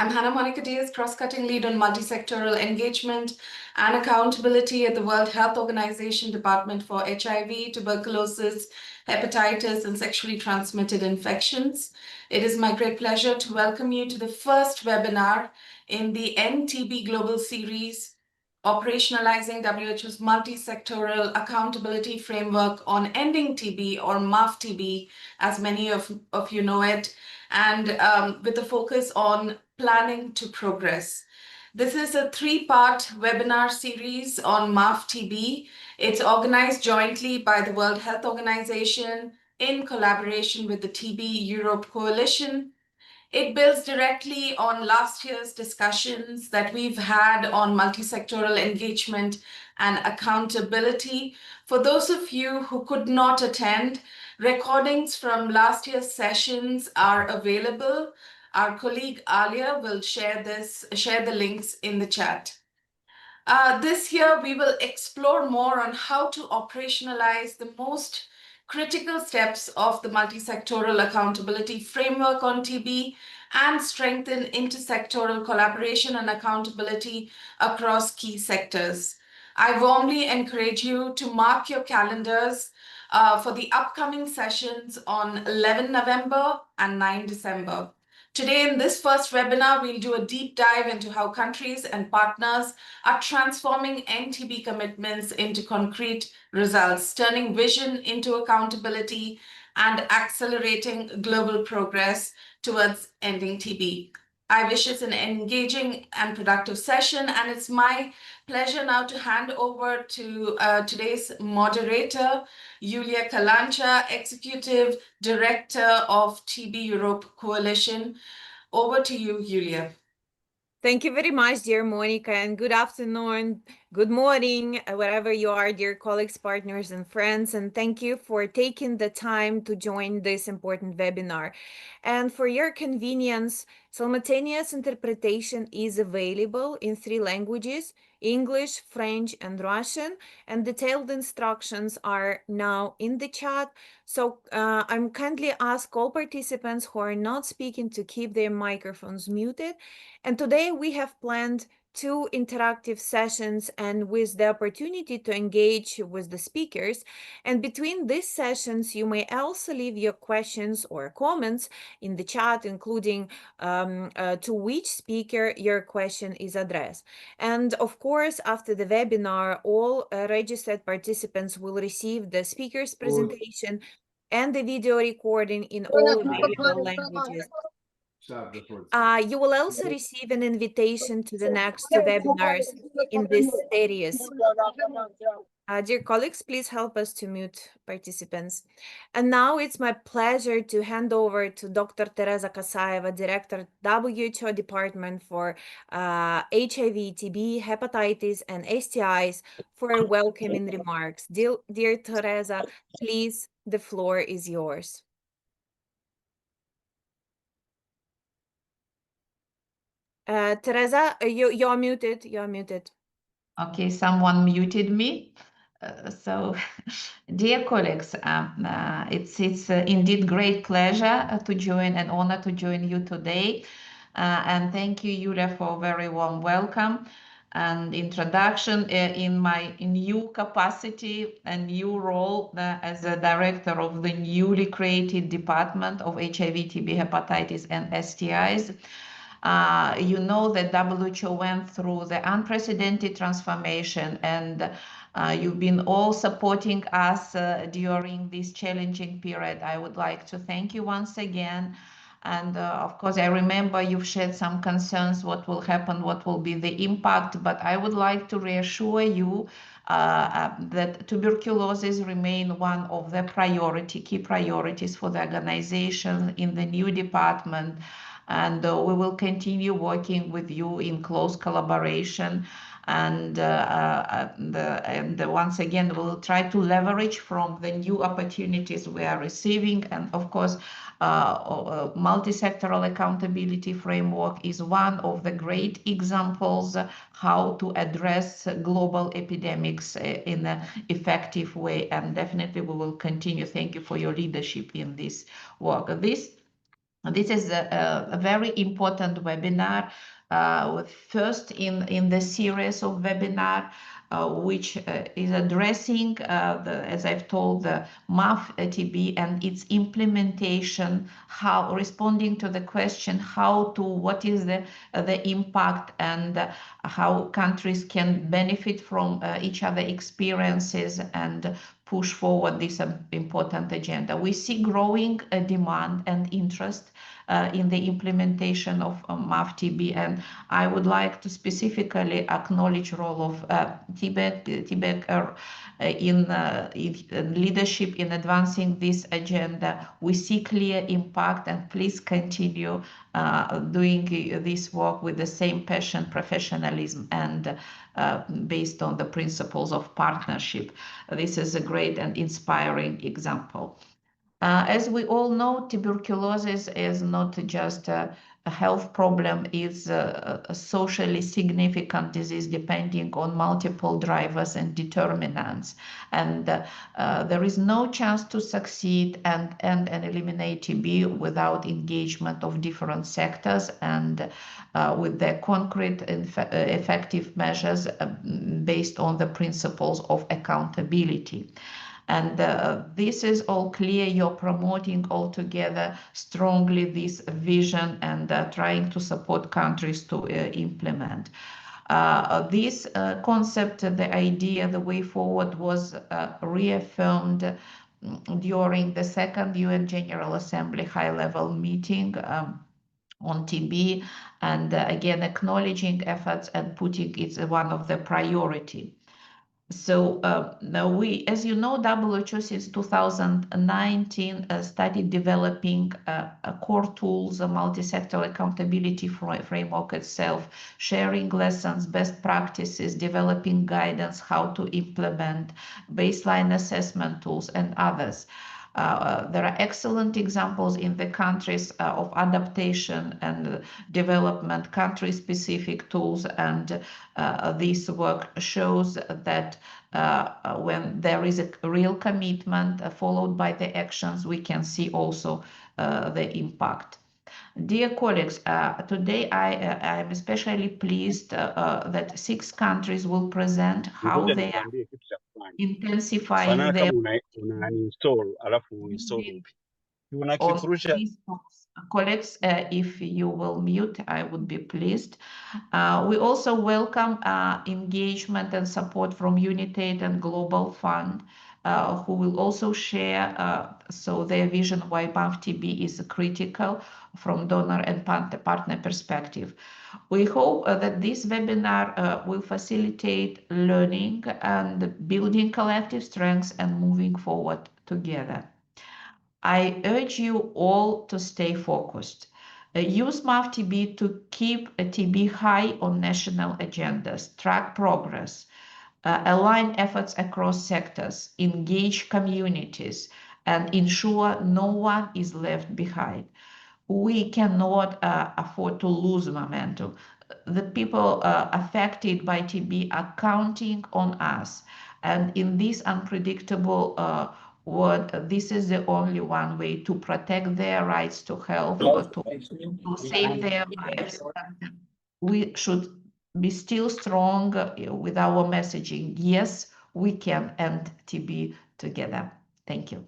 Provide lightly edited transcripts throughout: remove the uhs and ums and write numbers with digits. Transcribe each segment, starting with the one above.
I'm Hannah Monica Diaz, cross-cutting lead on multisectoral engagement and accountability at the World Health Organization Department for HIV, tuberculosis, hepatitis, and sexually transmitted infections. It is my great pleasure to welcome you to the first webinar in the End-TB Global Series, Operationalizing WHO's Multisectoral Accountability Framework on Ending TB, or MAF-TB, as many of you know it, and with a focus on planning to progress. This is a three-part webinar series on MAF-TB. It's organized jointly by the World Health Organization in collaboration with the TB Europe Coalition. It builds directly on last year's discussions that we've had on multisectoral engagement and accountability. For those of you who could not attend, recordings from last year's sessions are available. Our colleague Alia will share the links in the chat. This year, we will explore more on how to operationalize the most critical steps of the multisectoral accountability framework on TB and strengthen intersectoral collaboration and accountability across key sectors. I warmly encourage you to mark your calendars for the upcoming sessions on 11 November and 9 December. Today, in this first webinar, we'll do a deep dive into how countries and partners are transforming End-TB commitments into concrete results, turning vision into accountability, and accelerating global progress towards ending TB. I wish it's an engaging and productive session, and it's my pleasure now to hand over to today's moderator, Yulia Kalancha, Executive Director of TB Europe Coalition. Over to you, Yulia. Thank you very much, dear Monica, and good afternoon, good morning, wherever you are, dear colleagues, partners, and friends. And thank you for taking the time to join this important webinar. And for your convenience, simultaneous interpretation is available in 3 languages: English, French, and Russian, and detailed instructions are now in the chat. So I'm kindly ask all participants who are not speaking to keep their microphones muted. And today we have planned 2 interactive sessions and with the opportunity to engage with the speakers. And between these sessions, you may also leave your questions or comments in the chat, including to which speaker your question is addressed. And of course, after the webinar, all registered participants will receive the speaker's presentation and the video recording in all available languages. You will also receive an invitation to the next 2 webinars in this series. Dear colleagues, please help us to mute participants. And now it's my pleasure to hand over to Dr. Teresa Kasaeva, Director, WHO Department for HIV, TB, hepatitis, and STIs, for welcoming remarks. Dear Teresa, please, the floor is yours. Teresa, you're muted. You're muted. Okay, someone muted me. So, dear colleagues, it's indeed great pleasure to join, an honor to join you today. And thank you, Yulia, for a very warm welcome and introduction in my new capacity and new role as a director of the newly created Department of HIV, TB, hepatitis, and STIs. You know that WHO went through the unprecedented transformation, and you've been all supporting us during this challenging period. I would like to thank you once again. And of course, I remember you've shared some concerns, what will happen, what will be the impact, but I would like to reassure you that tuberculosis remain one of the key priorities for the organization in the new department. And we will continue working with you in close collaboration. And once again, we'll try to leverage from the new opportunities we are receiving. And of course, multisectoral accountability framework is one of the great examples how to address global epidemics in an effective way. And definitely we will continue. Thank you for your leadership in this work. This is a very important webinar, first in the series of webinar, which is addressing, as I've told, the MAF-TB and its implementation, how responding to the question what is the impact and how countries can benefit from each other experiences and push forward this important agenda. We see growing demand and interest in the implementation of MAF-TB, and I would like to specifically acknowledge the role of TBEC in leadership in advancing this agenda. We see clear impact, and please continue doing this work with the same passion, professionalism, and based on the principles of partnership. This is a great and inspiring example. As we all know, tuberculosis is not just a health problem, it's a socially significant disease depending on multiple drivers and determinants. And there is no chance to succeed and eliminate TB without engagement of different sectors and with the concrete effective measures based on the principles of accountability. And this is all clear. You're promoting altogether strongly this vision and trying to support countries to implement. This concept, the idea, the way forward was reaffirmed during the second UN General Assembly high-level meeting on TB, and again acknowledging efforts and putting it as one of the priority. So now as you know, WHO since 2019 started developing core tools, a multi-sector accountability framework itself, sharing lessons, best practices, developing guidance, how to implement, baseline assessment tools, and others. There are excellent examples in the countries of adaptation and development, country-specific tools, and this work shows that when there is a real commitment followed by the actions, we can see also the impact. Dear colleagues, today I am especially pleased that 6 countries will present how they are intensifying their colleagues. If you will mute, I would be pleased. We also welcome engagement and support from UNITAID and Global Fund, who will also share their vision why MAF-TB is critical from donor and partner perspective. We hope that this webinar will facilitate learning and building collective strengths and moving forward together. I urge you all to stay focused. Use MAF-TB to keep TB high on national agendas, track progress, align efforts across sectors, engage communities, and ensure no one is left behind. We cannot afford to lose momentum. The people affected by TB are counting on us. And in this unpredictable world, this is the only one way to protect their rights to health, or to save their lives. We should be still strong with our messaging. Yes, we can end TB together. Thank you.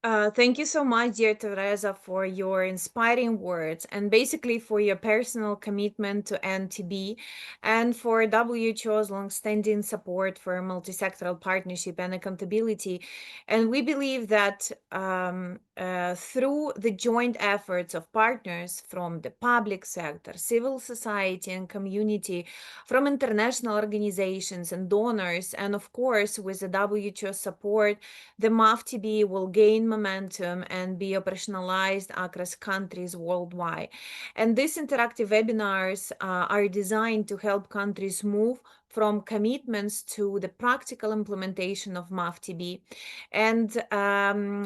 Thank you so much, dear Teresa, for your inspiring words and basically for your personal commitment to end TB and for WHO's longstanding support for multisectoral partnership and accountability. And we believe that through the joint efforts of partners from the public sector, civil society and community, from international organizations and donors, and of course with the WHO support, the MAF-TB will gain momentum and be operationalized across countries worldwide. And these interactive webinars are designed to help countries move from commitments to the practical implementation of MAF-TB. And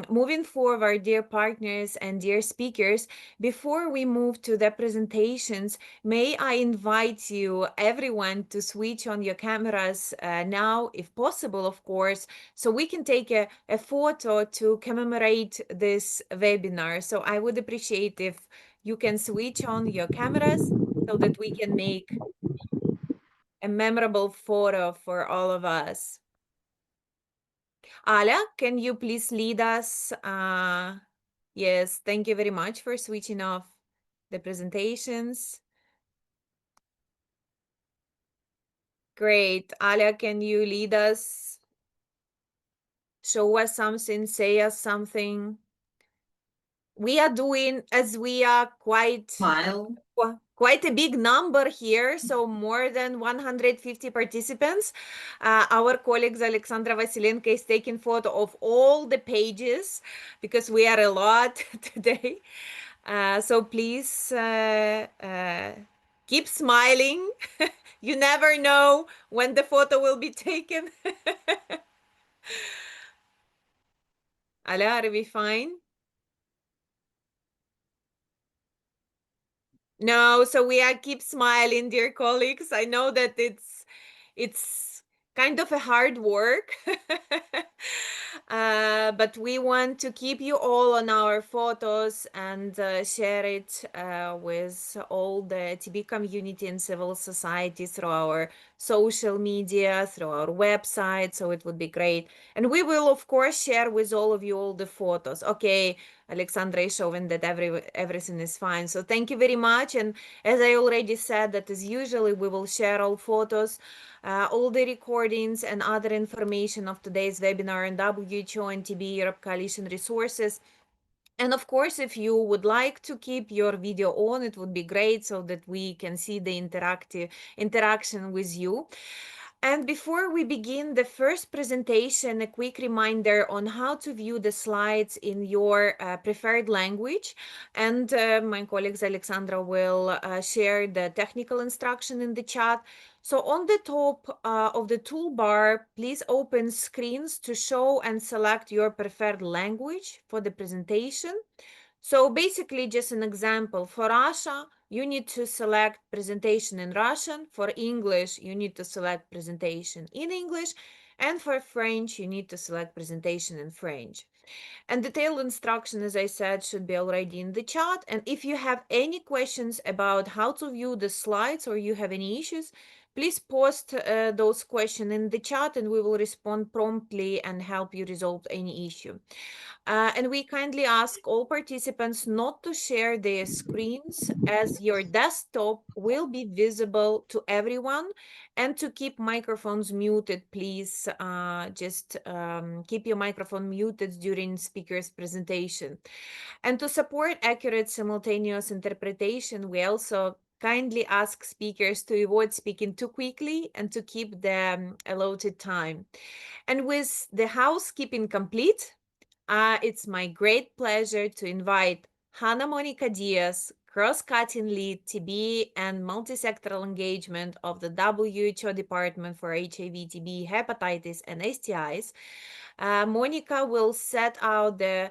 moving forward, dear partners and dear speakers, before we move to the presentations, may I invite you, everyone, to switch on your cameras now, if possible, of course, so we can take a photo to commemorate this webinar. So I would appreciate if you can switch on your cameras so that we can make a memorable photo for all of us. Alia, can you please lead us? Yes, thank you very much for switching off the presentations. Great. Alia, can you lead us? Show us something, say us something. We are doing, as we are quite a big number here, so more than 150 participants. Our colleagues Alexandra Vasilenko is taking photo of all the pages because we are a lot today. So please keep smiling. You never know when the photo will be taken. Ala, are we fine? No, so we are keep smiling, dear colleagues. I know that it's kind of a hard work, but we want to keep you all on our photos and share it with all the TB community and civil society through our social media, through our website. So it would be great. And we will, of course, share with all of you all the photos. Okay, Alexandra is showing that everything is fine. So thank you very much. And as I already said, that as usually, we will share all photos, all the recordings and other information of today's webinar on WHO and TB Europe Coalition resources. And of course, if you would like to keep your video on, it would be great so that we can see the interaction with you. And before we begin the first presentation, a quick reminder on how to view the slides in your preferred language. And my colleagues Alexandra will share the technical instruction in the chat. So on the top of the toolbar, please open screens to show and select your preferred language for the presentation. So basically, just an example, for Russia, you need to select presentation in Russian. For English, you need to select presentation in English. And for French, you need to select presentation in French. And detailed instruction, as I said, should be already in the chat. And if you have any questions about how to view the slides or you have any issues, please post those questions in the chat and we will respond promptly and help you resolve any issue. And we kindly ask all participants not to share their screens as your desktop will be visible to everyone, and to keep microphones muted, please. Just keep your microphone muted during speaker's presentation. And to support accurate simultaneous interpretation, we also kindly ask speakers to avoid speaking too quickly and to keep the allotted time. And with the housekeeping complete, it's my great pleasure to invite Hannah Monica Diaz, cross-cutting lead TB and multisectoral engagement of the WHO Department for HIV, TB, hepatitis, and STIs. Monica will set out the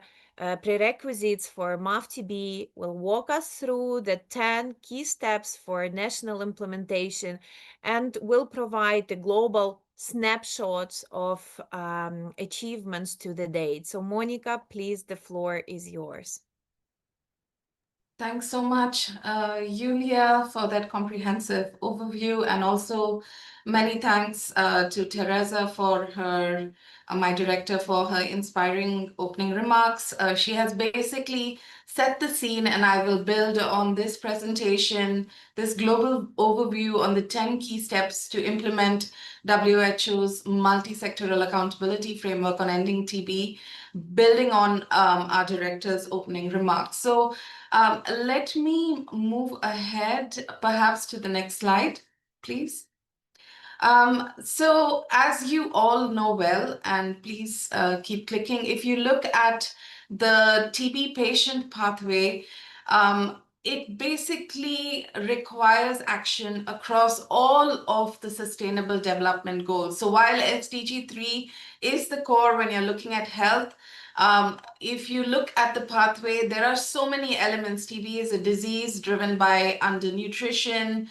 prerequisites for MAF-TB, will walk us through the 10 key steps for national implementation, and will provide the global snapshots of achievements to the date. So Monica, please, the floor is yours. Thanks so much, Yulia, for that comprehensive overview, and also many thanks to Teresa for her, my director, for her inspiring opening remarks. She has basically set the scene, and I will build on this presentation, this global overview on the 10 key steps to implement WHO's multisectoral accountability framework on ending TB, building on our director's opening remarks. So let me move ahead perhaps to the next slide, please. So as you all know well, and please keep clicking, if you look at the TB patient pathway, it basically requires action across all of the sustainable development goals. So while SDG 3 is the core when you're looking at health, if you look at the pathway, there are so many elements. TB is a disease driven by undernutrition,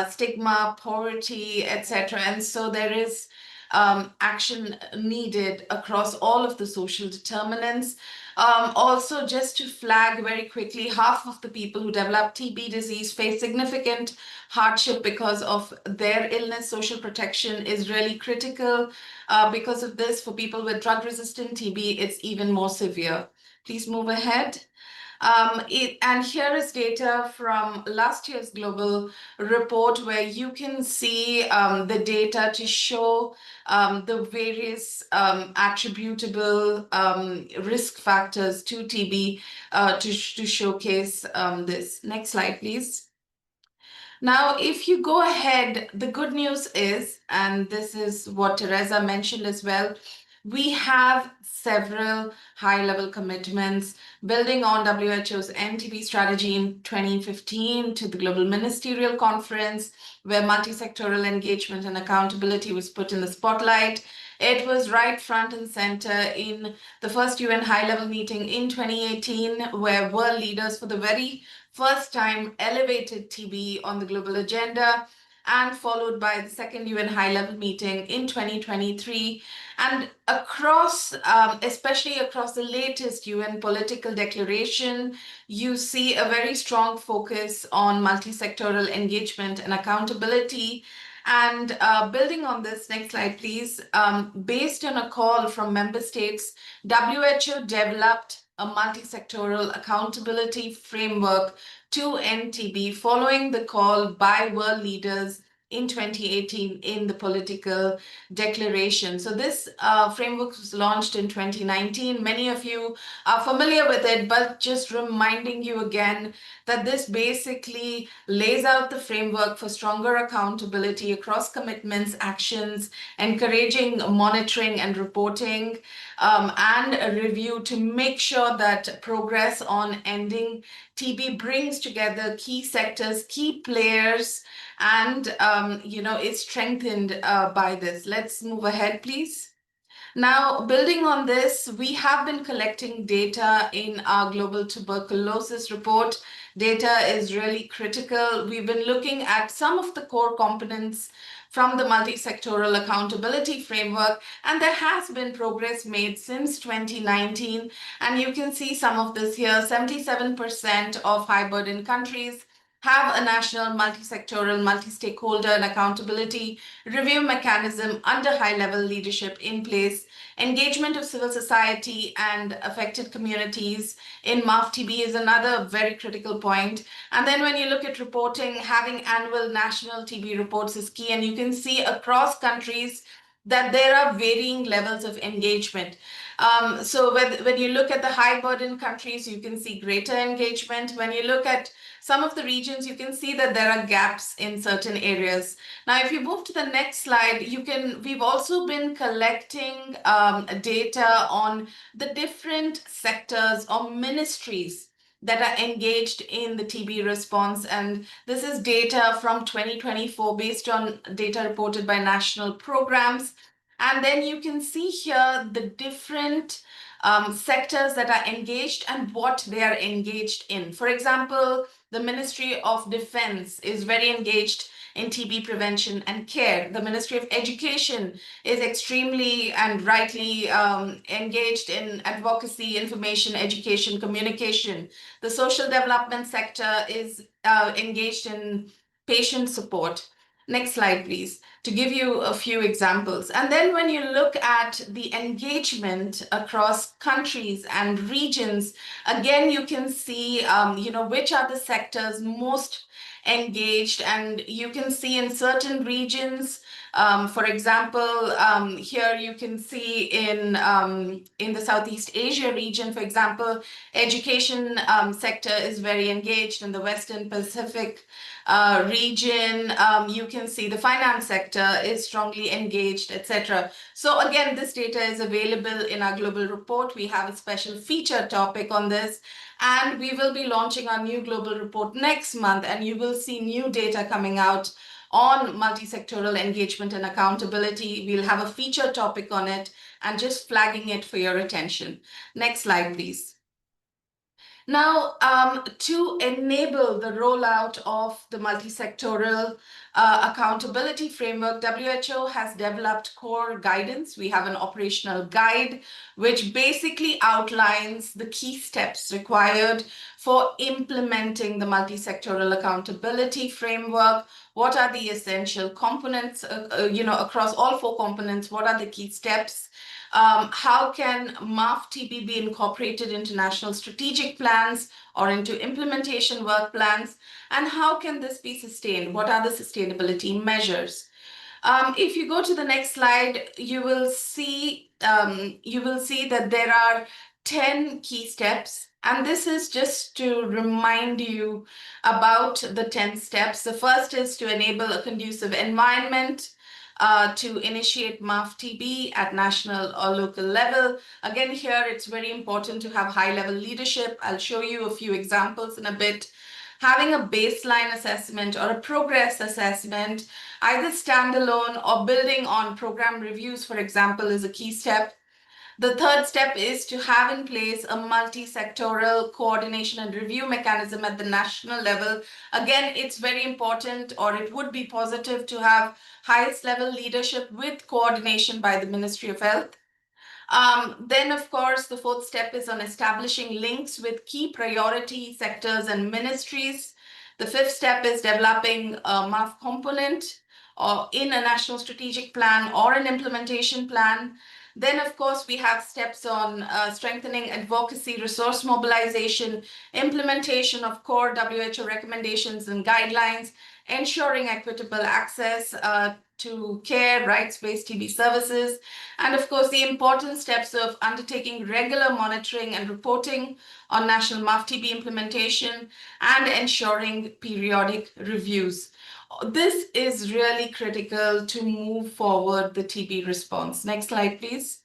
stigma, poverty, etc. And so there is action needed across all of the social determinants. Also, just to flag very quickly, half of the people who develop TB disease face significant hardship because of their illness. Social protection is really critical. Because of this, for people with drug-resistant TB, it's even more severe. Please move ahead. And here is data from last year's global report where you can see the data to show the various attributable risk factors to TB to showcase this. Next slide, please. Now, if you go ahead, the good news is, and this is what Teresa mentioned as well, we have several high-level commitments building on WHO's NTB strategy in 2015 to the Global Ministerial Conference, where multisectoral engagement and accountability was put in the spotlight. It was right front and center in the first UN high-level meeting in 2018, where world leaders for the very first time elevated TB on the global agenda, and followed by the second UN high-level meeting in 2023. And across, especially across the latest UN political declaration, you see a very strong focus on multisectoral engagement and accountability. And building on this, next slide, please, based on a call from member states, WHO developed a multisectoral accountability framework to end TB following the call by world leaders in 2018 in the political declaration. So this framework was launched in 2019. Many of you are familiar with it, but just reminding you again that this basically lays out the framework for stronger accountability across commitments, actions, encouraging monitoring and reporting, and a review to make sure that progress on ending TB brings together key sectors, key players, and is strengthened by this. Let's move ahead, please. Now, building on this, we have been collecting data in our global tuberculosis report. Data is really critical. We've been looking at some of the core components from the multisectoral accountability framework, and there has been progress made since 2019. And you can see some of this here. 77% of high-burden countries have a national multisectoral, multi-stakeholder and accountability review mechanism under high-level leadership in place. Engagement of civil society and affected communities in MAF-TB is another very critical point. And then when you look at reporting, having annual national TB reports is key. And you can see across countries that there are varying levels of engagement. So when you look at the high burden countries, you can see greater engagement. When you look at some of the regions, you can see that there are gaps in certain areas. Now, if you move to the next slide, we've also been collecting data on the different sectors or ministries that are engaged in the TB response. And this is data from 2024 based on data reported by national programs. And then you can see here the different sectors that are engaged and what they are engaged in. For example, the Ministry of Defense is very engaged in TB prevention and care. The Ministry of Education is extremely and rightly engaged in advocacy, information, education, communication. The social development sector is engaged in patient support. Next slide, please, to give you a few examples. And then when you look at the engagement across countries and regions, again, you can see, which are the sectors most engaged. And you can see in certain regions, for example, here you can see in the Southeast Asia region, for example, education sector is very engaged. In the Western Pacific region, you can see the finance sector is strongly engaged, etc. So again, this data is available in our global report. We have a special feature topic on this. And we will be launching our new global report next month, and you will see new data coming out on multisectoral engagement and accountability. We'll have a feature topic on it and just flagging it for your attention. Next slide, please. Now, to enable the rollout of the multisectoral accountability framework, WHO has developed core guidance. We have an operational guide, which basically outlines the key steps required for implementing the multisectoral accountability framework. What are the essential components, across all 4 components? What are the key steps? How can MAF-TB be incorporated into national strategic plans or into implementation work plans? And how can this be sustained? What are the sustainability measures? If you go to the next slide, you will see that there are 10 key steps. And this is just to remind you about the 10 steps. The first is to enable a conducive environment to initiate MAF-TB at national or local level. Again, here it's very important to have high-level leadership. I'll show you a few examples in a bit. Having a baseline assessment or a progress assessment, either standalone or building on program reviews, for example, is a key step. The third step is to have in place a multi-sectoral coordination and review mechanism at the national level. Again, it's very important, or it would be positive, to have highest level leadership with coordination by the Ministry of Health. Then, of course, the fourth step is on establishing links with key priority sectors and ministries. The fifth step is developing a MAF component or in a national strategic plan or an implementation plan. Then, of course, we have steps on strengthening advocacy, resource mobilization, implementation of core WHO recommendations and guidelines, ensuring equitable access to care, rights-based TB services, and of course, the important steps of undertaking regular monitoring and reporting on national MAF-TB implementation and ensuring periodic reviews. This is really critical to move forward the TB response. Next slide, please.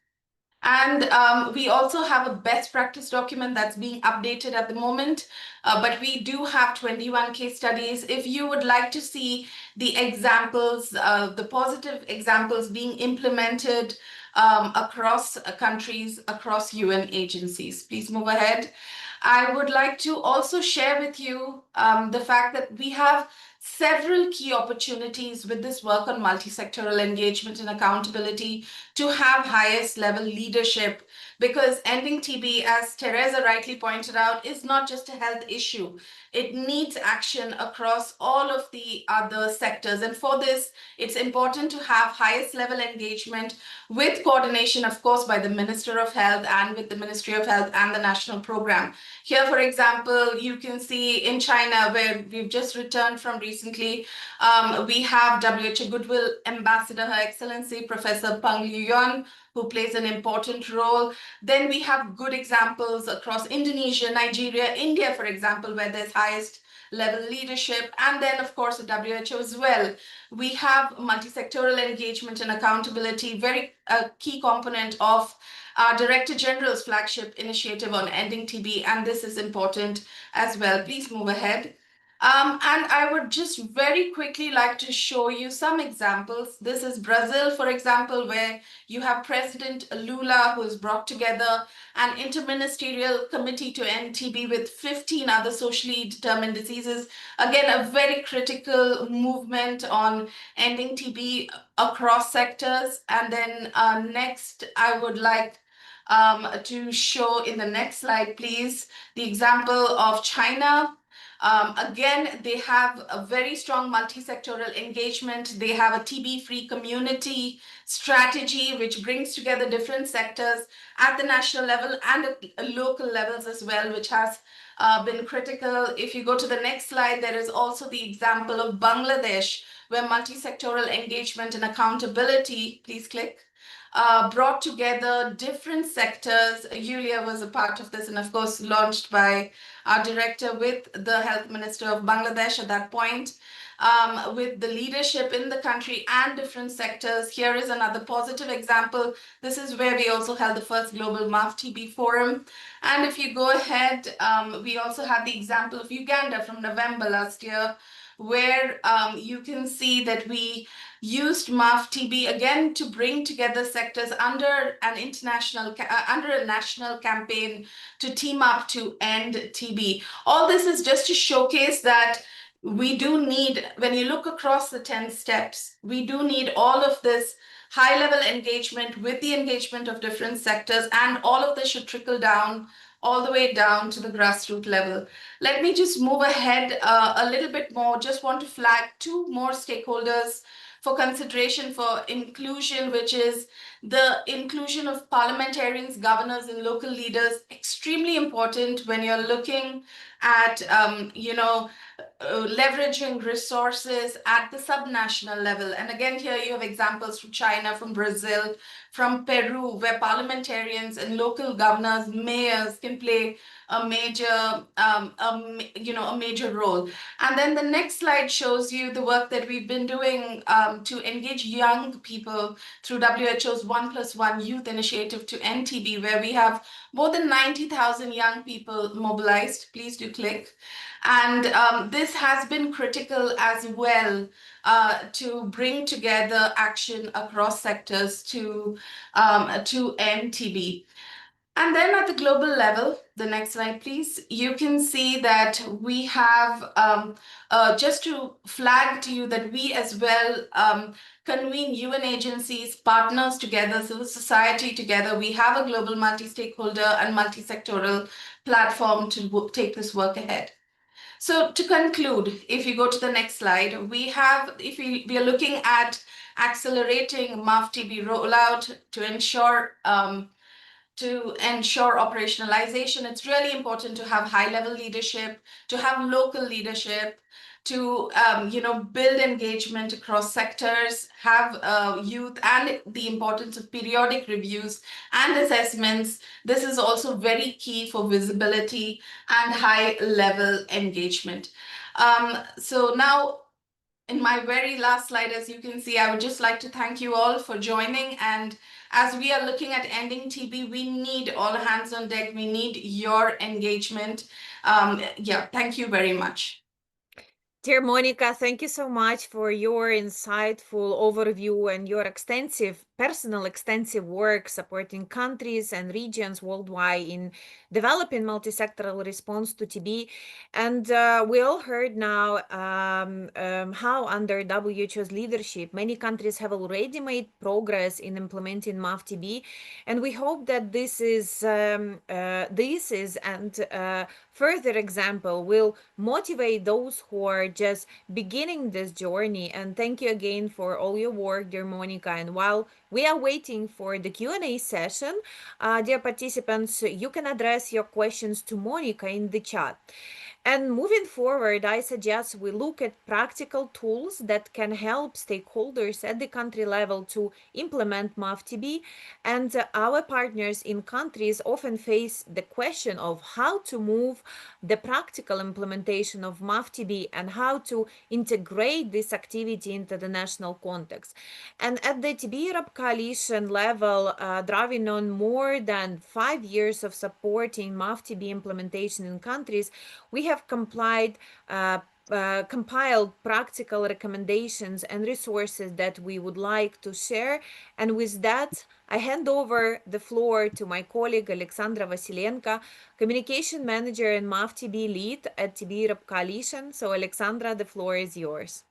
And we also have a best practice document that's being updated at the moment, but we do have 21 case studies. If you would like to see the examples, the positive examples being implemented across countries, across UN agencies, please move ahead. I would like to also share with you the fact that we have several key opportunities with this work on multisectoral engagement and accountability to have highest level leadership, because ending TB, as Teresa rightly pointed out, is not just a health issue. It needs action across all of the other sectors. And for this, it's important to have highest level engagement with coordination, of course, by the Minister of Health and with the Ministry of Health and the national program. Here, for example, you can see in China, where we've just returned from recently, we have WHO Goodwill Ambassador, Her Excellency Professor Peng Liyuan, who plays an important role. Then we have good examples across Indonesia, Nigeria, India, for example, where there's highest level leadership, and then of course the WHO as well. We have multisectoral engagement and accountability, very key component of our Director General's flagship initiative on ending TB, and this is important as well. Please move ahead. And I would just very quickly like to show you some examples. This is Brazil, for example, where you have President Lula, who has brought together an interministerial committee to end TB with 15 other socially determined diseases. Again, a very critical movement on ending TB across sectors. And then next, I would like to show in the next slide, please, the example of China. Again, they have a very strong multisectoral engagement. They have a TB-free community strategy, which brings together different sectors at the national level and at local levels as well, which has been critical. If you go to the next slide, there is also the example of Bangladesh, where multisectoral engagement and accountability, please click, brought together different sectors. Yulia was a part of this, and of course launched by our director with the health minister of Bangladesh at that point, with the leadership in the country and different sectors. Here is another positive example. This is where we also held the first global MAF-TB forum. And if you go ahead, we also have the example of Uganda from November last year, where you can see that we used MAF-TB again to bring together sectors under an under a national campaign to team up to end TB. All this is just to showcase that we do need, when you look across the 10 steps, we do need all of this high-level engagement with the engagement of different sectors, and all of this should trickle down all the way down to the grassroots level. Let me just move ahead a little bit more. Just want to flag two more stakeholders for consideration for inclusion, which is the inclusion of parliamentarians, governors, and local leaders. Extremely important when you're looking at, leveraging resources at the subnational level. And again, here you have examples from China, from Brazil, from Peru, where parliamentarians and local governors, mayors can play a major, a major role. And then the next slide shows you the work that we've been doing to engage young people through WHO's 1+1 Youth Initiative to end TB, where we have more than 90,000 young people mobilized. Please do click. And this has been critical as well to bring together action across sectors to end TB. And then at the global level, the next slide, please, you can see that we have, just to flag to you that we as well convene UN agencies, partners together, civil society together. We have a global multi-stakeholder and multisectoral platform to take this work ahead. So to conclude, if you go to the next slide, we are looking at accelerating MAF-TB rollout to ensure operationalization. It's really important to have high-level leadership, to have local leadership, to build engagement across sectors, have youth, and the importance of periodic reviews and assessments. This is also very key for visibility and high-level engagement. So now, in my very last slide, as you can see, I would just like to thank you all for joining. And as we are looking at ending TB, we need all hands on deck. We need your engagement. Thank you very much. Dear Monica, thank you so much for your insightful overview and your personal extensive work supporting countries and regions worldwide in developing multisectoral response to TB. And we all heard now how under WHO's leadership, many countries have already made progress in implementing MAF-TB. And we hope that this is further example will motivate those who are just beginning this journey. And thank you again for all your work, dear Monica. And while we are waiting for the Q&A session, dear participants, you can address your questions to Monica in the chat. And moving forward, I suggest we look at practical tools that can help stakeholders at the country level to implement MAF-TB. And our partners in countries often face the question of how to move the practical implementation of MAF-TB and how to integrate this activity into the national context. And at the TB Europe Coalition level, drawing on more than 5 years of supporting MAF-TB implementation in countries, we have compiled practical recommendations and resources that we would like to share. And with that, I hand over the floor to my colleague Alexandra Vasilenko, Communication Manager and MAF-TB Lead at TB Europe Coalition. So Alexandra, the floor is yours.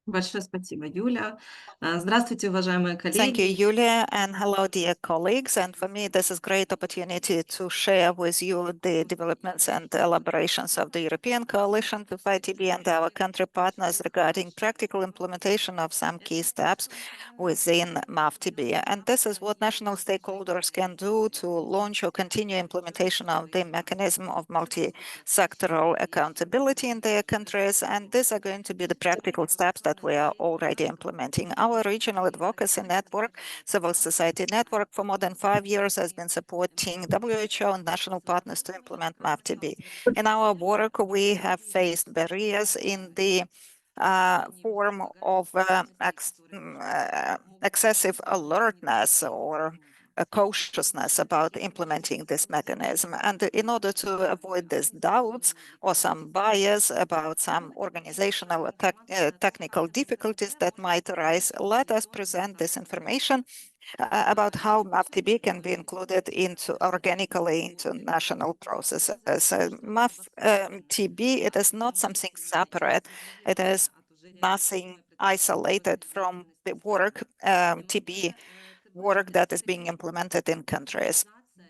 Большое спасибо, Юля. Здравствуйте, уважаемые коллеги. Thank you, Yulia, and hello, dear colleagues. And for me, this is a great opportunity to share with you the developments and elaborations of the European Coalition to fight TB and our country partners regarding practical implementation of some key steps within MAF-TB. And this is what national stakeholders can do to launch or continue implementation of the mechanism of multi-sectoral accountability in their countries. And these are going to be the practical steps that that we are already implementing. Our regional advocacy network, civil society network, for more than 5 years has been supporting WHO and national partners to implement MAF-TB. In our work, we have faced barriers in the form of excessive alertness or a cautiousness about implementing this mechanism. And in order to avoid these doubts or some bias about some organizational or technical difficulties that might arise, let us present this information about how MAF-TB can be included organically into national processes. MAF-TB, it is not something separate. It is nothing isolated from the work, TB work that is being implemented in countries.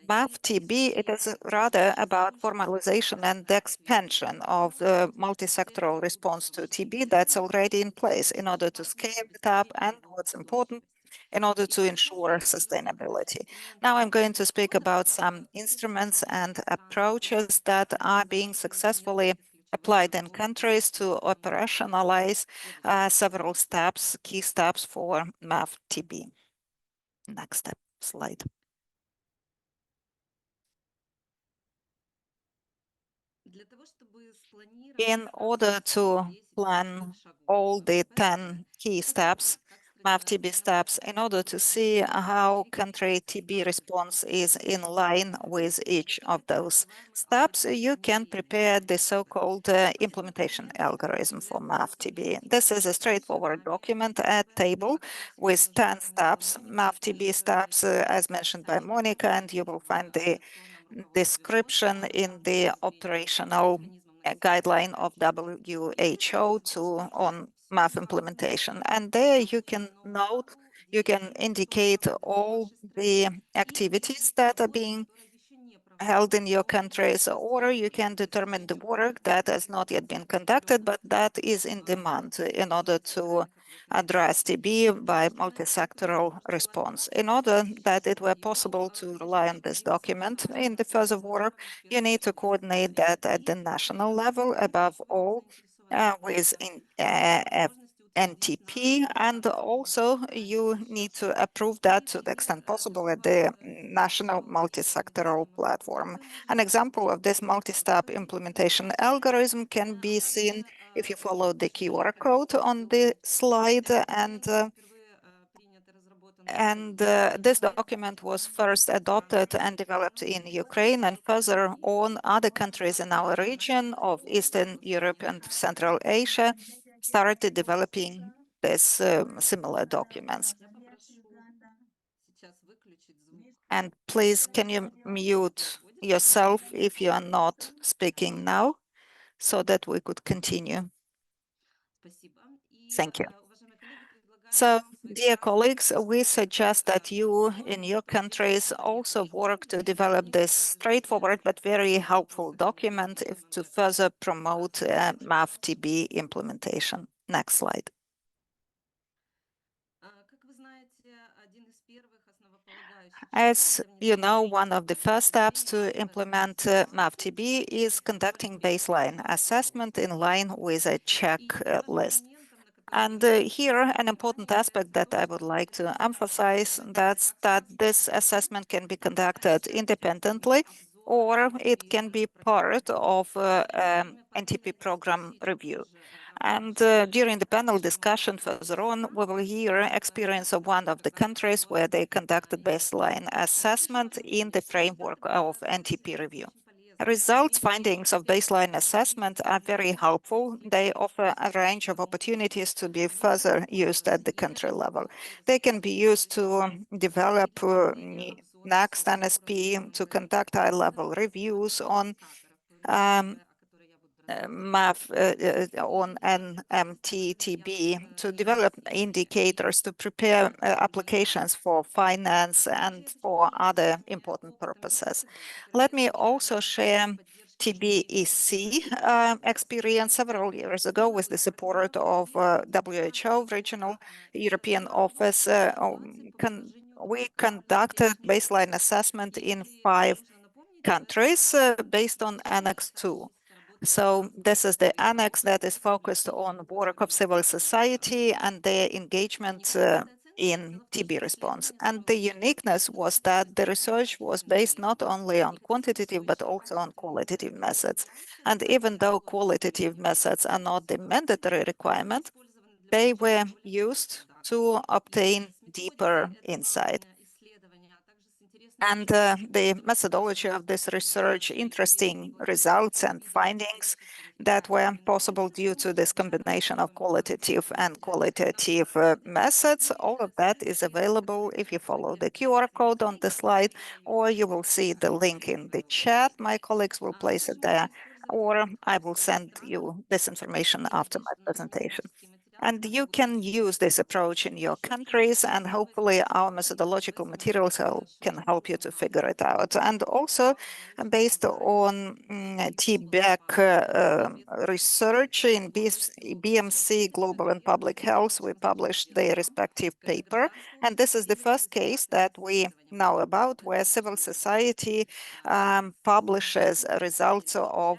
MAF-TB, it is rather about formalization and the expansion of the multisectoral response to TB that's already in place in order to scale it up and, what's important, in order to ensure sustainability. Now I'm going to speak about some instruments and approaches that are being successfully applied in countries to operationalize several steps, key steps for MAF-TB. Next slide. In order to plan all the 10 key steps, MAF-TB steps, in order to see how country TB response is in line with each of those steps, you can prepare the so-called implementation algorithm for MAF-TB. This is a straightforward document, a table with 10 steps, MAF-TB steps, as mentioned by Monica, and you will find the description in the operational guideline of WHO on MAF implementation. And there you can note, you can indicate all the activities that are being held in your countries, or you can determine the work that has not yet been conducted, but that is in demand in order to address TB by multisectoral response. In order that it were possible to rely on this document in the further work, you need to coordinate that at the national level, above all, with NTP, and also you need to approve that to the extent possible at the national multisectoral platform. An example of this multi-step implementation algorithm can be seen if you follow the QR code on the slide, and this document was first adopted and developed in Ukraine, and further on other countries in our region of Eastern Europe and Central Asia started developing this similar documents. And please, can you mute yourself if you are not speaking now, so that we could continue? Thank you. So, dear colleagues, we suggest that you in your countries also work to develop this straightforward but very helpful document to further promote MAF-TB implementation. Next slide. As you know, one of the first steps to implement MAF-TB is conducting baseline assessment in line with a checklist. And here, an important aspect that I would like to emphasize, that's that this assessment can be conducted independently, or it can be part of NTP program review. And during the panel discussion further on, we will hear experience of one of the countries where they conducted baseline assessment in the framework of NTP review. Results, findings of baseline assessment are very helpful. They offer a range of opportunities to be further used at the country level. They can be used to develop next NSP, to conduct high-level reviews on MAF on MAF-TB, to develop indicators, to prepare applications for finance and for other important purposes. Let me also share TBEC experience several years ago with the support of WHO Regional European Office. We conducted baseline assessment in 5 countries based on Annex 2. So this is the annex that is focused on work of civil society and their engagement in TB response. And the uniqueness was that the research was based not only on quantitative, but also on qualitative methods. And even though qualitative methods are not the mandatory requirement, they were used to obtain deeper insight. And the methodology of this research, interesting results and findings that were possible due to this combination of qualitative and qualitative methods. All of that is available if you follow the QR code on the slide, or you will see the link in the chat. My colleagues will place it there, or I will send you this information after my presentation. And you can use this approach in your countries, and hopefully our methodological materials can help you to figure it out. And also based on TBEC research in BMC Global and Public Health, we published their respective paper. And this is the first case that we know about where civil society publishes results of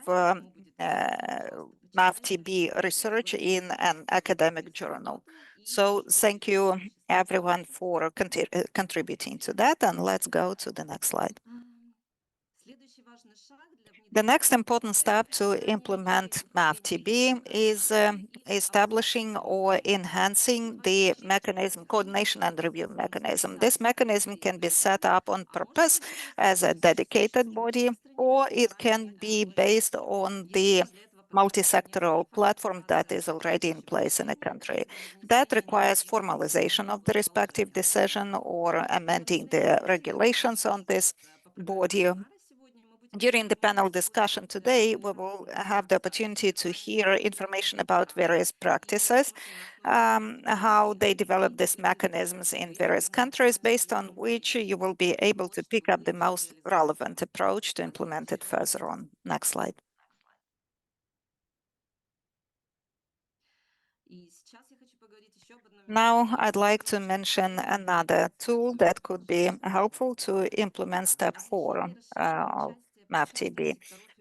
MAF-TB research in an academic journal. So thank you everyone for contributing to that, and let's go to the next slide. The next important step to implement MAF-TB is establishing or enhancing the mechanism, coordination and review mechanism. This mechanism can be set up on purpose as a dedicated body, or it can be based on the multisectoral platform that is already in place in a country. That requires formalization of the respective decision or amending the regulations on this body. During the panel discussion today, we will have the opportunity to hear information about various practices, how they develop these mechanisms in various countries, based on which you will be able to pick up the most relevant approach to implement it further on. Next slide. Now, I'd like to mention another tool that could be helpful to implement step 4 of MAF-TB.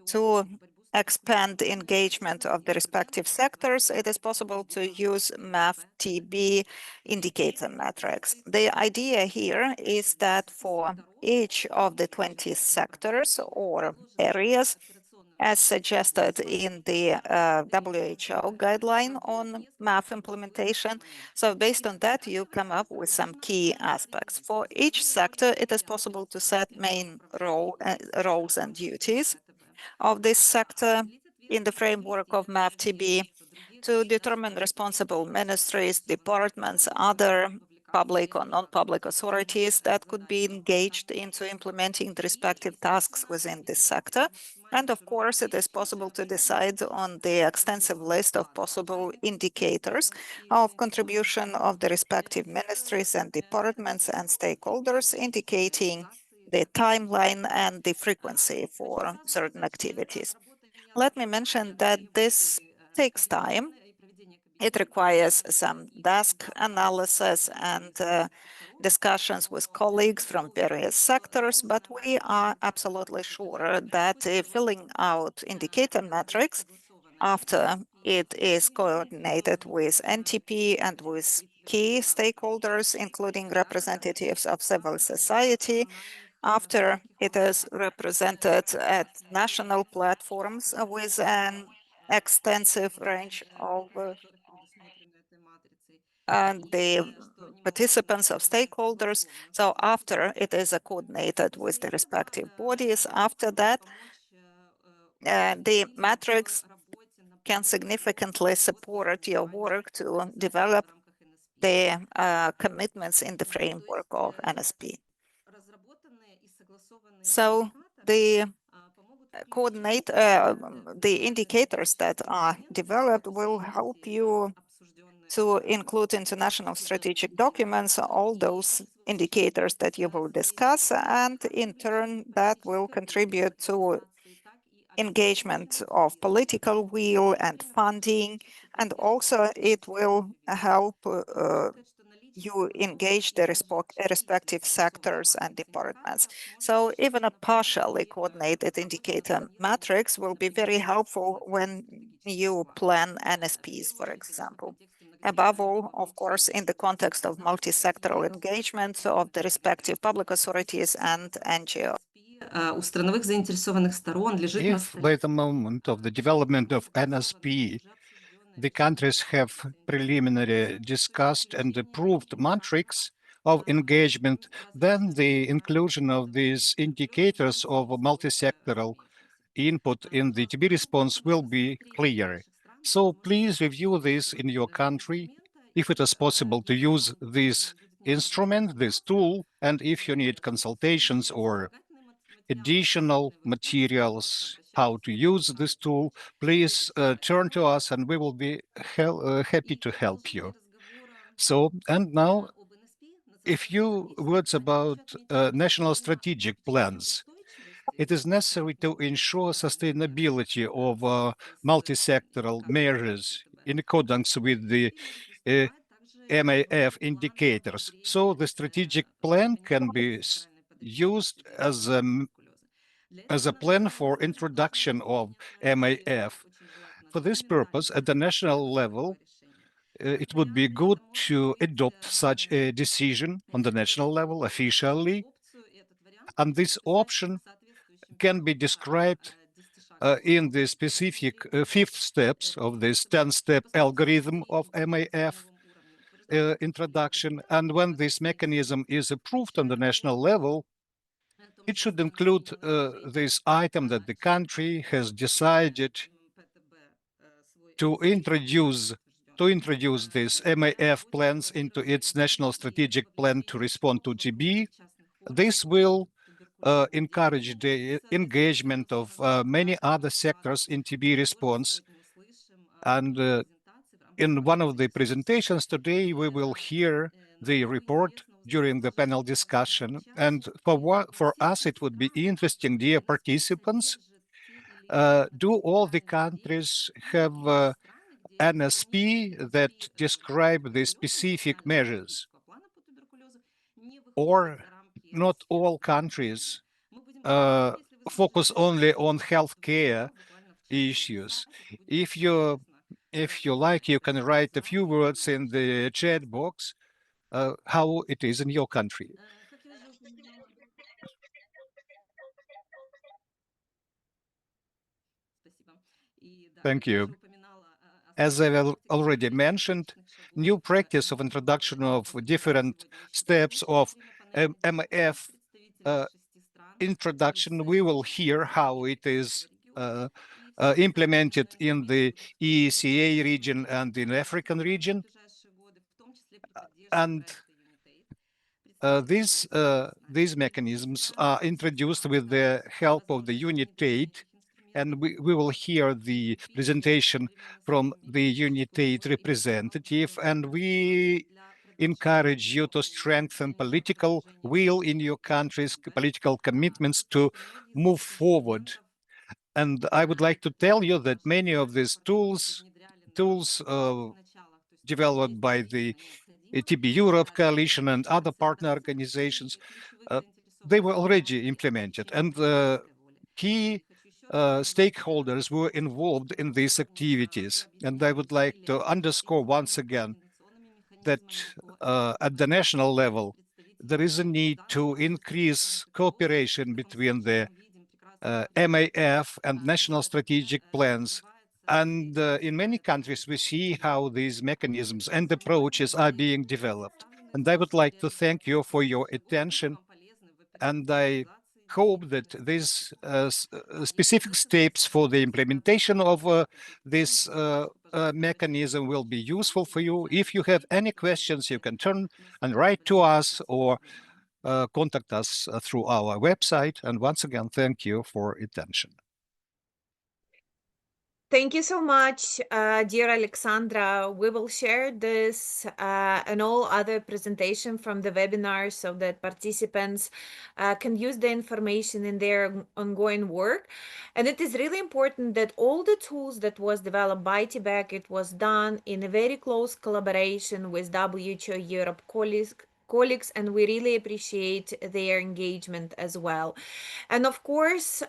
To expand engagement of the respective sectors, it is possible to use MAF-TB indicator metrics. The idea here is that for each of the 20 sectors or areas, as suggested in the WHO guideline on MAF implementation. So based on that, you come up with some key aspects. For each sector, it is possible to set main roles and duties of this sector in the framework of MAF-TB, to determine responsible ministries, departments, other public or non-public authorities that could be engaged into implementing the respective tasks within this sector. And of course, it is possible to decide on the extensive list of possible indicators of contribution of the respective ministries and departments and stakeholders, indicating the timeline and the frequency for certain activities. Let me mention that this takes time. It requires some desk analysis and discussions with colleagues from various sectors, but we are absolutely sure that filling out indicator metrics after it is coordinated with NTP and with key stakeholders, including representatives of civil society, after it is represented at national platforms with an extensive range of and the participants of stakeholders. So after it is coordinated with the respective bodies, after that, the metrics can significantly support your work to develop the commitments in the framework of NSP. So the the indicators that are developed will help you to include international strategic documents, all those indicators that you will discuss, and in turn that will contribute to engagement of political will and funding, and also it will help you engage the respective sectors and departments. So even a partially coordinated indicator matrix will be very helpful when you plan NSPs, for example. Above all, of course, in the context of multi-sectoral engagement of the respective public authorities and NGOs. У страновых заинтересованных сторон лежит на If by the moment of the development of NSP, the countries have preliminary discussed and approved matrix of engagement, then the inclusion of these indicators of multisectoral input in the TB response will be clear. So please review this in your country, if it is possible to use this instrument, this tool, and if you need consultations or additional materials, how to use this tool, please turn to us and we will be happy to help you. So, and now a few words about national strategic plans. It is necessary to ensure sustainability of multi-sectoral measures in accordance with the MAF indicators. So the strategic plan can be used as a plan for introduction of MAF. For this purpose, at the national level, it would be good to adopt such a decision on the national level officially, and this option can be described in the specific fifth steps of this 10-step algorithm of MAF introduction. And when this mechanism is approved on the national level, it should include this item that the country has decided to introduce these MAF plans into its national strategic plan to respond to TB. This will encourage the engagement of many other sectors in TB response. And in one of the presentations today, we will hear the report during the panel discussion. And for us, it would be interesting, dear participants, do all the countries have NSP that describe the specific measures? Or not all countries focus only on healthcare issues? If you like, you can write a few words in the chat box how it is in your country. Thank you. As I already mentioned, new practice of introduction of different steps of MF introduction, we will hear how it is implemented in the EECA region and in the African region. And these mechanisms are introduced with the help of the UNITAID, and we will hear the presentation from the UNITAID representative, and we encourage you to strengthen political will in your countries, political commitments to move forward. And I would like to tell you that many of these tools developed by the TB Europe Coalition and other partner organizations, they were already implemented, and key stakeholders were involved in these activities. And I would like to underscore once again that at the national level, there is a need to increase cooperation between the MAF and national strategic plans. And in many countries, we see how these mechanisms and approaches are being developed. And I would like to thank you for your attention. And I hope that these specific steps for the implementation of this mechanism will be useful for you. If you have any questions, you can turn and write to us or contact us through our website. And once again, thank you for attention. Thank you so much, dear Alexandra. We will share this and all other presentation from the webinar so that participants can use the information in their ongoing work. And it is really important that all the tools that was developed by TBEC, it was done in a very close collaboration with WHO Europe colleagues, and we really appreciate their engagement as well. And of course,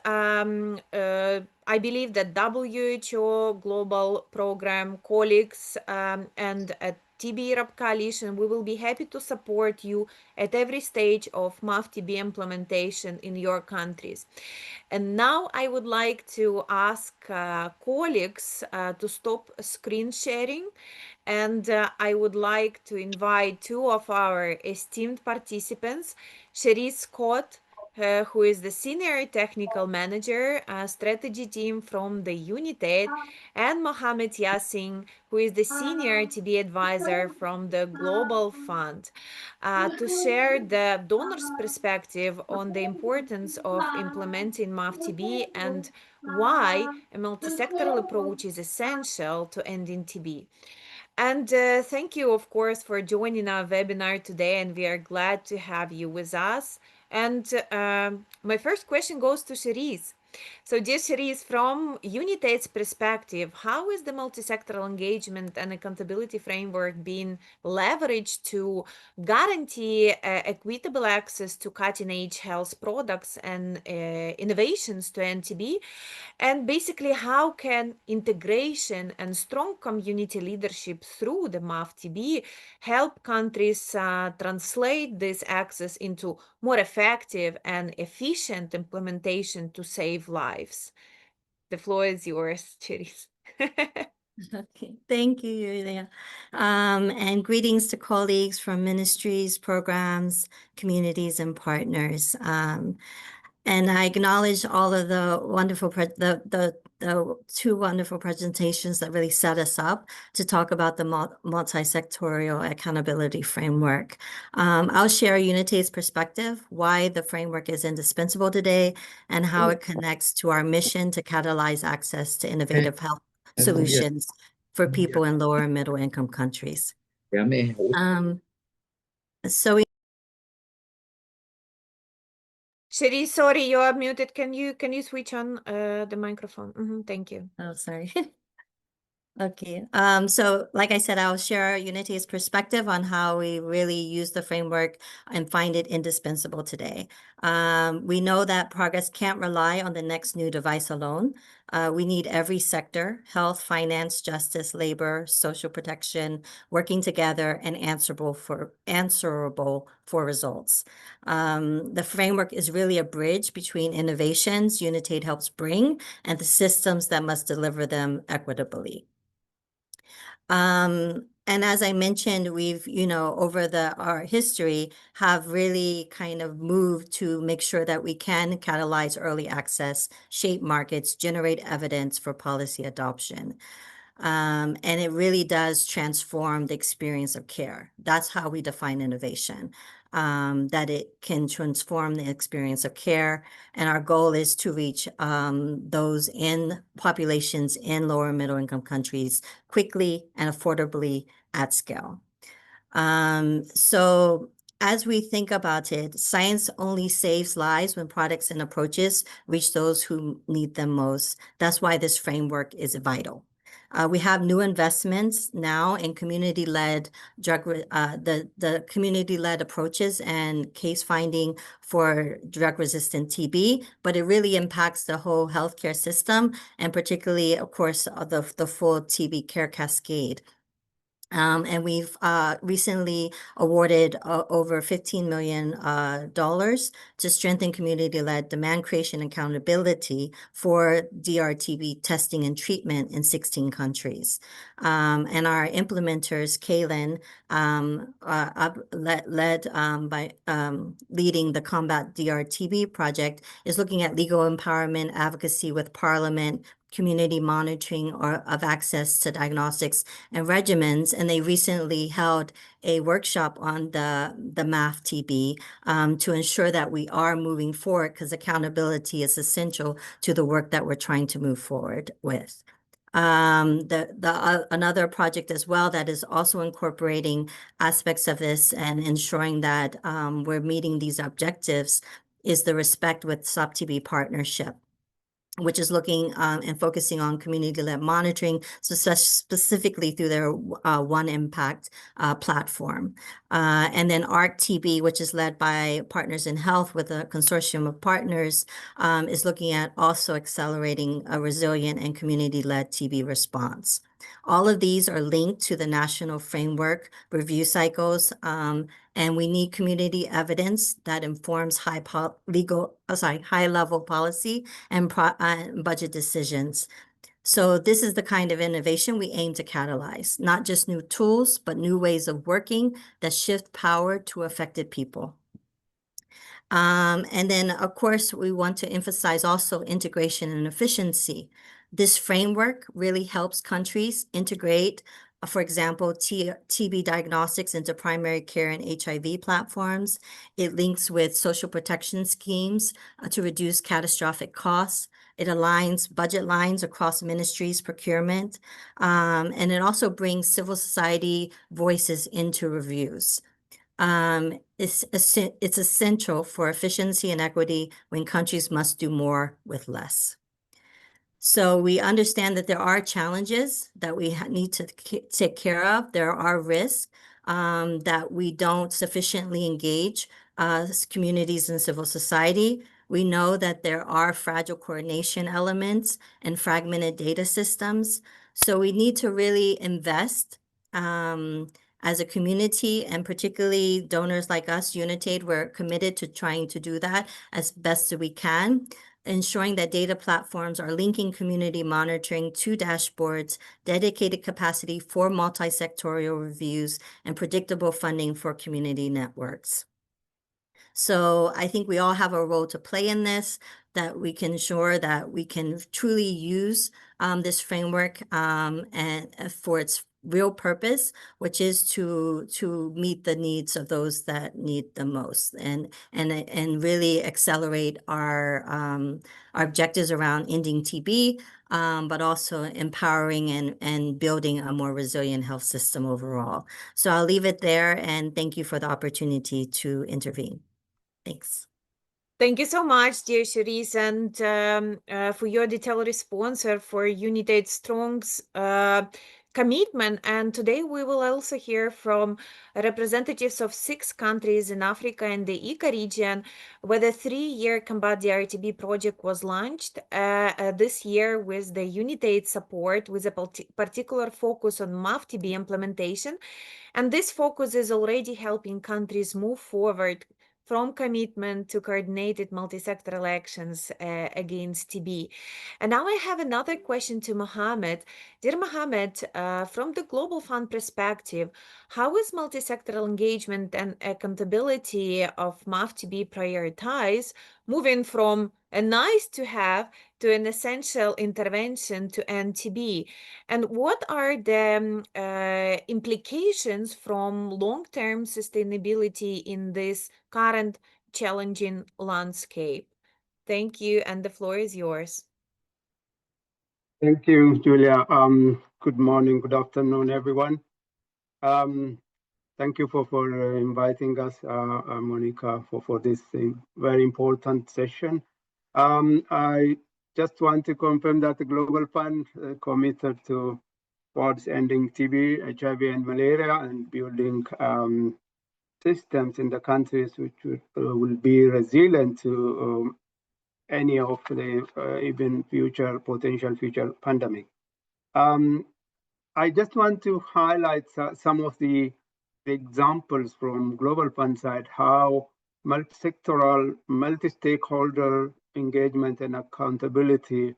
I believe that WHO Global Program colleagues and at TB Europe Coalition, we will be happy to support you at every stage of MAF-TB implementation in your countries. And now I would like to ask colleagues to stop screen sharing, and I would like to invite two of our esteemed participants, Cherise Scott, who is the Senior Technical Manager, Strategy Team from the UNITAID, and Mohamed Yassin, who is the Senior TB Advisor from the Global Fund, to share the donor's perspective on the importance of implementing MAF-TB and why a multisectoral approach is essential to ending TB. And thank you, of course, for joining our webinar today, and we are glad to have you with us. And my first question goes to Cherise. So, dear Cherise, from UNITAID's perspective, how is the multisectoral engagement and accountability framework being leveraged to guarantee equitable access to cutting-edge health products and innovations to NTB? And basically, how can integration and strong community leadership through the MAF-TB help countries translate this access into more effective and efficient implementation to save lives? The floor is yours, Cherise. Okay, thank you, Yulia. And greetings to colleagues from ministries, programs, communities, and partners. And I acknowledge all of the wonderful, the two wonderful presentations that really set us up to talk about the multisectorial accountability framework. I'll share UNITAID's perspective, why the framework is indispensable today, and how it connects to our mission to catalyze access to innovative health solutions for people in lower and middle income countries. So Cherise, sorry, you are muted. Can you switch on the microphone? Thank you. Oh, sorry. Okay. So like I said, I'll share UNITAID's perspective on how we really use the framework and find it indispensable today. We know that progress can't rely on the next new device alone. We need every sector, health, finance, justice, labor, social protection, working together and answerable for results. The framework is really a bridge between innovations UNITAID helps bring and the systems that must deliver them equitably. And as I mentioned, we've, over our history have really kind of moved to make sure that we can catalyze early access, shape markets, generate evidence for policy adoption. And it really does transform the experience of care. That's how we define innovation, that it can transform the experience of care. And our goal is to reach those in populations in lower and middle income countries quickly and affordably at scale. So as we think about it, science only saves lives when products and approaches reach those who need them most. That's why this framework is vital. We have new investments now in community-led the community-led approaches and case finding for drug-resistant TB, but it really impacts the whole healthcare system and particularly, of course, the full TB care cascade. And we've recently awarded over $15 million to strengthen community-led demand creation and accountability for DRTB testing and treatment in 16 countries. And our implementers, Kaylin, led by leading the Combat DRTB project, is looking at legal empowerment, advocacy with Parliament, community monitoring of access to diagnostics and regimens. And they recently held a workshop on the MAF-TB to ensure that we are moving forward because accountability is essential to the work that we're trying to move forward with. Another project as well that is also incorporating aspects of this and ensuring that we're meeting these objectives is the Respect with SOP-TB partnership, which is looking and focusing on community-led monitoring, so specifically through their One Impact platform. And then ARC-TB, which is led by Partners in Health with a consortium of partners, is looking at also accelerating a resilient and community-led TB response. All of these are linked to the national framework review cycles, and we need community evidence that informs high-level policy and budget decisions. So this is the kind of innovation we aim to catalyze, not just new tools, but new ways of working that shift power to affected people. And then, of course, we want to emphasize also integration and efficiency. This framework really helps countries integrate, for example, TB diagnostics into primary care and HIV platforms. It links with social protection schemes to reduce catastrophic costs. It aligns budget lines across ministries' procurement, and it also brings civil society voices into reviews. It's essential for efficiency and equity when countries must do more with less. So we understand that there are challenges that we need to take care of. There are risks that we don't sufficiently engage communities and civil society. We know that there are fragile coordination elements and fragmented data systems. So we need to really invest as a community, and particularly donors like us, Unitate, we're committed to trying to do that as best as we can, ensuring that data platforms are linking community monitoring to dashboards, dedicated capacity for multisectorial reviews, and predictable funding for community networks. So I think we all have a role to play in this, that we can ensure that we can truly use this framework and for its real purpose, which is to meet the needs of those that need the most, and really accelerate our objectives around ending TB, but also empowering and building a more resilient health system overall. So I'll leave it there, and thank you for the opportunity to intervene. Thanks. Thank you so much, dear Cherise, and for your detailed response or for Unitate's strong commitment. And today we will also hear from representatives of 6 countries in Africa and the ECA region, where the 3-year Combat DRTB project was launched this year with the Unitate support, with a particular focus on MAF-TB implementation. And this focus is already helping countries move forward from commitment to coordinated multisectoral actions against TB. And now I have another question to Mohammed. Dear Mohammed, from the Global Fund perspective, how is multisectoral engagement and accountability of MAF-TB prioritized, moving from a nice to have to an essential intervention to end TB? And what are the implications from long-term sustainability in this current challenging landscape? Thank you, and the floor is yours. Thank you, Julia. Good morning, good afternoon, everyone. Thank you for inviting us, Monica, for this very important session. I just want to confirm that the Global Fund committed towards ending TB, HIV, and malaria, and building systems in the countries which will be resilient to any of the even potential future pandemic. I just want to highlight some of the examples from Global Fund side, how multisectoral, multi-stakeholder engagement and accountability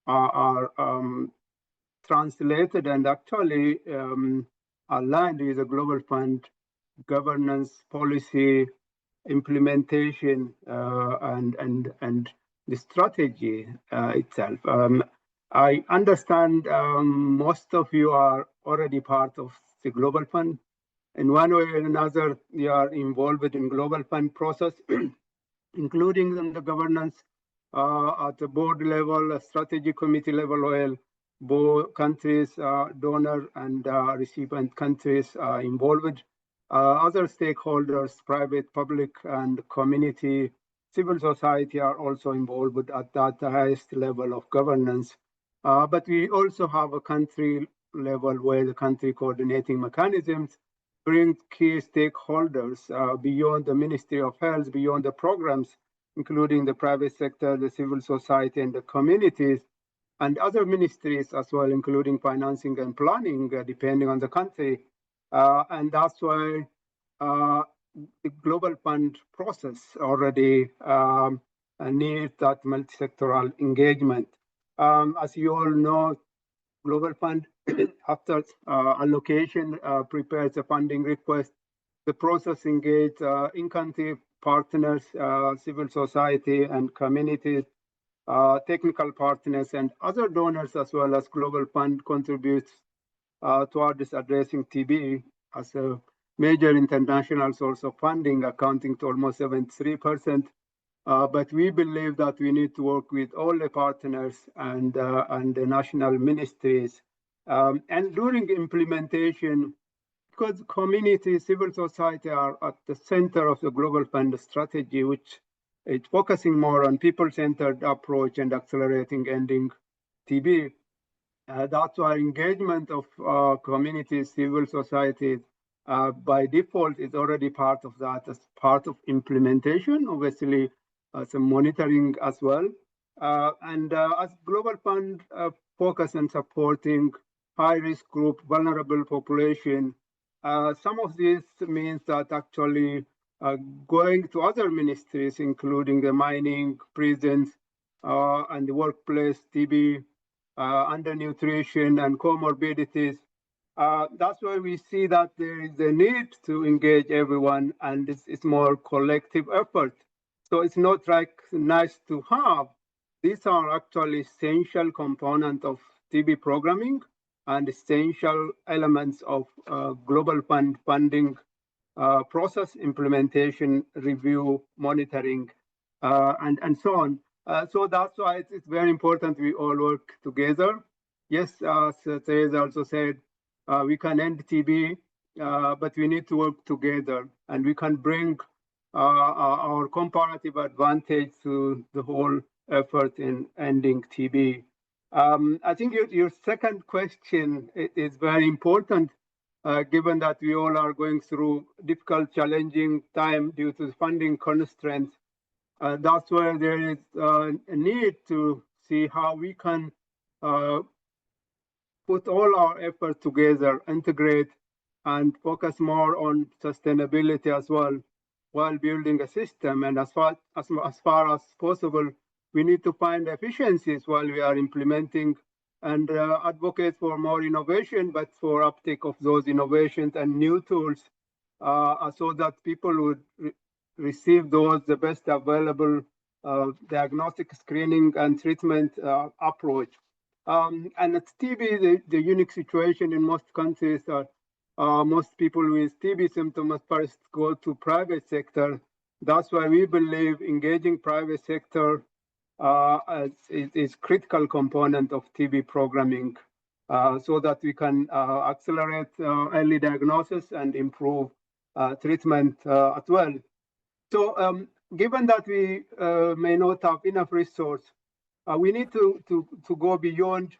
are translated and actually aligned with the Global Fund governance, policy, implementation, and the strategy itself. I understand most of you are already part of the Global Fund. In one way or another, you are involved in Global Fund process, including in the governance at the board level, strategy committee level, both countries, donor and recipient countries involved. Other stakeholders, private, public, and community, civil society are also involved at that highest level of governance. But we also have a country level where the country coordinating mechanisms bring key stakeholders beyond the Ministry of Health, beyond the programs, including the private sector, the civil society, and the communities, and other ministries as well, including financing and planning, depending on the country. And that's why the Global Fund process already needs that multisectoral engagement. As you all know, Global Fund, after allocation, prepares a funding request. The process engages in-country partners, civil society and communities, technical partners, and other donors, as well as Global Fund contributes towards addressing TB as a major international source of funding, accounting to almost 73%. But we believe that we need to work with all the partners and the national ministries. And during implementation, because community, civil society are at the center of the Global Fund strategy, which is focusing more on people-centered approach and accelerating ending TB. That's why engagement of community, civil society, by default is already part of that as part of implementation, obviously as a monitoring as well. And as Global Fund focus on supporting high-risk group, vulnerable population, some of this means that actually going to other ministries, including the mining, prisons, and the workplace, TB, undernutrition, and comorbidities. That's why we see that there is a need to engage everyone, and it's more collective effort. So it's not like nice to have. These are actually essential components of TB programming and essential elements of Global Fund funding process, implementation, review, monitoring, and so on. So that's why it's very important we all work together. Yes, as Teresa also said, we can end TB, but we need to work together, and we can bring our comparative advantage to the whole effort in ending TB. I think your second question is very important, given that we all are going through difficult, challenging time due to funding constraints. That's where there is a need to see how we can put all our effort together, integrate, and focus more on sustainability as well, while building a system. And as far as possible, we need to find efficiencies while we are implementing and advocate for more innovation, but for uptake of those innovations and new tools, so that people would receive the best available diagnostic, screening, and treatment approach. And at TB, the unique situation in most countries are most people with TB symptoms first go to private sector. That's why we believe engaging private sector is critical component of TB programming, so that we can accelerate early diagnosis and improve treatment as well. So given that we may not have enough resource, we need to go beyond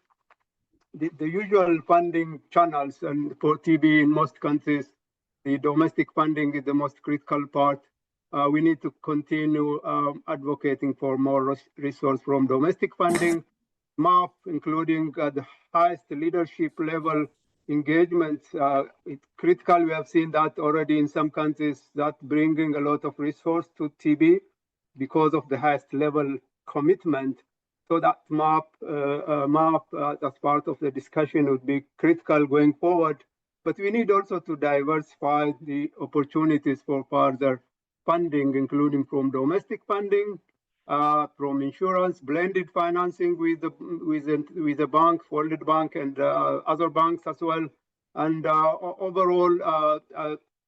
the usual funding channels. And for TB in most countries, the domestic funding is the most critical part. We need to continue advocating for more resource from domestic funding, MAF, including the highest leadership level engagement. It's critical. We have seen that already in some countries, that bringing a lot of resource to TB because of the highest level commitment. So that MAP as part of the discussion would be critical going forward. But we need also to diversify the opportunities for further funding, including from domestic funding, from insurance, blended financing with the bank, World Bank, and other banks as well, and overall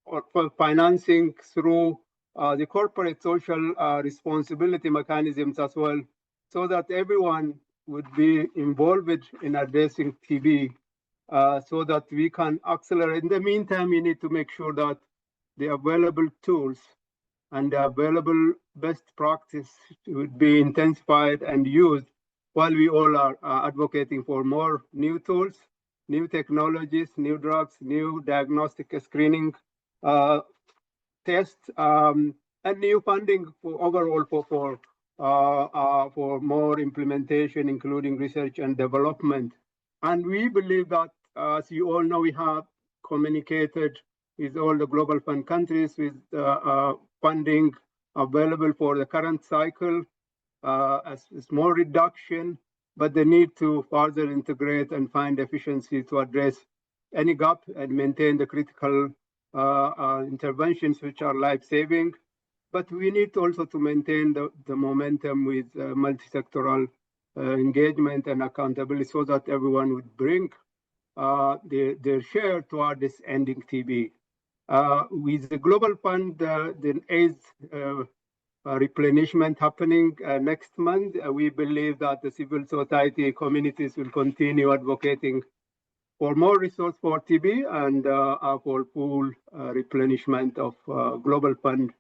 for financing through the corporate social responsibility mechanisms as well, so that everyone would be involved in addressing TB so that we can accelerate. In the meantime, we need to make sure that the available tools and the available best practice would be intensified and used while we all are advocating for more new tools, new technologies, new drugs, new diagnostic screening tests, and new funding for overall for more implementation, including research and development. And we believe that, as you all know, we have communicated with all the Global Fund countries with funding available for the current cycle, as small reduction, but the need to further integrate and find efficiency to address any gap and maintain the critical interventions which are life-saving. But we need also to maintain the momentum with multisectoral engagement and accountability so that everyone would bring their share toward this ending TB. With the Global Fund, the AIDS replenishment happening next month, we believe that the civil society communities will continue advocating for more resource for TB and for full replenishment of Global Fund,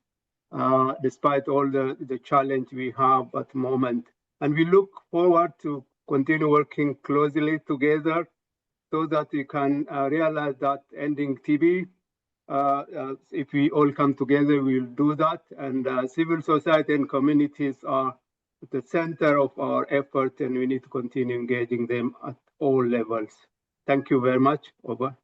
despite all the challenge we have at the moment. And we look forward to continue working closely together so that we can realize that ending TB, if we all come together, we'll do that. And civil society and communities are at the center of our effort, and we need to continue engaging them at all levels. Thank you very much. Over.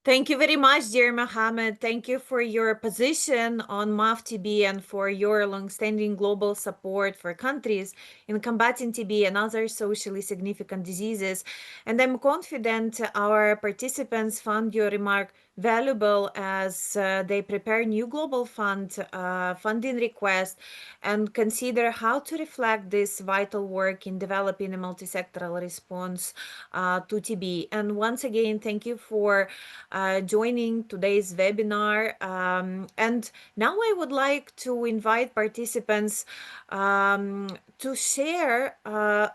Thank you very much, dear Mohammed. Thank you for your position on MAF-TB and for your longstanding global support for countries in combating TB and other socially significant diseases. And I'm confident our participants found your remark valuable as they prepare new global fund funding requests and consider how to reflect this vital work in developing a multisectoral response to TB. And once again, thank you for joining today's webinar. And now I would like to invite participants to share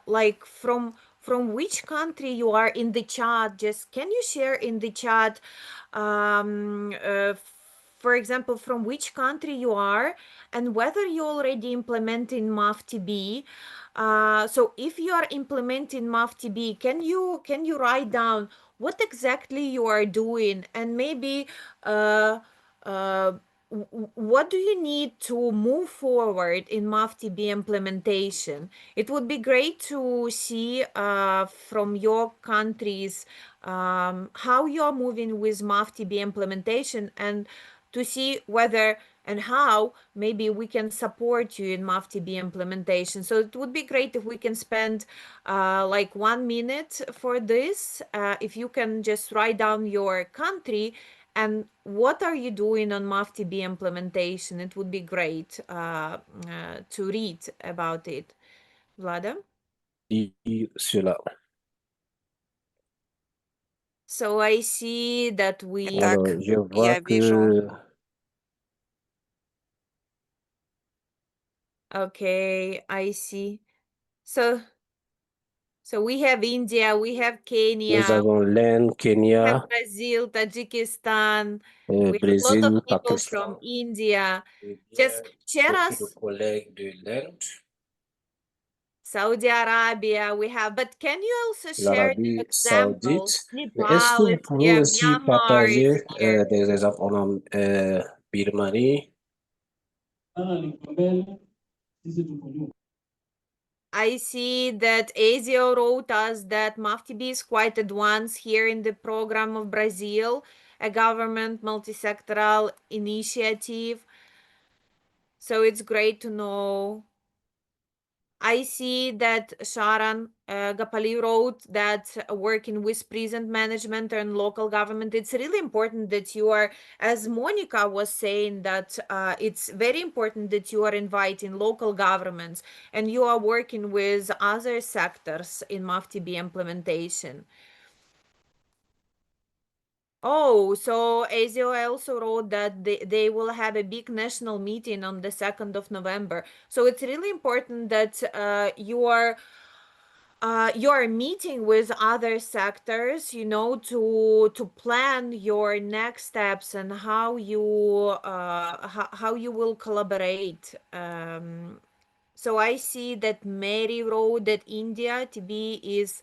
like from which country you are in the chat. Just can you share in the chat for example, from which country you are and whether you're already implementing MAF-TB. So if you are implementing MAF-TB, can you write down what exactly you are doing and maybe what do you need to move forward in MAF-TB implementation? It would be great to see from your countries how you're moving with MAF-TB implementation and to see whether and how maybe we can support you in MAF-TB implementation. So it would be great if we can spend like 1 minute for this. If you can just write down your country and what are you doing on MAF-TB implementation? It would be great to read about it. Vlada? Cela. So I see that we... Так, Alors, je vois я вижу. Okay, I see. So we have India, we have nous Kenya, avons l'Inde, we Kenya, have Brazil, Tajikistan, we have a lot Brésil, of people Pakistan. from India. Eh Just bien, share beaucoup de us collègues de l'Inde, Saudi Arabia, we have, but can you also share the l'Arabie examples? saoudite. Mais est-ce que Nepal vous is pouvez here, aussi Myanmar is partager here. des exemples en Birmanie? I see that Azio wrote us that MAF-TB is quite advanced here in the program of Brazil, a government multisectoral initiative. So it's great to know. I see that Sharon Gapali wrote that working with present management and local government, it's really important that you are, as Monica was saying, that it's very important that you are inviting local governments and you are working with other sectors in MAF-TB implementation. Oh, so Azio also wrote that they will have a big national meeting on the 2nd of November. So it's really important that you are you're meeting with other sectors, you know, to plan your next steps and how you will collaborate. So I see that Mary wrote that India TB is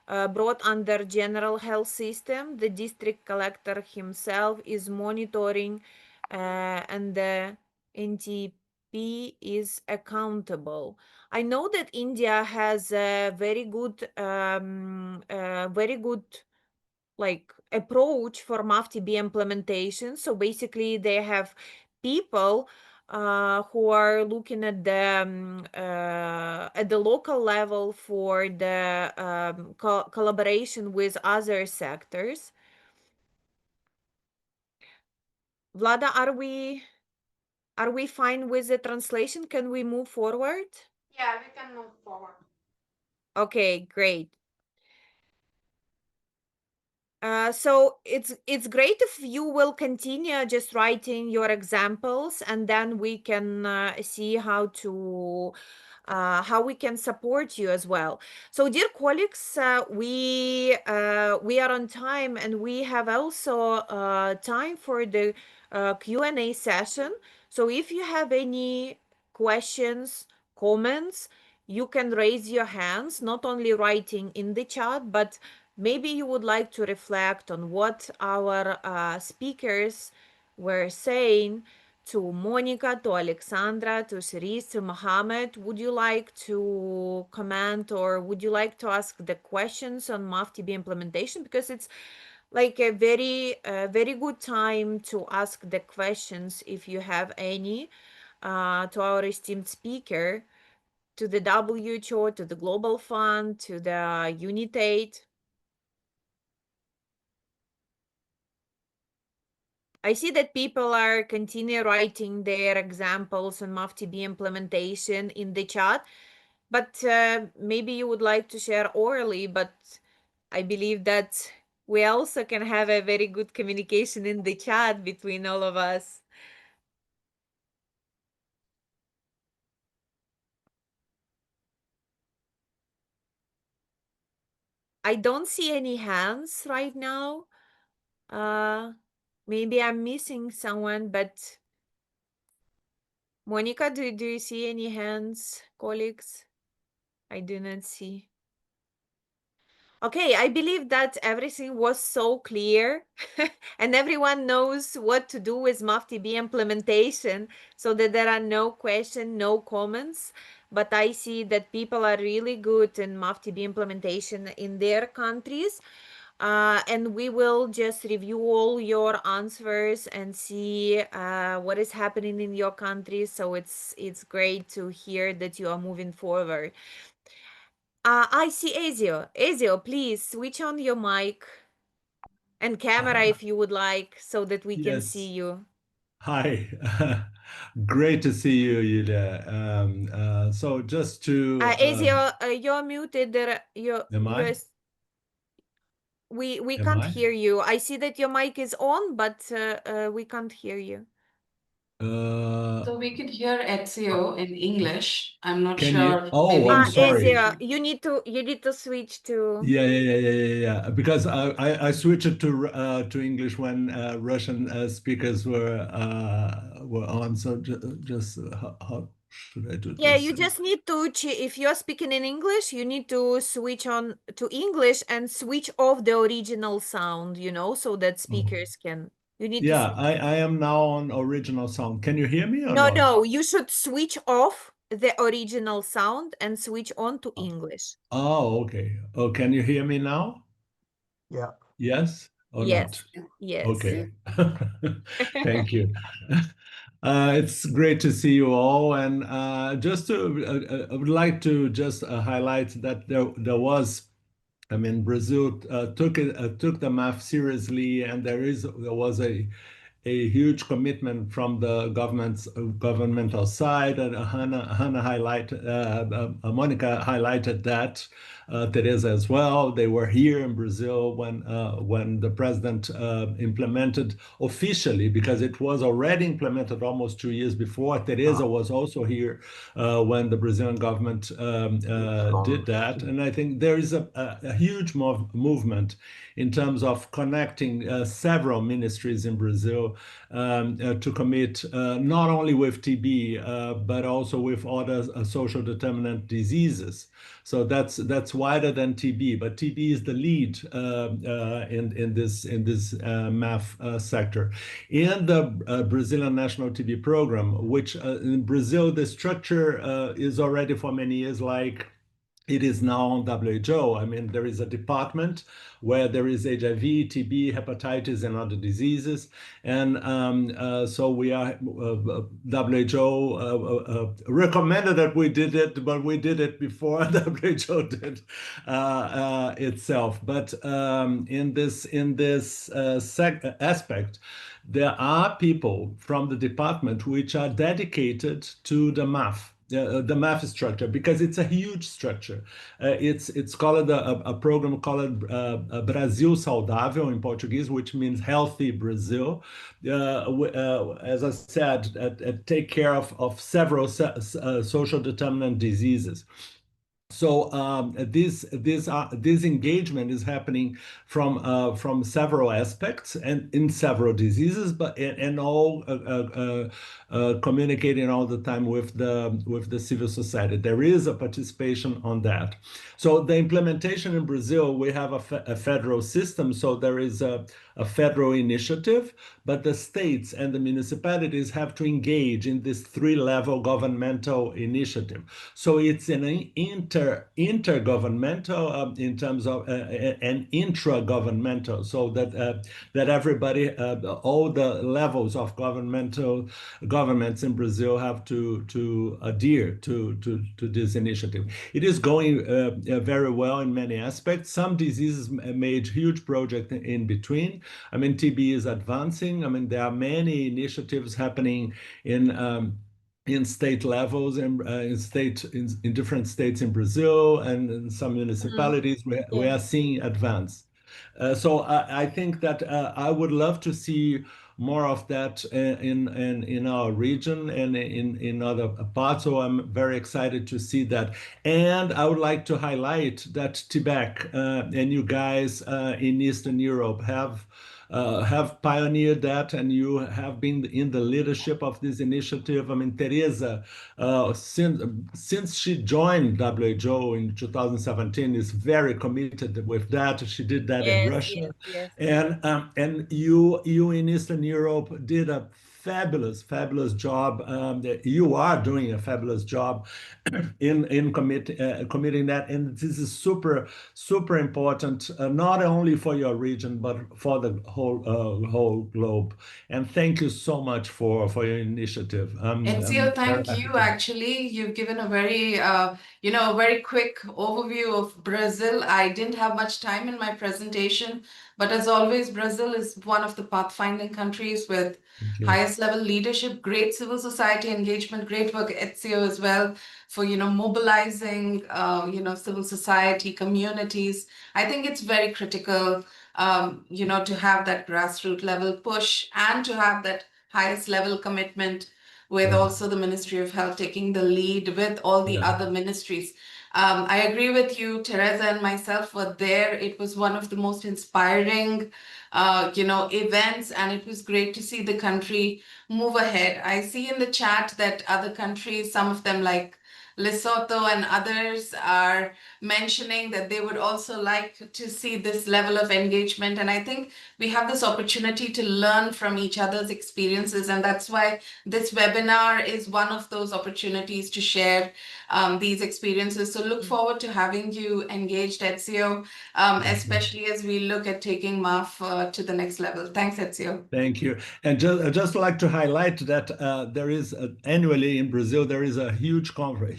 brought under general health system. The district collector himself is monitoring, and the NTP is accountable. I know that India has a very good like approach for MAF-TB implementation. So basically, they have people who are looking at the local level for the collaboration with other sectors. Vlada, are we fine with the translation? Can we move forward? Yeah, we can move forward. Okay, great. So it's great if you will continue just writing your examples, and then we can see how we can support you as well. So, dear colleagues, we are on time, and we have also time for the Q&A session. So, if you have any questions, comments, you can raise your hands, not only writing in the chat, but maybe you would like to reflect on what our speakers were saying to Monica, to Alexandra, to Cerise, to Mohammed. Would you like to comment, or would you like to ask the questions on MAF-TB implementation? Because it's like a very good time to ask the questions if you have any to our esteemed speaker, to the WHO, to the Global Fund, to the UNITAID. I see that people are continue writing their examples on MAF-TB implementation in the chat, but maybe you would like to share orally, but I believe that we also can have a very good communication in the chat between all of us. I don't see any hands right now. Maybe I'm missing someone, but Monica, do you see any hands, colleagues? I do not see. Okay, I believe that everything was so clear and everyone knows what to do with MAF-TB implementation, so that there are no questions, no comments. But I see that people are really good in MAF-TB implementation in their countries. And we will just review all your answers and see what is happening in your country. So it's great to hear that you are moving forward. I see Ezio. Ezio, please switch on your mic and camera if you would like, so that we can see Yes. you. Hi. Great to see you, Yulia. So just to Ezio, you're muted. am I? We Am can't I? hear you. I see that your mic is on, but we can't hear you. So we could hear Ezio in English. I'm not Can you? sure. Oh, Maybe I'm in sorry. Ezio, you need to switch to. Yeah. Because I switched it to English when Russian speakers were on. So just how should I do Yeah, this? you just need to, if you're speaking in English, you need to switch on to English and switch off the original sound, you know, so that speakers can, you need to Yeah, switch. I am now on original sound. Can you hear me or No, not? no, you should switch off the original sound and switch on to English. Oh, okay. Oh, can you hear me now? Yeah. Yes or not? Yes, yes. Okay. Thank you. It's great to see you all. And just to, I would like to just highlight that there was, I mean, Brazil took the math seriously, and there was a huge commitment from the governmental side, and Monica highlighted that, Teresa as well. They were here in Brazil when the president implemented officially, because it was already implemented almost 2 years before. Teresa was also here when the Brazilian government did that. And I think there is a huge movement in terms of connecting several ministries in Brazil to commit not only with TB, but also with other social determinant diseases. So that's wider than TB, but TB is the lead in this MAF sector. In the Brazilian National TB Program, which in Brazil the structure is already for many years like it is now on WHO. I mean, there is a department where there is HIV, TB, hepatitis, and other diseases. And so we are, WHO recommended that we did it, but we did it before WHO did itself. But in this aspect, there are people from the department which are dedicated to the MAF. The MAF structure, because it's a huge structure. It's called a program called Brasil Saudável in Portuguese, which means healthy Brazil. As I said, take care of several social determinant diseases. So this engagement is happening from several aspects and in several diseases, but and all communicating all the time with the civil society. There is a participation on that. So the implementation in Brazil, we have a federal system, so there is a federal initiative, but the states and the municipalities have to engage in this three-level governmental initiative. So it's an intergovernmental in terms of and intra-governmental, so that everybody, all the levels of governments in Brazil have to adhere to this initiative. It is going very well in many aspects. Some diseases made huge projects in between. I mean, TB is advancing. I mean, there are many initiatives happening in state levels and in different states in Brazil and in some municipalities we are seeing advance. So I think that I would love to see more of that in our region and in other parts. So I'm very excited to see that. And I would like to highlight that TBEC and you guys in Eastern Europe have pioneered that, and you have been in the leadership of this initiative. I mean, Teresa, since she joined WHO in 2017, is very committed with that. She did that in Russia, yes. And you in Eastern Europe did a fabulous job. You are doing a fabulous job in committing that, and this is super important, not only for your region but for the whole globe. And thank you so much for your initiative. Ezio, thank you. Actually, you've given a very very quick overview of Brazil. I didn't have much time in my presentation, but as always, Brazil is one of the pathfinding countries with highest level leadership, great civil society engagement, great work, Ezio, as well, for mobilizing civil society communities. I think it's very critical to have that grassroots level push and to have that highest level commitment with also the Ministry of Health taking the lead with all the other ministries. I agree with you. Teresa and myself were there. It was one of the most inspiring events, and it was great to see the country move ahead. I see in the chat that other countries, some of them like Lesotho and others, are mentioning that they would also like to see this level of engagement. And I think we have this opportunity to learn from each other's experiences. And that's why this webinar is one of those opportunities to share these experiences. So look forward to having you engaged, Ezio, especially as we look at taking MAF to the next level. Thanks, Ezio. Thank you. And just like to highlight that there is annually in Brazil, there is a huge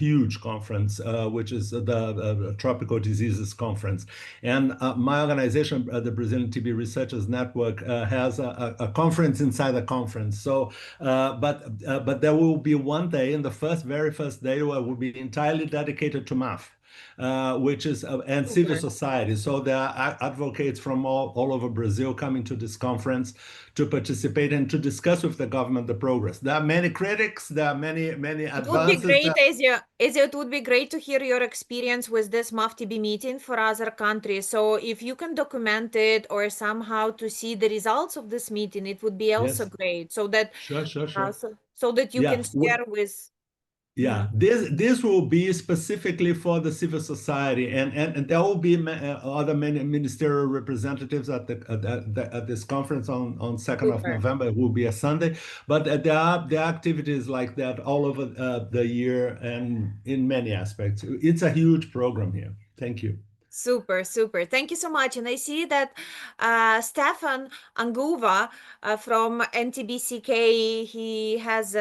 huge conference, which is the Tropical Diseases Conference. And my organization, the Brazilian TB Researchers Network, has a conference inside a conference. So, but there will be one day, in the very first day, where will be entirely dedicated to MAF. Which is and civil society. So there are advocates from all over Brazil coming to this conference to participate and to discuss with the government the progress. There are many critics, there are many advances. It would be great, it would be great to hear your experience with this MAF-TB meeting for other countries. So if you can document it or somehow to see the results of this meeting, it would be also great. So that sure. So that you can share with. Yeah, this will be specifically for the civil society, and there will be other ministerial representatives at this conference on 2nd of November. It will be a Sunday, but there are activities like that all over the year and in many aspects. It's a huge program here. Thank you. Super. Thank you so much. And I see that Stefan Anguva from NTBCK, he has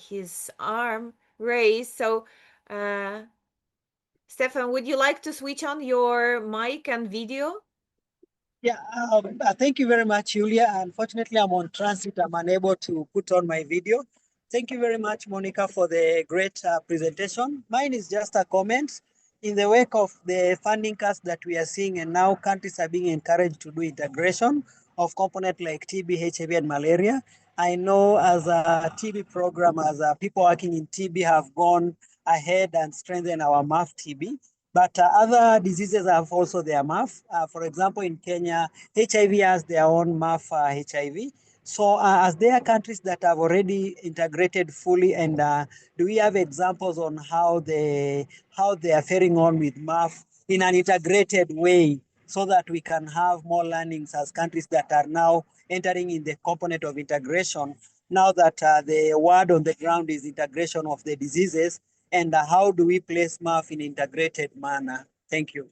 his arm raised. So, Stefan, would you like to switch on your mic and video? Yeah, thank you very much, Julia. Unfortunately, I'm on transit. I'm unable to put on my video. Thank you very much, Monica, for the great presentation. Mine is just a comment. In the wake of the funding cuts that we are seeing, and now countries are being encouraged to do integration of components like TB, HIV, and malaria. I know as a TB program, as people working in TB have gone ahead and strengthened our MAF-TB. But other diseases have also their MAF. For example, in Kenya, HIV has their own MAF HIV. So as there are countries that have already integrated fully, and do we have examples on how they are faring on with MAF in an integrated way, so that we can have more learnings as countries that are now entering in the component of integration, now that the word on the ground is integration of the diseases, and how do we place MAF in integrated manner? Thank you.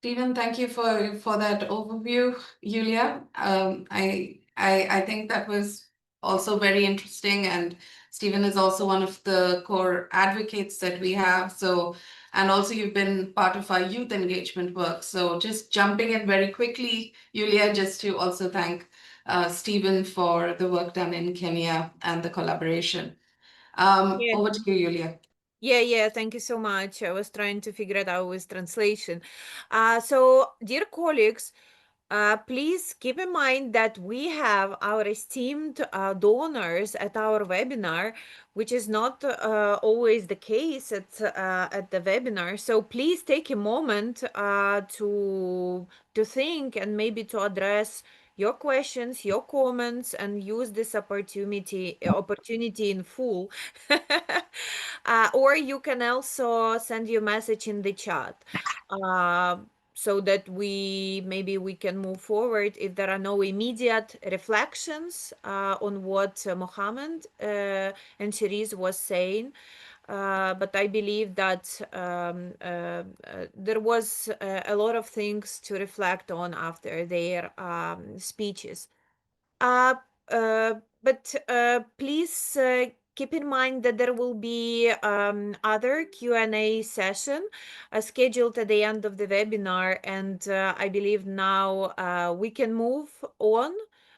Stephen, thank you for that overview, Julia. I think that was also very interesting, and Stephen is also one of the core advocates that we have. So, and also you've been part of our youth engagement work. So just jumping in very quickly, Julia, just to also thank Stephen for the work done in Kenya and the collaboration. Over to you, Julia. Yeah, thank you so much. I was trying to figure it out with translation. So, dear colleagues, please keep in mind that we have our esteemed donors at our webinar, which is not always the case at the webinar. So please take a moment to think and maybe to address your questions, your comments, and use this opportunity in full. Or you can also send your message in the chat. So that maybe we can move forward if there are no immediate reflections on what Mohammed and Cherise was saying. But I believe that there was a lot of things to reflect on after their speeches. But please keep in mind that there will be other Q&A session scheduled at the end of the webinar, and I believe now we can move on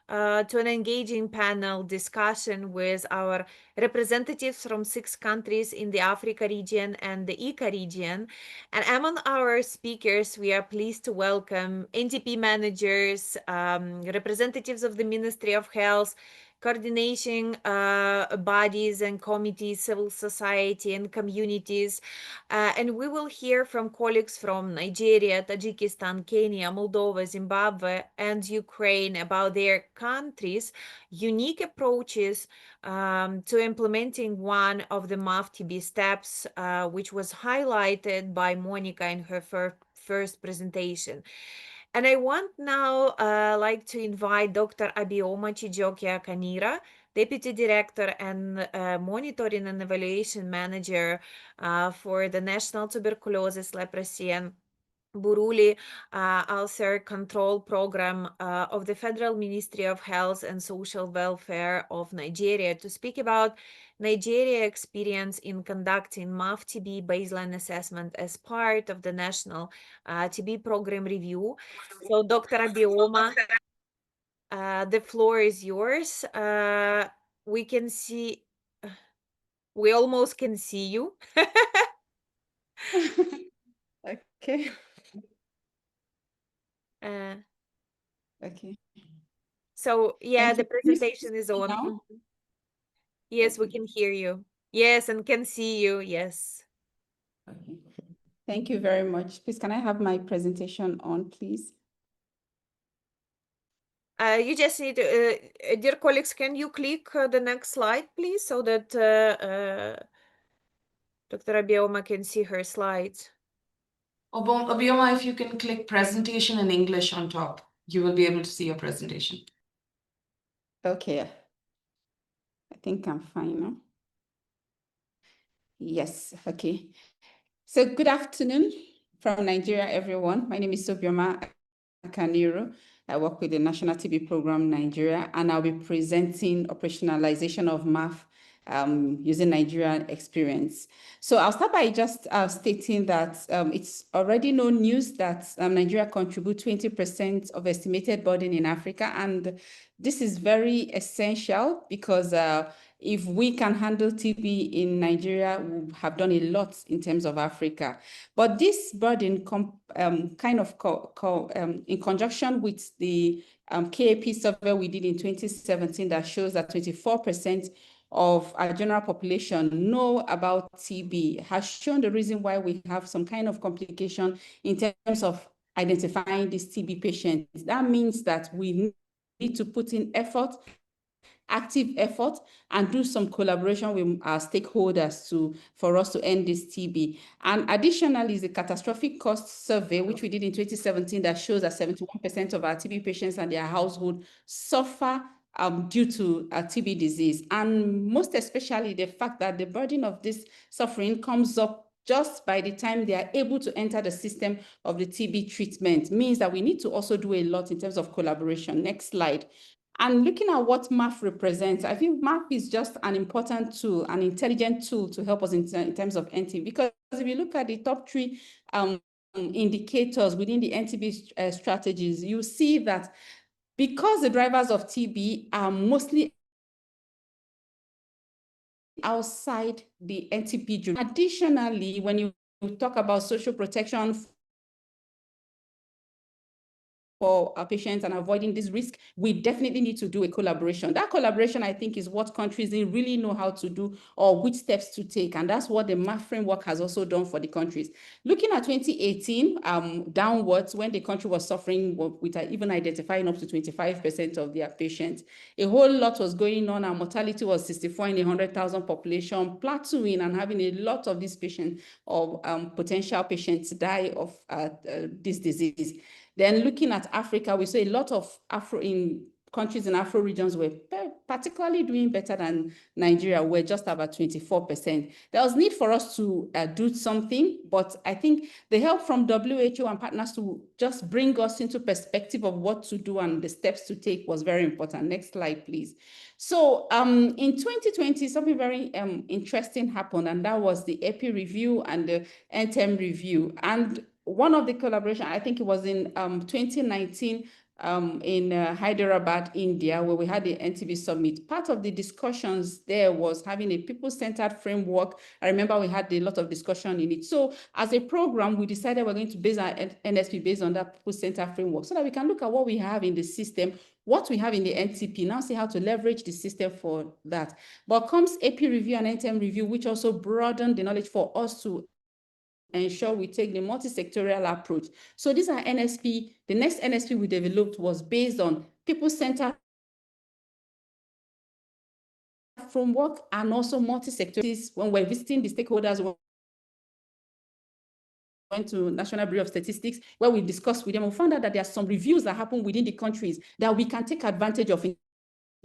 to an engaging panel discussion with our representatives from 6 countries in the Africa region and the ICA region. And among our speakers, we are pleased to welcome NTP managers, representatives of the Ministry of Health, coordination bodies and committees, civil society and communities. And we will hear from colleagues from Nigeria, Tajikistan, Kenya, Moldova, Zimbabwe, and Ukraine about their countries' unique approaches to implementing one of the MAF-TB steps, which was highlighted by Monica in her first presentation. And I want now like to invite Dr. Abioma Chijokia-Kanira, Deputy Director and Monitoring and Evaluation Manager for the National Tuberculosis, Leprosy and Buruli Ulcer Control Program of the Federal Ministry of Health and Social Welfare of Nigeria, to speak about Nigeria experience in conducting MAF-TB baseline assessment as part of the National TB Program Review. So, Dr. Abioma, the floor is yours. We can see, we almost can see you. Okay. Okay. So yeah, the presentation is on. Now? Yes, we can hear you. Yes, and can see you. Yes. Okay. Thank you very much. Please, can I have my presentation on, please? You just need to, dear colleagues, can you click the next slide, please, so that Dr. Abioma can see her slides. Obioma, if you can click presentation in English on top, you will be able to see your presentation. Okay. I think I'm fine now. Yes, okay. So good afternoon from Nigeria, everyone. My name is Obioma Kaniro. I work with the National TB Program Nigeria, and I'll be presenting operationalization of MAF using Nigerian experience. So I'll start by just stating that it's already known news that Nigeria contributes 20% of estimated burden in Africa, and this is very essential because if we can handle TB in Nigeria, we have done a lot in terms of Africa. But this burden in conjunction with the KAP survey we did in 2017 that shows that 24% of our general population know about TB has shown the reason why we have some kind of complication in terms of identifying these TB patients. That means that we need to put in effort, active effort, and do some collaboration with our stakeholders for us to end this TB. And additionally, the catastrophic cost survey, which we did in 2017, that shows that 71% of our TB patients and their household suffer due to TB disease. And most especially the fact that the burden of this suffering comes up just by the time they are able to enter the system of the TB treatment, means that we need to also do a lot in terms of collaboration. Next slide. And looking at what MAF represents, I think MAF is just an important tool, an intelligent tool to help us in terms of NTB. Because if you look at the top three indicators within the NTB strategies, you see that because the drivers of TB are mostly outside the NTB journey. Additionally, when you talk about social protection for our patients and avoiding this risk, we definitely need to do a collaboration. That collaboration, I think, is what countries really know how to do or which steps to take. And that's what the MAF framework has also done for the countries. Looking at 2018 downwards, when the country was suffering with even identifying up to 25% of their patients, a whole lot was going on. Our mortality was 64 in 100,000 population, plateauing and having a lot of these patients or potential patients die of this disease. Then looking at Africa, we saw a lot of countries in Afro regions were particularly doing better than Nigeria. We're just about 24%. There was need for us to do something, but I think the help from WHO and partners to just bring us into perspective of what to do and the steps to take was very important. Next slide, please. So in 2020, something very interesting happened, and that was the EPI review and the NTEM review. And one of the collaboration, I think it was in 2019 in Hyderabad, India, where we had the NTB summit. Part of the discussions there was having a people-centered framework. I remember we had a lot of discussion in it. So as a program, we decided we're going to base our NSP based on that people-centered framework so that we can look at what we have in the system, what we have in the NTP, now see how to leverage the system for that. But comes AP review and NTM review, which also broaden the knowledge for us to ensure we take the multisectorial approach. So these are NSP. The next NSP we developed was based on people-centered framework and also multisectorial. When we're visiting the stakeholders, went to National Bureau of Statistics, where we discussed with them, we found out that there are some reviews that happen within the countries that we can take advantage of in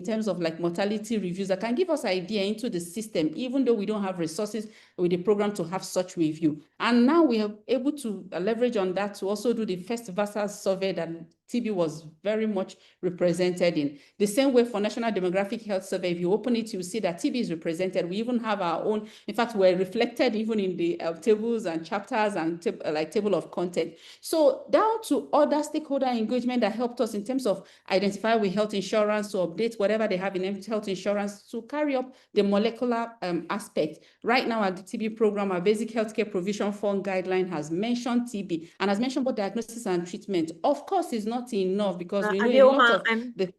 terms of like mortality reviews that can give us idea into the system, even though we don't have resources with the program to have such review. And now we are able to leverage on that to also do the first VERSAS survey that TB was very much represented in. The same way for National Demographic Health Survey, if you open it, you'll see that TB is represented. We even have our own, in fact, we're reflected even in the tables and chapters and like table of content. So down to other stakeholder engagement that helped us in terms of identify with health insurance to update whatever they have in health insurance to carry up the molecular aspect. Right now at the TB program, our basic healthcare provision fund guideline has mentioned TB and has mentioned both diagnosis and treatment. Of course, it's not enough because we know a lot of the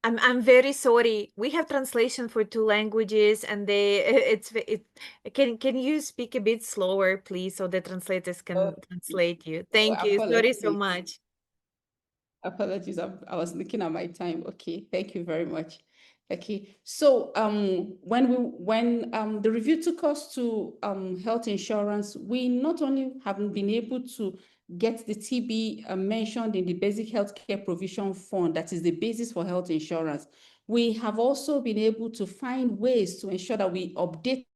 I'm very sorry. We have translation for 2 languages, and can you speak a bit slower, please, so the translators can translate you. Thank you. Sorry so much. Apologies, I was looking at my time. Okay, thank you very much. Okay, so when the review took us to health insurance, we not only haven't been able to get the TB mentioned in the basic healthcare provision fund, that is the basis for health insurance. We have also been able to find ways to ensure that we update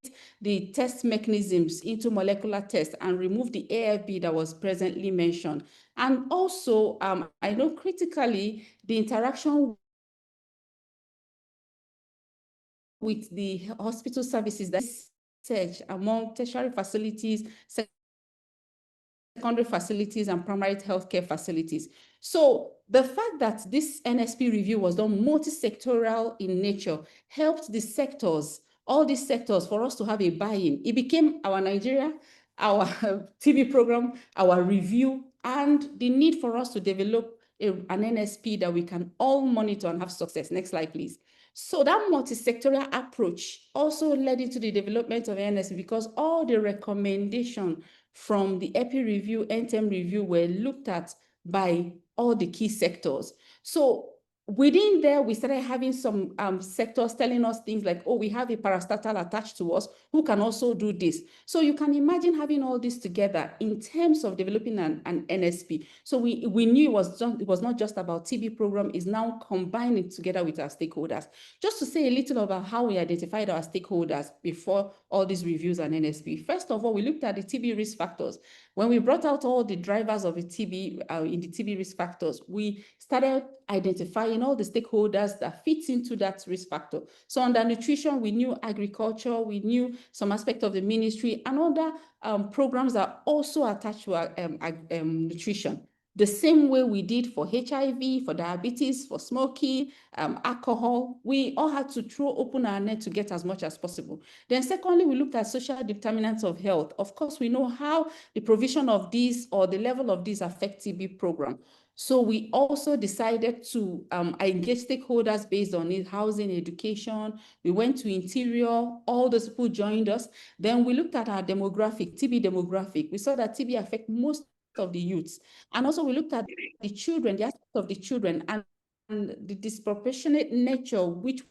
the test mechanisms into molecular tests and remove the AFB that was presently mentioned. And also, I know critically, the interaction with the hospital services, that search among tertiary facilities, secondary facilities, and primary healthcare facilities. So the fact that this NSP review was done multisectoral in nature helped the sectors, all these sectors, for us to have a buy-in. It became our Nigeria, our TB program, our review, and the need for us to develop an NSP that we can all monitor and have success. Next slide, please. So that multisectoral approach also led into the development of NSP because all the recommendations from the EPI review, NTEM review were looked at by all the key sectors. So within there, we started having some sectors telling us things like, oh, we have a parastatal attached to us who can also do this. So you can imagine having all this together in terms of developing an NSP. So we knew it was not just about TB program, is now combining together with our stakeholders. Just to say a little about how we identified our stakeholders before all these reviews and NSP. First of all, we looked at the TB risk factors. When we brought out all the drivers of the TB in the TB risk factors, we started identifying all the stakeholders that fit into that risk factor. So under nutrition, we knew agriculture, we knew some aspect of the ministry, and other programs that also attached to our, nutrition. The same way we did for HIV, for diabetes, for smoking, alcohol, we all had to throw open our net to get as much as possible. Then secondly, we looked at social determinants of health. Of course, we know how the provision of these or the level of these affect TB program. So we also decided to engage stakeholders based on it, housing, education. We went to interior, all those people joined us. Then we looked at our demographic, TB demographic. We saw that TB affects most of the youths. And also we looked at the children, the aspect of the children and the disproportionate nature which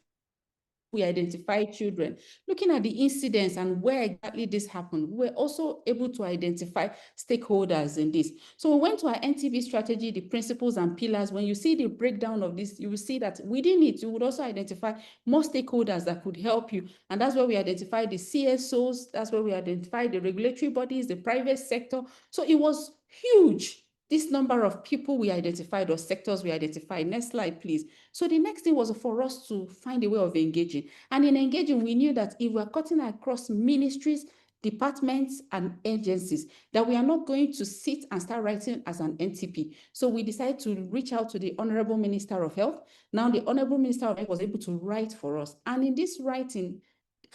we identify children. Looking at the incidents and where exactly this happened, we're also able to identify stakeholders in this. So we went to our NTB strategy, the principles and pillars. When you see the breakdown of this, you will see that within it, you would also identify more stakeholders that could help you. And that's where we identify the CSOs, that's where we identify the regulatory bodies, the private sector. So it was huge. This number of people we identified or sectors we identified. Next slide, please. So the next thing was for us to find a way of engaging. And in engaging, we knew that if we're cutting across ministries, departments, and agencies, that we are not going to sit and start writing as an NTP. So we decided to reach out to the Honorable Minister of Health. Now the Honorable Minister of Health was able to write for us. And in this writing,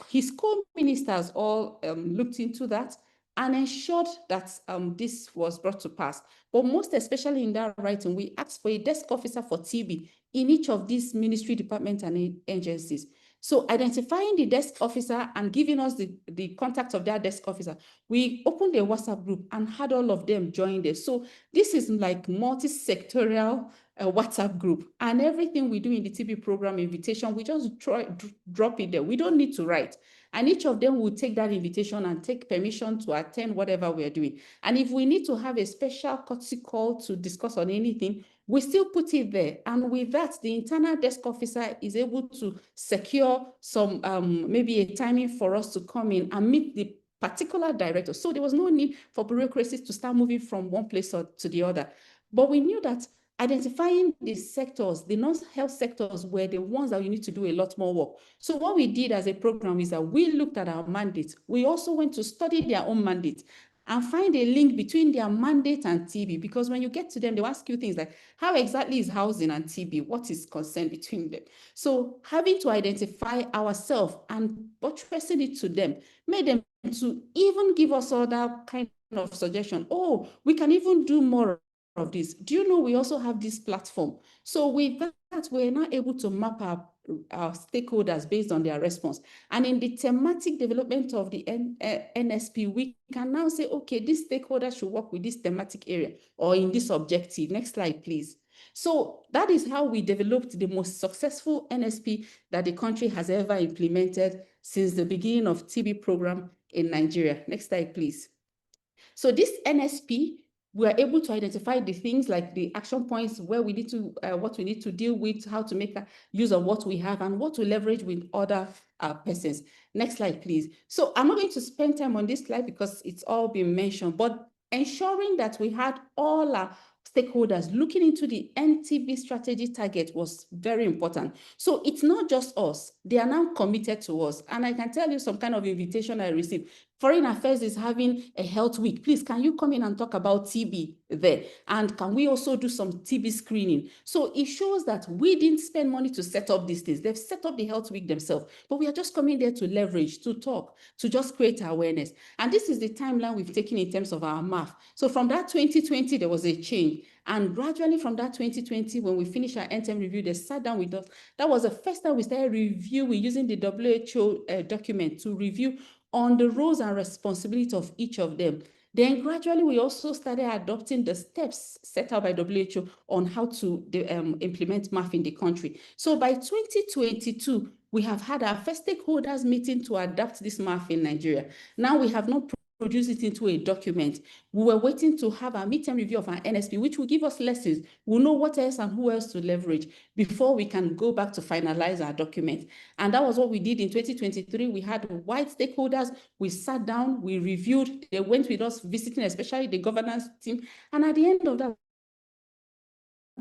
his co-ministers all looked into that and ensured that this was brought to pass. But most especially in that writing, we asked for a desk officer for TB in each of these ministry departments and agencies. So identifying the desk officer and giving us the contact of that desk officer, we opened a WhatsApp group and had all of them join this. So this is like multi-sectorial a WhatsApp group, and everything we do in the TB program invitation, we just drop it there. We don't need to write. And each of them will take that invitation and take permission to attend whatever we're doing. And if we need to have a special courtesy call to discuss on anything, we still put it there. And with that, the internal desk officer is able to secure some, maybe a timing for us to come in and meet the particular director. So there was no need for bureaucracies to start moving from one place to the other. But we knew that identifying the sectors, the non-health sectors, were the ones that you need to do a lot more work. So what we did as a program is that we looked at our mandate. We also went to study their own mandate and find a link between their mandate and TB, because when you get to them, they'll ask you things like, how exactly is housing and TB? What is concern between them? So having to identify ourselves and buttressing it to them made them to even give us other kind of suggestion. Oh, we can even do more of this. Do you know we also have this platform? So with that, we're now able to map our stakeholders based on their response. And in the thematic development of the NSP, we can now say, okay, this stakeholder should work with this thematic area or in this objective. Next slide, please. So that is how we developed the most successful NSP that the country has ever implemented since the beginning of TB program in Nigeria. Next slide, please. So this NSP, we are able to identify the things like the action points where we need to, what we need to deal with, how to make use of what we have, and what to leverage with other persons. Next slide, please. So I'm not going to spend time on this slide because it's all been mentioned, but ensuring that we had all our stakeholders looking into the NTB strategy target was very important. So it's not just us, they are now committed to us. And I can tell you some kind of invitation I received. Foreign Affairs is having a health week. Please, can you come in and talk about TB there? And can we also do some TB screening? So it shows that we didn't spend money to set up these things. They've set up the health week themselves, but we are just coming there to leverage, to talk, to just create awareness. And this is the timeline we've taken in terms of our MAF. So from that 2020, there was a change. And gradually from that 2020, when we finished our end-term review, they sat down with us. That was the first time we started reviewing using the WHO document to review on the roles and responsibility of each of them. Then gradually, we also started adopting the steps set out by WHO on how to implement MAF in the country. So by 2022, we have had our first stakeholders meeting to adapt this MAF in Nigeria. Now we have not produced it into a document. We were waiting to have a midterm review of our NSP, which will give us lessons. We'll know what else and who else to leverage before we can go back to finalize our document. And that was what we did in 2023. We had wide stakeholders. We sat down, we reviewed. They went with us visiting, especially the governance team. And at the end of that,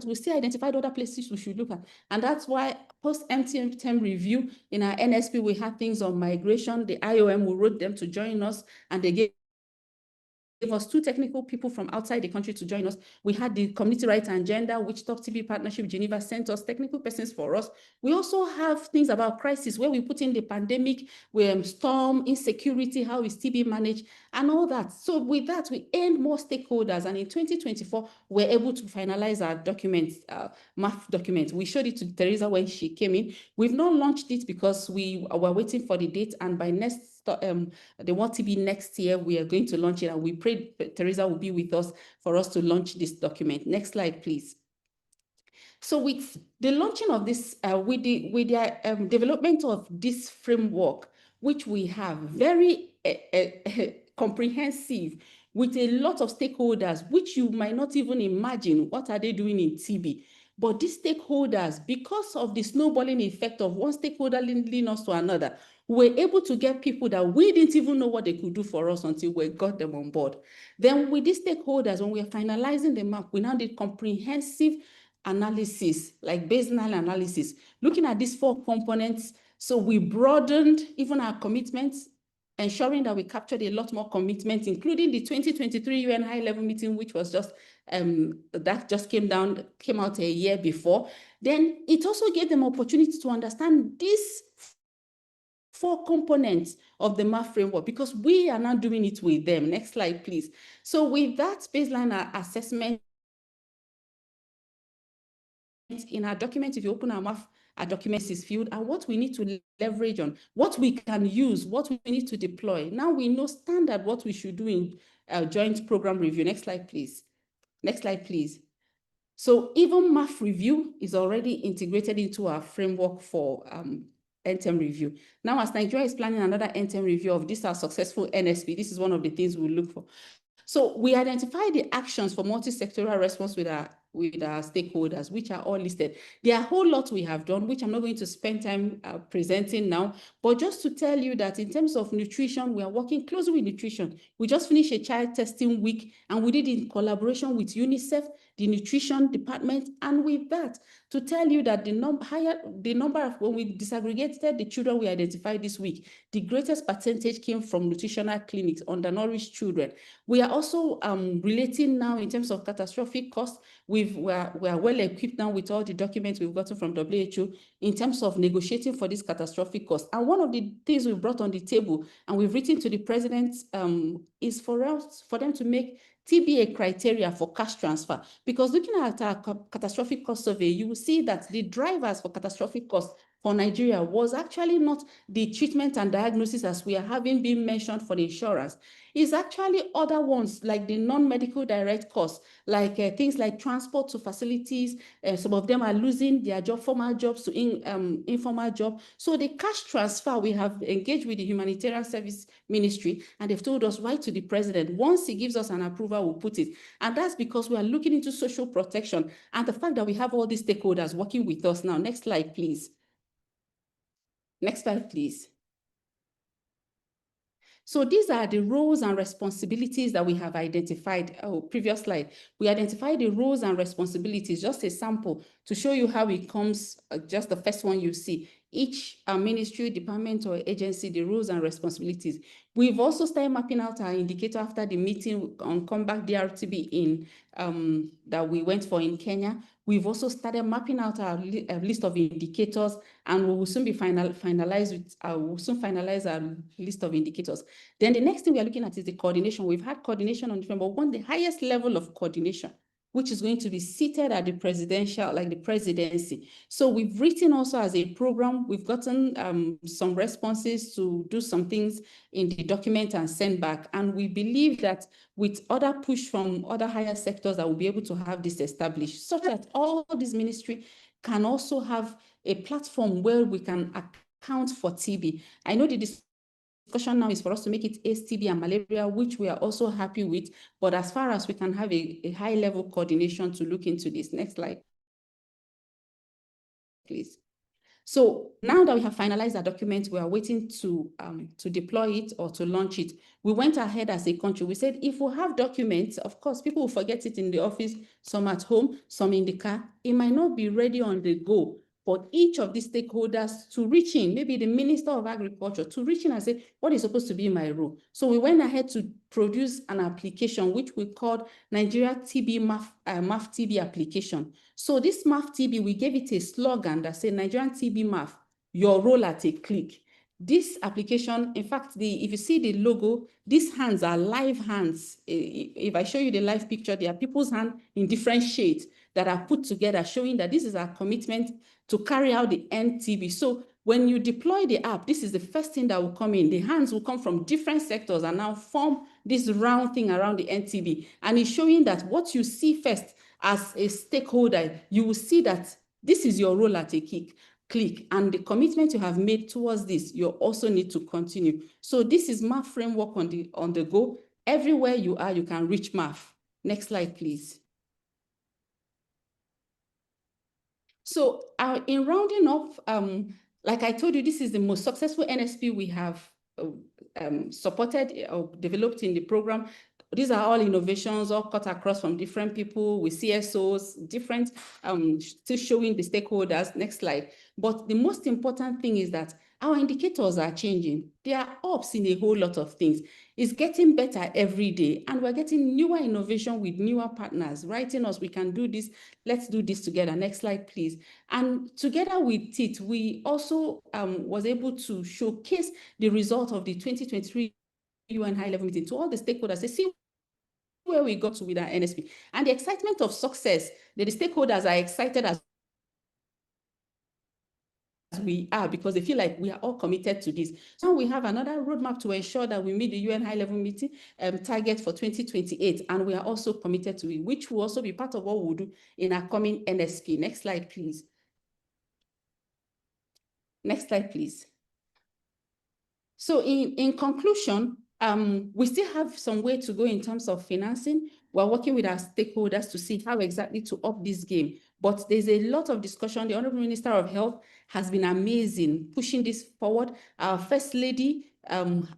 we still identified other places we should look at. And that's why post-MTM review in our NSP, we had things on migration. The IOM, we wrote them to join us, and they gave us 2 technical people from outside the country to join us. We had the Community Rights and Gender, which Top TB Partnership Geneva sent us technical persons for us. We also have things about crisis where we put in the pandemic, storm, insecurity, how is TB managed, and all that. So with that, we earned more stakeholders. And in 2024, we're able to finalize our documents, MAF document. We showed it to Teresa when she came in. We've not launched it because we were waiting for the date, and by they want to be next year, we are going to launch it, and we pray Teresa will be with us for us to launch this document. Next slide, please. So with the launching of this, with the development of this framework, which we have very comprehensive, with a lot of stakeholders, which you might not even imagine what are they doing in TB. But these stakeholders, because of the snowballing effect of one stakeholder leading us to another, we're able to get people that we didn't even know what they could do for us until we got them on board. Then with these stakeholders, when we are finalizing the map, we now did comprehensive analysis, like baseline analysis, looking at these 4 components. So we broadened even our commitments, ensuring that we captured a lot more commitments, including the 2023 UN high-level meeting, which was just, that just came out a year before. Then it also gave them opportunity to understand these 4 components of the MAF framework, because we are now doing it with them. Next slide, please. So with that baseline assessment, in our document, if you open our MAF, our documents is filled, and what we need to leverage on, what we can use, what we need to deploy. Now we know standard what we should do in joint program review. Next slide, please. Next slide, please. So even MAF review is already integrated into our framework for end-term review. Now, as Nigeria is planning another end-term review of this, our successful NSP, this is one of the things we look for. So we identify the actions for multi-sectoral response with our stakeholders, which are all listed. There are a whole lot we have done, which I'm not going to spend time presenting now, but just to tell you that in terms of nutrition, we are working closely with nutrition. We just finished a child testing week, and we did it in collaboration with UNICEF, the nutrition department, and with that, to tell you that the number of, when we disaggregated the children we identified this week, the greatest percentage came from nutritional clinics, undernourished children. We are also relating now in terms of catastrophic costs. We are well equipped now with all the documents we've gotten from WHO in terms of negotiating for this catastrophic cost. And one of the things we've brought on the table and we've written to the president is for them to make TBA criteria for cash transfer. Because looking at our catastrophic cost survey, you will see that the drivers for catastrophic costs for Nigeria was actually not the treatment and diagnosis as we are having been mentioned for the insurance. It's actually other ones like the non-medical direct costs, like things like transport to facilities. Some of them are losing their job, formal jobs to informal job. So the cash transfer, we have engaged with the Humanitarian Service Ministry, and they've told us write to the president. Once he gives us an approval, we'll put it. And that's because we are looking into social protection and the fact that we have all these stakeholders working with us now. Next slide, please. Next slide, please. So these are the roles and responsibilities that we have identified. Oh, previous slide. We identified the roles and responsibilities, just a sample to show you how it comes, just the first one you see. Each ministry, department, or agency, the roles and responsibilities. We've also started mapping out our indicator after the meeting on comeback DRTB in that we went for in Kenya. We've also started mapping out our list of indicators, and we will soon be finalize our list of indicators. Then the next thing we are looking at is the coordination. We've had coordination on different, but we want the highest level of coordination, which is going to be seated at the presidential, like the presidency. So we've written also as a program, we've gotten some responses to do some things in the document and send back. And we believe that with other push from other higher sectors that will be able to have this established, such that all these ministry can also have a platform where we can account for TB. I know the discussion now is for us to make it AIDS, TB, and malaria, which we are also happy with. But as far as we can have a high-level coordination to look into this. Next slide, please. So now that we have finalized our document, we are waiting to deploy it or to launch it. We went ahead as a country. We said, if we have documents, of course, people will forget it in the office, some at home, some in the car. It might not be ready on the go. For each of these stakeholders to reach in, maybe the Minister of Agriculture, to reach in and say, what is supposed to be my role? So we went ahead to produce an application, which we called Nigeria TB MAF-TB application. So this MAF-TB, we gave it a slogan that said, Nigerian TB MAF, your role at a click. This application, in fact, if you see the logo, these hands are live hands. If I show you the live picture, there are people's hands in different shades that are put together, showing that this is our commitment to carry out the NTB. So when you deploy the app, this is the first thing that will come in. The hands will come from different sectors and now form this round thing around the NTB. And it's showing that what you see first as a stakeholder, you will see that this is your role at a click, and the commitment you have made towards this, you also need to continue. So this is MAF framework on the go. Everywhere you are, you can reach MAF. Next slide, please. So in rounding up, like I told you, this is the most successful NSP we have supported or developed in the program. These are all innovations, all cut across from different people with CSOs, different, still showing the stakeholders. Next slide. But the most important thing is that our indicators are changing. They are ups in a whole lot of things. It's getting better every day, and we're getting newer innovation with newer partners writing us, we can do this, let's do this together. Next slide, please. And together with it, we also was able to showcase the result of the 2023 UN high-level meeting to all the stakeholders. They see where we got to with our NSP. And the excitement of success, that the stakeholders are excited as we are, because they feel like we are all committed to this. So we have another roadmap to ensure that we meet the UN high-level meeting target for 2028, and we are also committed to it, which will also be part of what we'll do in our coming NSP. Next slide, please. Next slide, please. So in conclusion, we still have some way to go in terms of financing. We're working with our stakeholders to see how exactly to up this game. But there's a lot of discussion. The Honorable Minister of Health has been amazing, pushing this forward. Our First Lady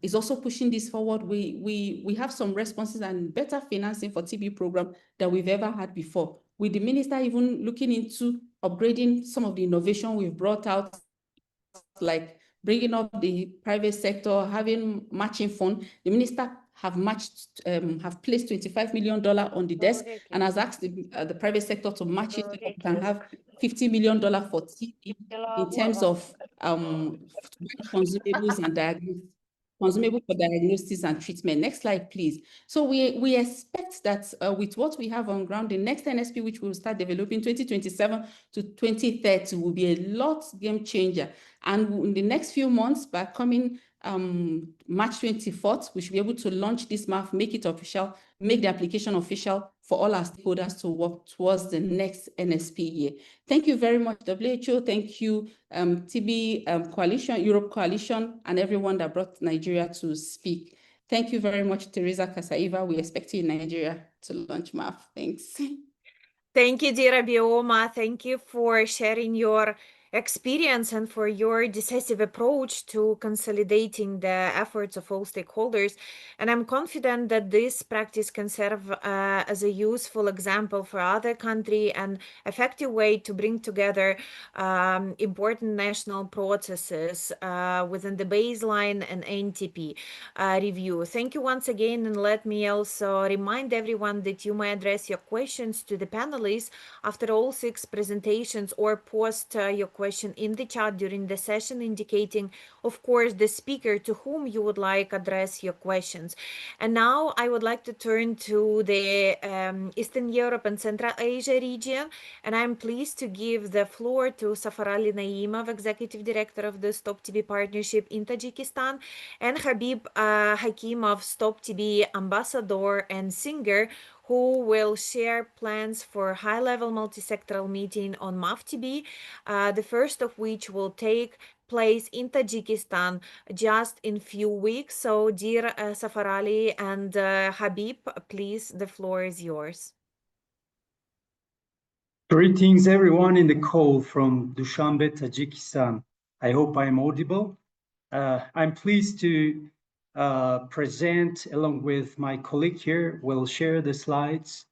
is also pushing this forward. We have some responses and better financing for TB program than we've ever had before. With the minister even looking into upgrading some of the innovation we've brought out, like bringing up the private sector, having matching fund. The minister have placed $25 million on the desk and has asked the private sector to match it. We can have $50 million for TB in terms of consumables and consumable for diagnosis and treatment. Next slide, please. So we expect that with what we have on ground, the next NSP, which we'll start developing 2027 to 2030, will be a lot game changer. And in the next few months, by coming March 24th, we should be able to launch this MAF, make it official, make the application official for all our stakeholders to work towards the next NSP year. Thank you very much, WHO. Thank you, TB Coalition, Europe Coalition, and everyone that brought Nigeria to speak. Thank you very much, Teresa Kasaiva. We expect you in Nigeria to launch MAF. Thanks. Thank you, dear Abioma. Thank you for sharing your experience and for your decisive approach to consolidating the efforts of all stakeholders. And I'm confident that this practice can serve as a useful example for other countries and effective way to bring together important national processes within the baseline and NTP review. Thank you once again, and let me also remind everyone that you may address your questions to the panelists after all 6 presentations, or post your question in the chat during the session, indicating, of course, the speaker to whom you would like address your questions. And now I would like to turn to the Eastern Europe and Central Asia region, and I'm pleased to give the floor to Safarali Naimov, Executive Director of the Stop TB Partnership in Tajikistan, and Habib Hakimov, Stop TB Ambassador and Singer, who will share plans for high-level multisectoral meeting on MAF-TB, the first of which will take place in Tajikistan just in few weeks. So, dear Safarali and Habib, please, the floor is yours. Greetings, everyone in the call from Dushanbe, Tajikistan. I hope I'm audible. I'm pleased to present, along with my colleague here, we'll share the slides.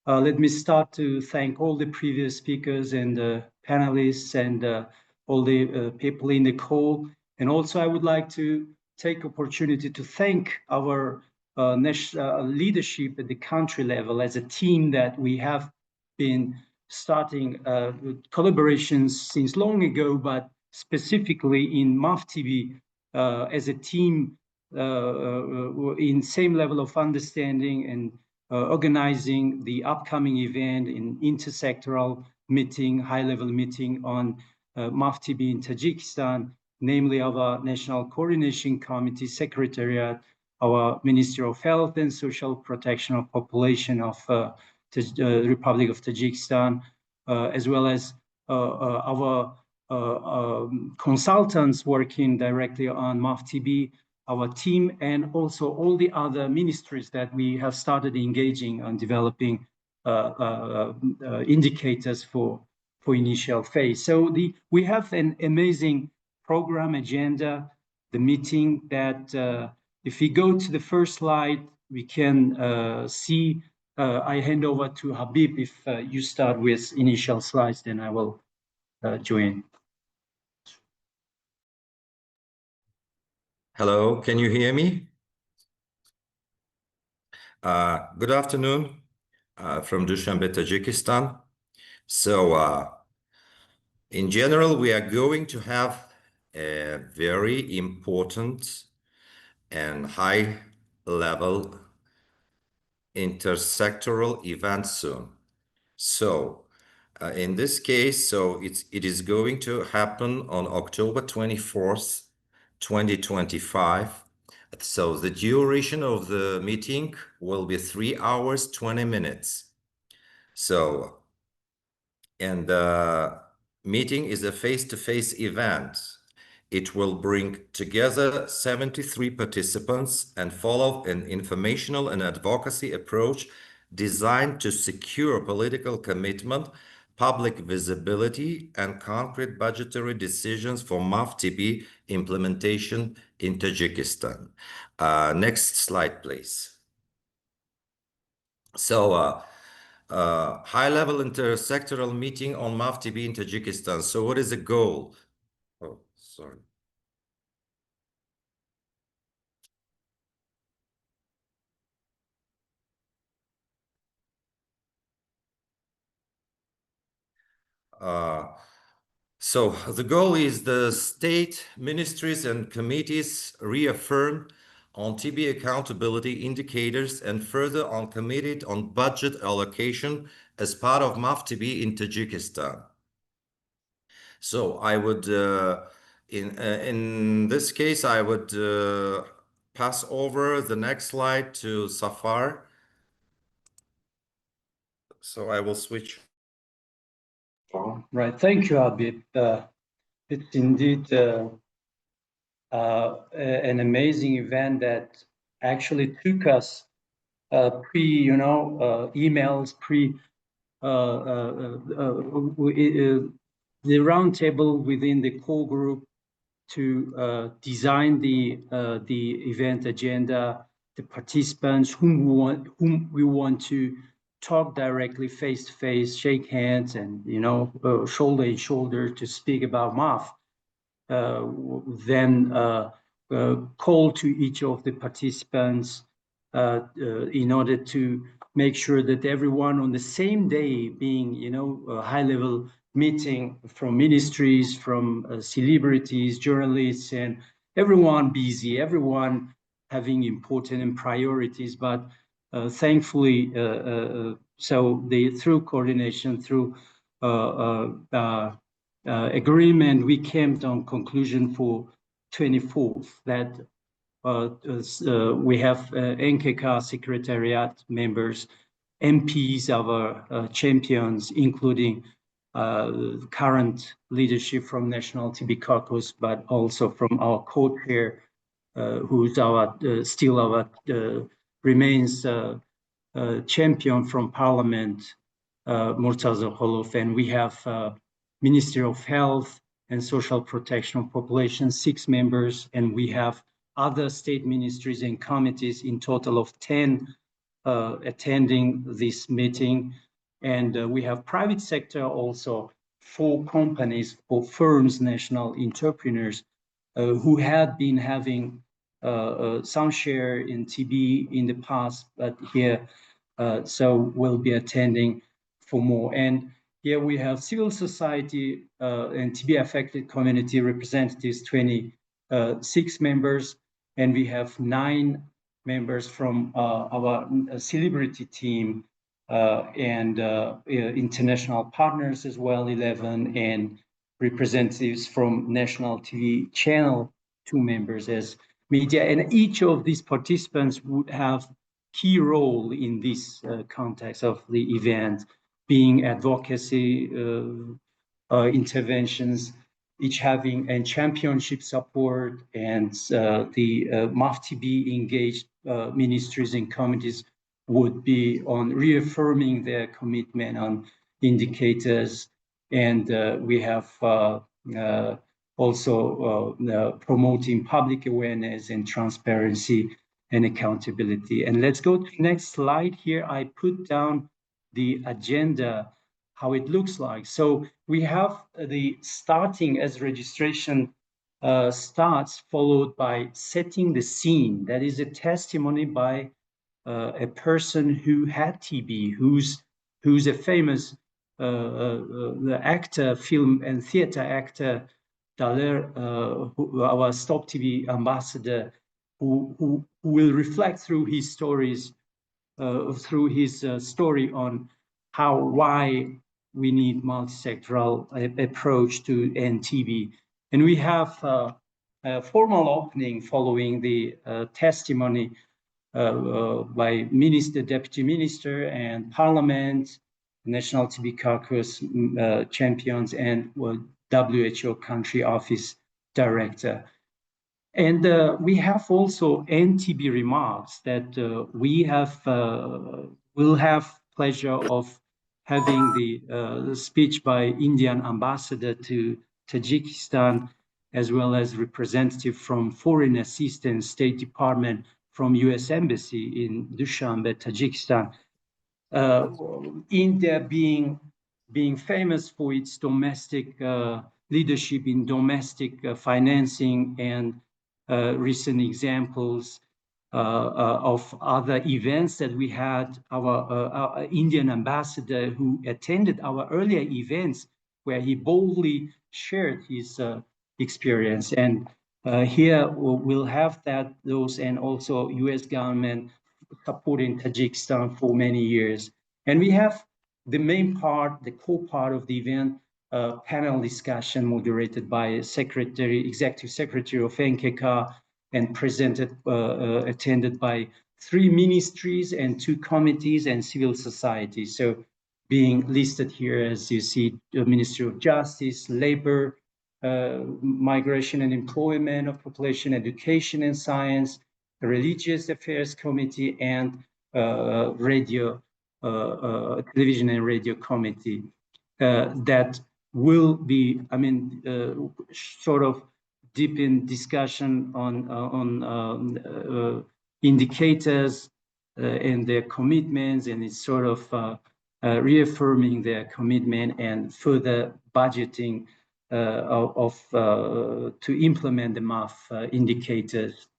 Let me start to thank all the previous speakers and panelists and all the people in the call. And also I would like to take opportunity to thank our national leadership at the country level as a team that we have been starting collaborations since long ago, but specifically in MAF-TB as a team in same level of understanding and organizing the upcoming event in intersectoral meeting, high-level meeting on MAF-TB in Tajikistan, namely our National Coordination Committee Secretariat, our Ministry of Health and Social Protection of Population of the Republic of Tajikistan, as well as our consultants working directly on MAF-TB, our team, and also all the other ministries that we have started engaging on developing indicators for initial phase. So we have an amazing program agenda, the meeting that if we go to the first slide, we can see. I hand over to Habib. If you start with initial slides, then I will join. Hello, can you hear me? Good afternoon from Dushanbe, Tajikistan. So in general, we are going to have a very important and high-level intersectoral event soon. So In this case, so it is going to happen on October 24th, 2025. So the duration of the meeting will be 3 hours, 20 minutes. So, and the meeting is a face-to-face event. It will bring together 73 participants and follow an informational and advocacy approach designed to secure political commitment, public visibility, and concrete budgetary decisions for MAF-TB implementation in Tajikistan. Next slide, please. So, high-level intersectoral meeting on MAF-TB in Tajikistan. So what is the goal? Oh, sorry. So the goal is the state ministries and committees reaffirm on TB accountability indicators and further on committed on budget allocation as part of MAF-TB in Tajikistan. So I would, in this case, I would pass over the next slide to Safar. So I will switch. Right. Thank you, Habib. It's indeed an amazing event that actually took us emails, the roundtable within the core group to design the event agenda, the participants whom we want to talk directly, face to face, shake hands, and shoulder to shoulder to speak about MAF. Then call to each of the participants in order to make sure that everyone on the same day, being a high-level meeting from ministries, from celebrities, journalists, and everyone busy, everyone having important priorities, but thankfully, so through coordination, through agreement, we came to a conclusion for 24th that we have NKK Secretariat members, MPs, our champions, including current leadership from National TB Caucus, but also from our co-chair, who's still our remains champion from Parliament, Murtaza Kholov, and we have Ministry of Health and Social Protection Population, 6 members, and we have other state ministries and committees, in total of 10 attending this meeting. And we have private sector also, 4 companies, 4 firms, national entrepreneurs who had been having some share in TB in the past, but here, so will be attending for more. And here we have civil society and TB affected community representatives, 26 members, and we have 9 members from our celebrity team and international partners as well, 11, and representatives from national TV channel, 2 members as media. And each of these participants would have key role in this context of the event, being advocacy interventions, each having a championship support, and the MAF-TB engaged ministries and committees would be on reaffirming their commitment on indicators. And we have also promoting public awareness and transparency and accountability. And let's go to the next slide. Here I put down the agenda, how it looks like. So we have the starting as registration starts, followed by setting the scene. That is a testimony by a person who had TB, who's a famous the actor, film and theater actor, Daler, our Stop TB ambassador, who will reflect through his stories, through his story on why we need multisectoral approach to end TB. And we have a formal opening following the testimony by Minister, Deputy Minister, and Parliament, National TB Caucus champions, and WHO Country Office Director. And we have also NTB remarks that we have will have pleasure of having the speech by Indian ambassador to Tajikistan, as well as representative from Foreign Assistance State Department from U.S. Embassy in Dushanbe, Tajikistan. India being famous for its domestic leadership in domestic financing, and recent examples of other events that we had. Our Indian ambassador who attended our earlier events, where he boldly shared his experience. And here we'll have those, and also U.S. government supporting Tajikistan for many years. And we have the main part, the core part of the event, panel discussion moderated by Executive Secretary of NKK, and attended by 3 ministries and 2 committees and civil society. So being listed here, as you see, the Ministry of Justice, Labor, Migration and Employment, of Population, Education and Science, the Religious Affairs Committee, and Television and Radio Committee. That will be, sort of deep in discussion on indicators and their commitments, and it's sort of reaffirming their commitment and further budgeting to implement the MAF indicators.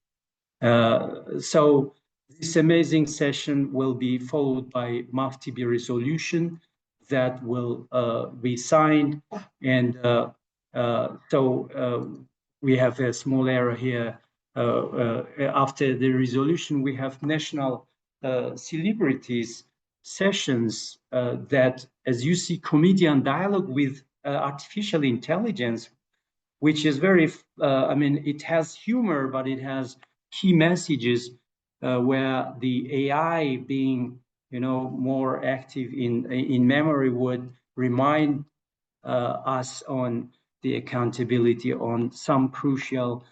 So this amazing session will be followed by MAF-TB resolution that will be signed. And we have a small error here. After the resolution, we have national celebrities sessions that, as you see, comedian dialogue with artificial intelligence, which is very, it has humor, but it has key messages where the AI being, more active in memory would remind us on the accountability on some crucial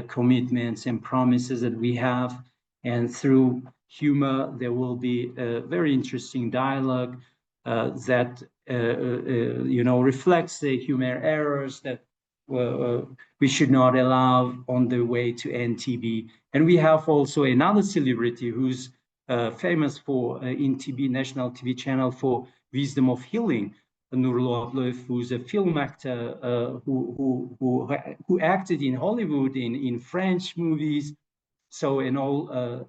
commitments and promises that we have. And through humor, there will be a very interesting dialogue that reflects the human errors that we should not allow on the way to end TB. And we have also another celebrity who's famous for in TB, National TB channel, for Wisdom of Healing, Nurullah Abloev, who's a film actor who acted in Hollywood, in French movies. So an all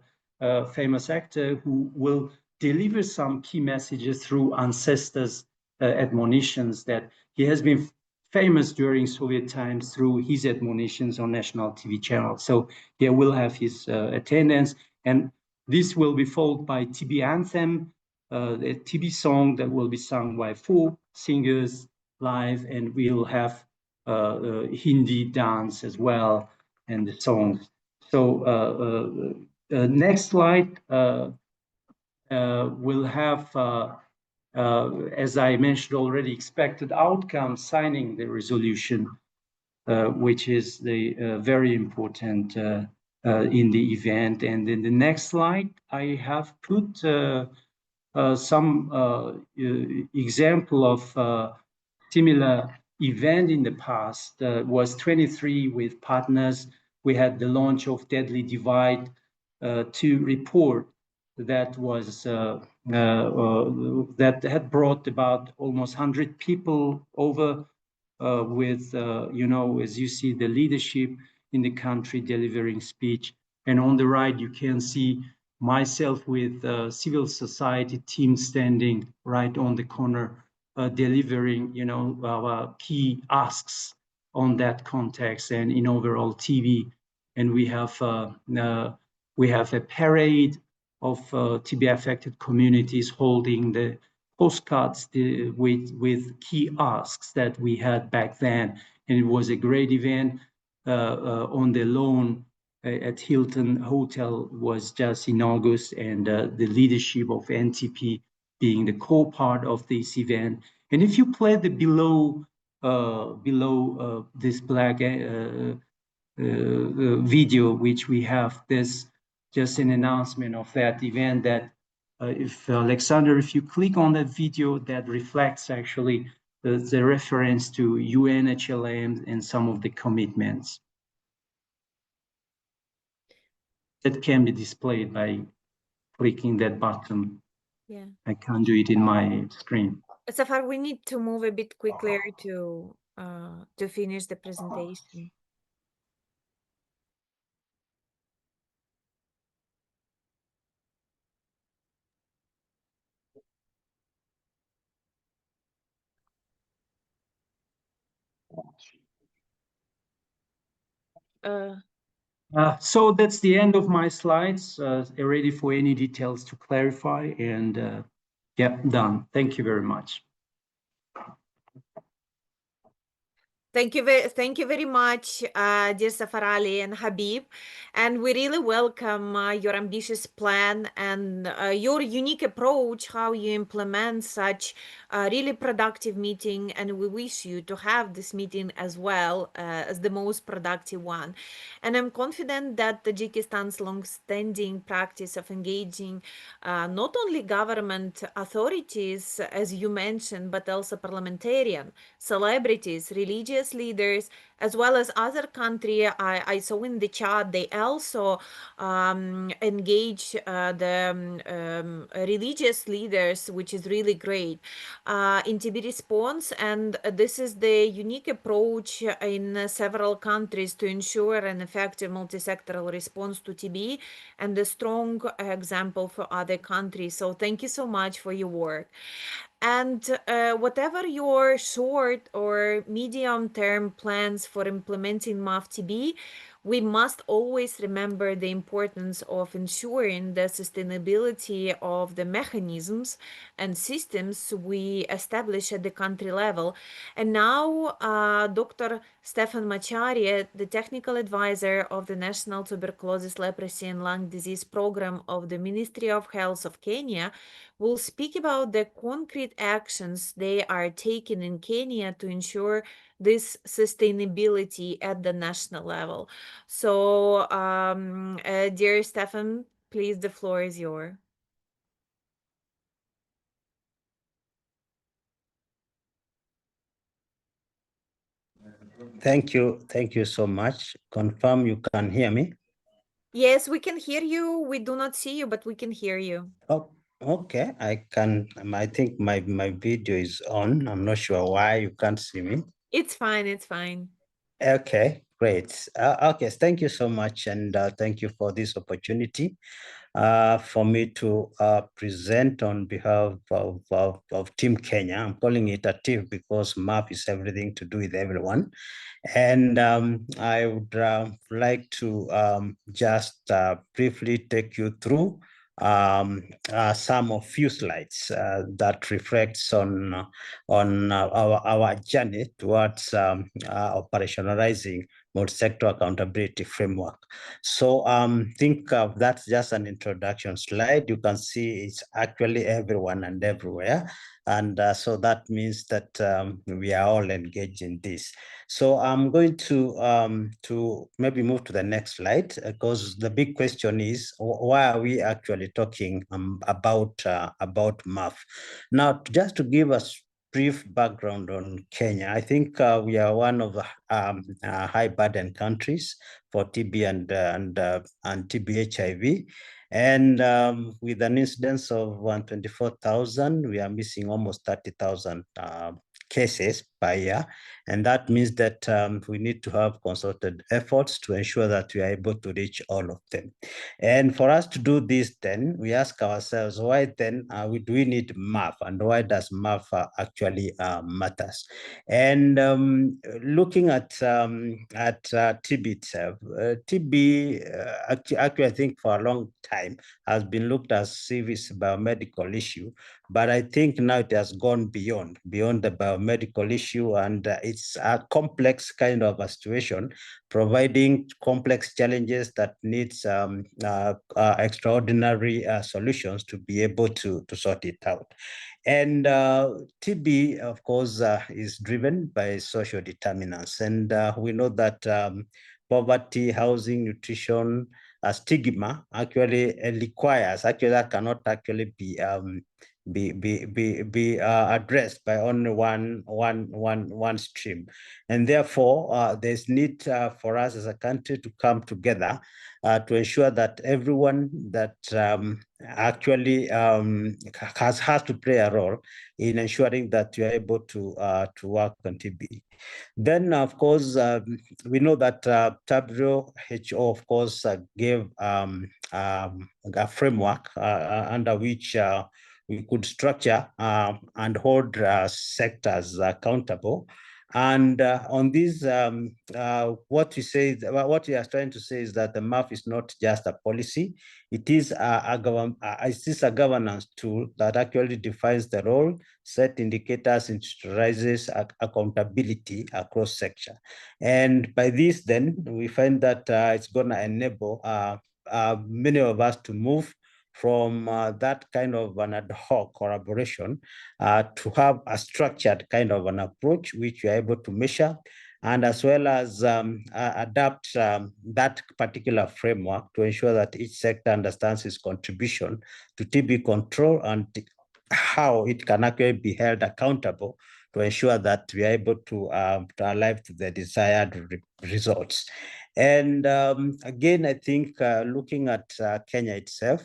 famous actor who will deliver some key messages through ancestors' admonitions, that he has been famous during Soviet times through his admonitions on National TB channel. So he will have his attendance, and this will be followed by TB anthem, a TB song that will be sung by 4 singers live, and we'll have Hindi dance as well, and the songs. So next slide, we'll have, as I mentioned already, expected outcome, signing the resolution, which is the very important in the event. And in the next slide, I have put some example of similar event in the past. Was 23 with partners. We had the launch of Deadly Divide 2 report that was that had brought about almost 100 people over with, as you see, the leadership in the country delivering speech. And on the right, you can see myself with civil society team standing right on the corner, delivering, our key asks on that context and in overall TB. And we have a parade of TB affected communities holding the postcards with key asks that we had back then. And it was a great event on the lawn at Hilton Hotel was just in August, and the leadership of NTP being the core part of this event. And if you play the below this black video, which we have, this just an announcement of that event that if Alexander, if you click on that video, that reflects actually the reference to UNHLM and some of the commitments that can be displayed by clicking that button. Yeah. I can't do it in my screen. Safar, we need to move a bit quicker to finish the presentation. So that's the end of my slides. Ready for any details to clarify, and yeah, done. Thank you very much. Thank you very much, dear Safar Ali and Habib. And we really welcome your ambitious plan and your unique approach, how you implement such a really productive meeting. And we wish you to have this meeting as well as the most productive one. And I'm confident that Tajikistan's long-standing practice of engaging not only government authorities, as you mentioned, but also parliamentarian, celebrities, religious leaders, as well as other countries. I saw in the chat they also engage the religious leaders, which is really great in TB response. And this is the unique approach in several countries to ensure an effective multisectoral response to TB, and a strong example for other countries. So thank you so much for your work. And whatever your short or medium-term plans for implementing MAF-TB, we must always remember the importance of ensuring the sustainability of the mechanisms and systems we establish at the country level. And now, Dr. Stefan Machari, the technical advisor of the National Tuberculosis, Leprosy and Lung Disease Program of the Ministry of Health of Kenya, will speak about the concrete actions they are taking in Kenya to ensure this sustainability at the national level. So, dear Stefan, please, the floor is yours. Thank you so much. Confirm you can hear me? Yes, we can hear you. We do not see you, but we can hear you. Oh, okay. I think my video is on. I'm not sure why you can't see me. It's fine. It's fine. Okay, great. Okay, thank you so much, and thank you for this opportunity for me to present on behalf of Team Kenya. I'm calling it a team because MAP is everything to do with everyone. And I would like to just briefly take you through some of few slides that reflects on our journey towards operationalizing multi-sector accountability framework. So think of that's just an introduction slide. You can see it's actually everyone and everywhere. And so that means that we are all engaged in this. So I'm going to maybe move to the next slide, because the big question is, why are we actually talking about MAF? Now, just to give us brief background on Kenya, I think we are one of the high burden countries for TB and TB HIV. And with an incidence of 124,000, we are missing almost 30,000 cases per year. And that means that we need to have concerted efforts to ensure that we are able to reach all of them. And for us to do this, then we ask ourselves, why then do we need MAF, and why does MAF actually matters? And looking at TB itself, TB actually I think for a long time has been looked as if it's a biomedical issue, but I think now it has gone beyond the biomedical issue, and it's a complex kind of a situation, providing complex challenges that needs extraordinary solutions to be able to sort it out. And TB, of course, is driven by social determinants, and we know that poverty, housing, nutrition, stigma actually requires, that cannot actually be addressed by only one stream. And therefore, there's need for us as a country to come together to ensure that everyone that actually has to play a role in ensuring that you are able to work on TB. Then, of course, we know that WHO, of course, gave a framework under which we could structure and hold sectors accountable. And on this, what we are trying to say is that the MAF is not just a policy; it is a governance tool that actually defines the role, set indicators, institutionalizes accountability across sector. And by this, then we find that it's going to enable many of us to move from that kind of an ad hoc collaboration to have a structured kind of an approach which we are able to measure, and as well as adapt that particular framework to ensure that each sector understands its contribution to TB control and how it can actually be held accountable to ensure that we are able to arrive to the desired results. And again, I think looking at Kenya itself,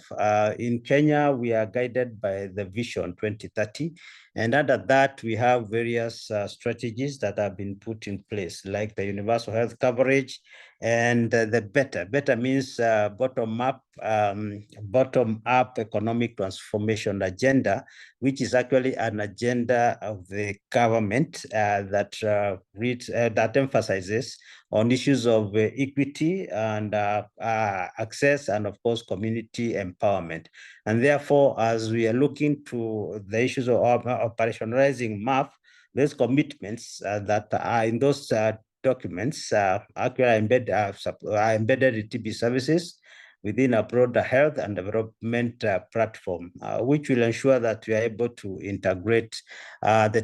in Kenya, we are guided by the Vision 2030. And under that, we have various strategies that have been put in place, like the universal health coverage and the better. Better means bottom-up economic transformation agenda, which is actually an agenda of the government that emphasizes on issues of equity and access, and of course, community empowerment. And therefore, as we are looking to the issues of operationalizing MAF, those commitments that are in those documents actually are embedded in TB services within a broader health and development platform, which will ensure that we are able to integrate the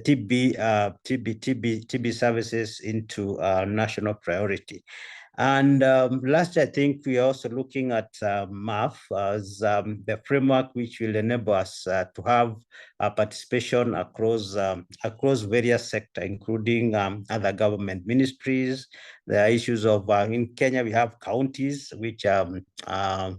TB services into national priority. And lastly, I think we are also looking at MAF as the framework which will enable us to have participation across various sectors, including other government ministries. There are issues of, in Kenya, we have counties, which are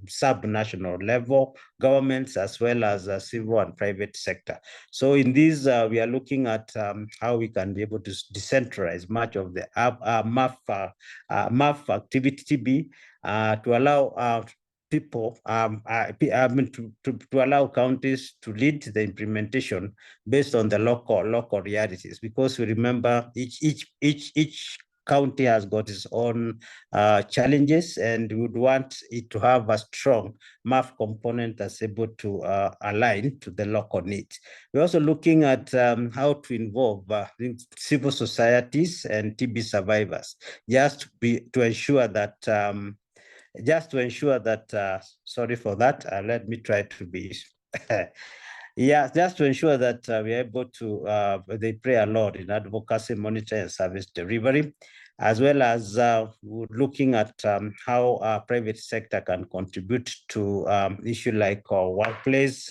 sub-national level governments, as well as civil and private sector. So in these, we are looking at how we can be able to decentralize much of the MAF activity TB to allow people, to allow counties to lead the implementation based on the local realities, because we remember each county has got its own challenges, and we would want it to have a strong MAF component that's able to align to the local needs. We're also looking at how to involve civil societies and TB survivors, just to ensure that sorry for that, let me try to be yeah, just to ensure that we are able to, they play a lot in advocacy, monitoring, and service delivery, as well as looking at how private sector can contribute to issue like workplace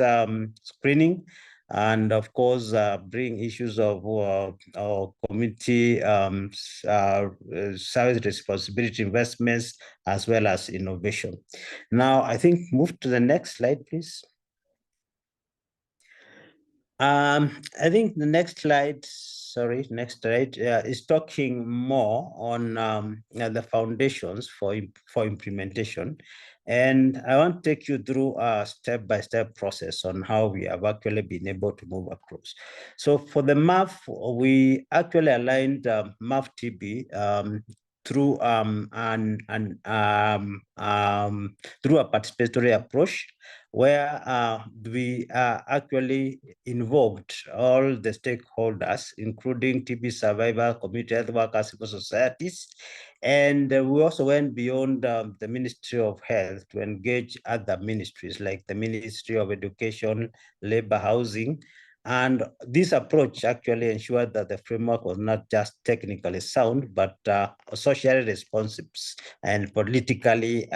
screening, and of course bring issues of community service responsibility investments, as well as innovation. Now, I think move to the next slide, please. I think the next slide, next slide, is talking more on the foundations for implementation. And I want to take you through a step-by-step process on how we have actually been able to move across. So for the MAF, we actually aligned MAF-TB through through a participatory approach, where we actually involved all the stakeholders, including TB survivors, community health workers, civil societies. And we also went beyond the Ministry of Health to engage other ministries like the Ministry of Education, Labor, Housing. And this approach actually ensured that the framework was not just technically sound, but socially responsive and politically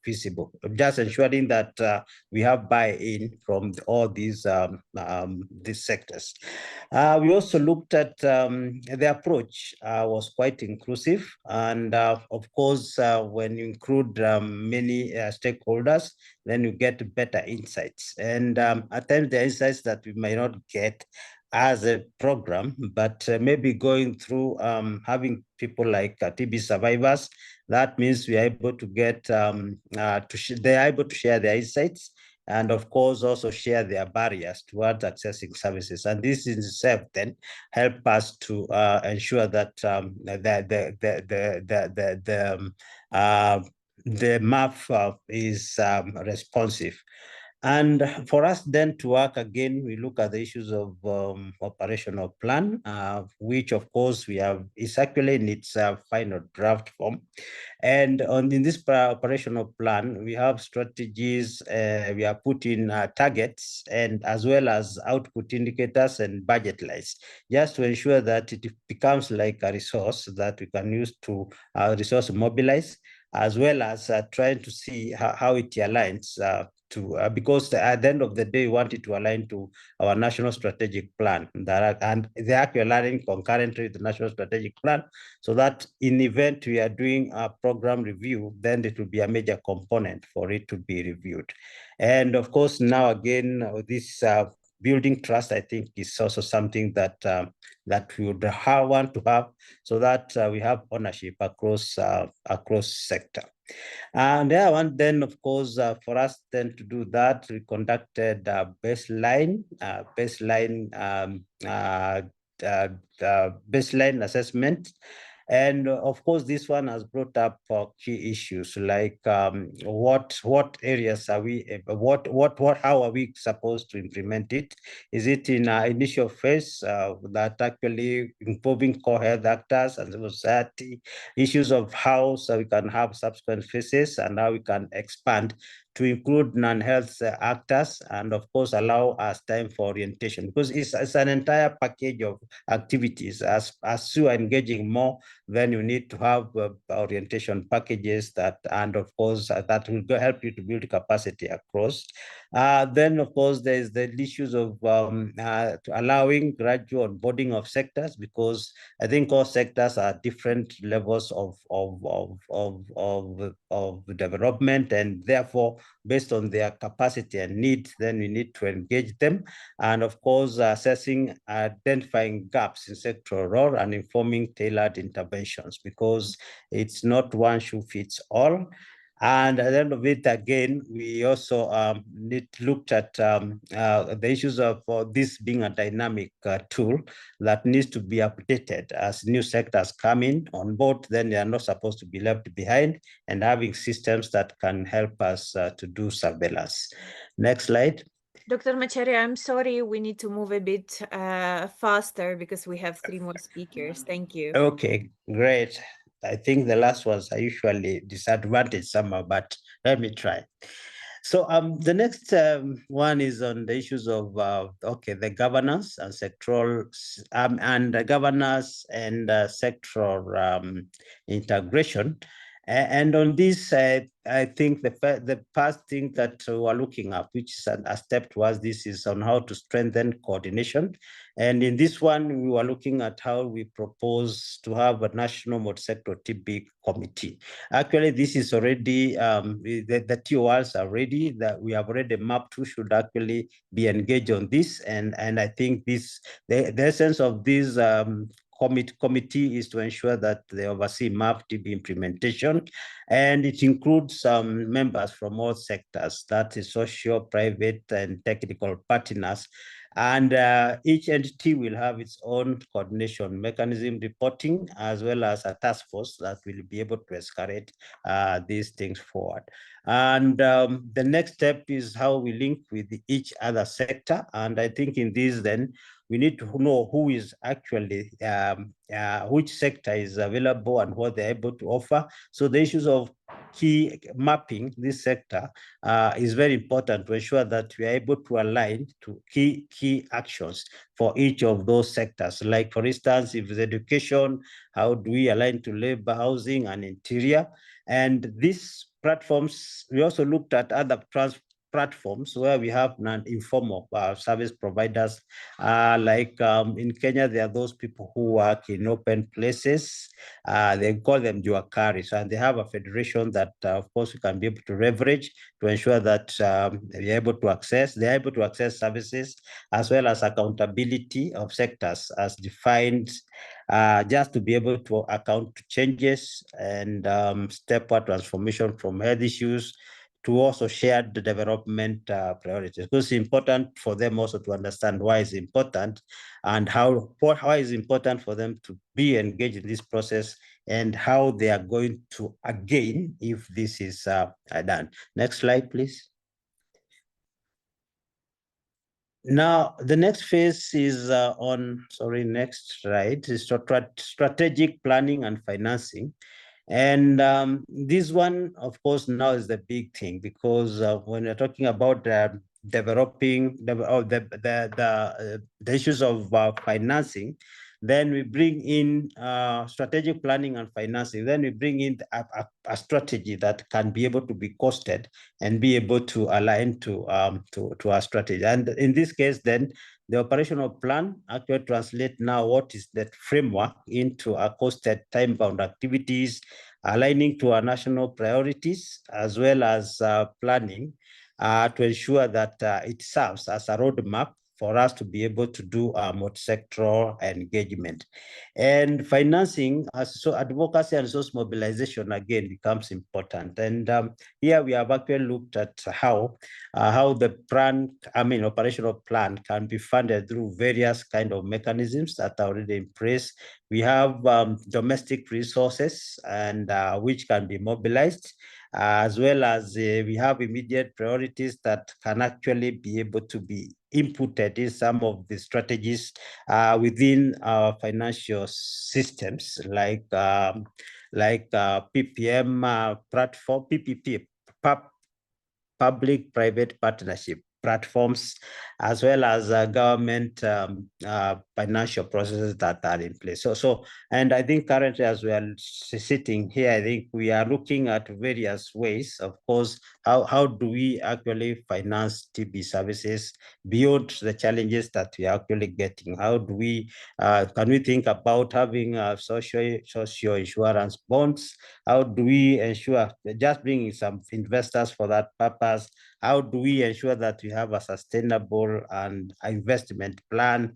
feasible, just ensuring that we have buy-in from all these sectors. We also looked at the approach was quite inclusive, and of course, when you include many stakeholders, then you get better insights. And at times, the insights that we may not get as a program, but maybe going through having people like TB survivors, that means we are able to get they are able to share their insights, and of course also share their barriers towards accessing services. And this in itself then help us to ensure that the MAF is responsive. And for us then to work again, we look at the issues of operational plan, which of course we have is actually in its final draft form. And in this operational plan, we have strategies, we are putting targets, and as well as output indicators and budget lines, just to ensure that it becomes like a resource that we can use to resource mobilize, as well as trying to see how it aligns because at the end of the day, we want it to align to our national strategic plan, and they're actually aligning concurrently with the national strategic plan, so that in the event we are doing a program review, then it will be a major component for it to be reviewed. And of course, now again, this building trust, I think, is also something that that we would want to have, so that we have ownership across sector. And then of course, for us then to do that, we conducted a baseline assessment. And of course, this one has brought up key issues like what areas are we, how are we supposed to implement it? Is it in our initial phase that actually involving core health actors and civil society, issues of how we can have subsequent phases, and how we can expand to include non-health actors, and of course allow us time for orientation, because it's an entire package of activities. As you are engaging more, then you need to have orientation packages and of course that will help you to build capacity across. Then of course there's the issues of allowing gradual onboarding of sectors, because I think all sectors are different levels of development, and therefore based on their capacity and needs, then we need to engage them. And of course, identifying gaps in sectoral role and informing tailored interventions, because it's not one shoe fits all. And at the end of it, again, we also looked at the issues of this being a dynamic tool that needs to be updated as new sectors come in on board. Then they are not supposed to be left behind, and having systems that can help us to do surveillance. Next slide. Dr. Machari, I'm sorry, we need to move a bit faster because we have 3 more speakers. Thank you. Okay, great. I think the last ones are usually disadvantaged somehow, but let me try. So the next one is on the issues of the governance and sectoral sectoral integration. And on this, I think the first thing that we're looking at, which is a step towards this, is on how to strengthen coordination. And in this one, we were looking at how we propose to have a national multisectoral TB committee. Actually, this is already, the TORs are ready, that we have already mapped who should actually be engaged on this. And I think this, the essence of this committee is to ensure that they oversee MAF-TB implementation, and it includes members from all sectors, that is social, private, and technical partners. And each entity will have its own coordination mechanism reporting, as well as a task force that will be able to escalate these things forward. And the next step is how we link with each other sector. And I think in this, then, we need to know who is actually, which sector is available and what they're able to offer. So the issues of key mapping this sector is very important to ensure that we are able to align to key actions for each of those sectors. Like, for instance, if it's education, how do we align to labor, housing, and interior? And these platforms, we also looked at other platforms where we have non-informal service providers. Like in Kenya, there are those people who work in open places. They call them juakaris, and they have a federation that, of course, we can be able to leverage to ensure that they're able to access services, as well as accountability of sectors as defined, just to be able to account to changes and stepward transformation from health issues to also share the development priorities. Because it's important for them also to understand why it's important and why it's important for them to be engaged in this process and how they are going to gain if this is done. Next slide, please. Now, the next phase is next slide, is strategic planning and financing. And this one, of course, now is the big thing, because when you're talking about developing the issues of financing, then we bring in strategic planning and financing. Then we bring in a strategy that can be able to be costed and be able to align to our strategy. And in this case, then the operational plan actually translate now what is that framework into a costed time-bound activities, aligning to our national priorities, as well as planning to ensure that it serves as a roadmap for us to be able to do multisectoral engagement. And financing, so advocacy and resource mobilization again becomes important. And here we have actually looked at how the operational plan can be funded through various kind of mechanisms that are already in place. We have domestic resources and which can be mobilized, as well as we have immediate priorities that can actually be able to be inputted in some of the strategies within our financial systems, like PPM platform, PPP, public-private partnership platforms, as well as government financial processes that are in place. And I think currently, as we are sitting here, I think we are looking at various ways. Of course, how do we actually finance TB services beyond the challenges that we are actually getting? How do we, can we think about having social insurance bonds? How do we ensure just bringing some investors for that purpose? How do we ensure that we have a sustainable and investment plan,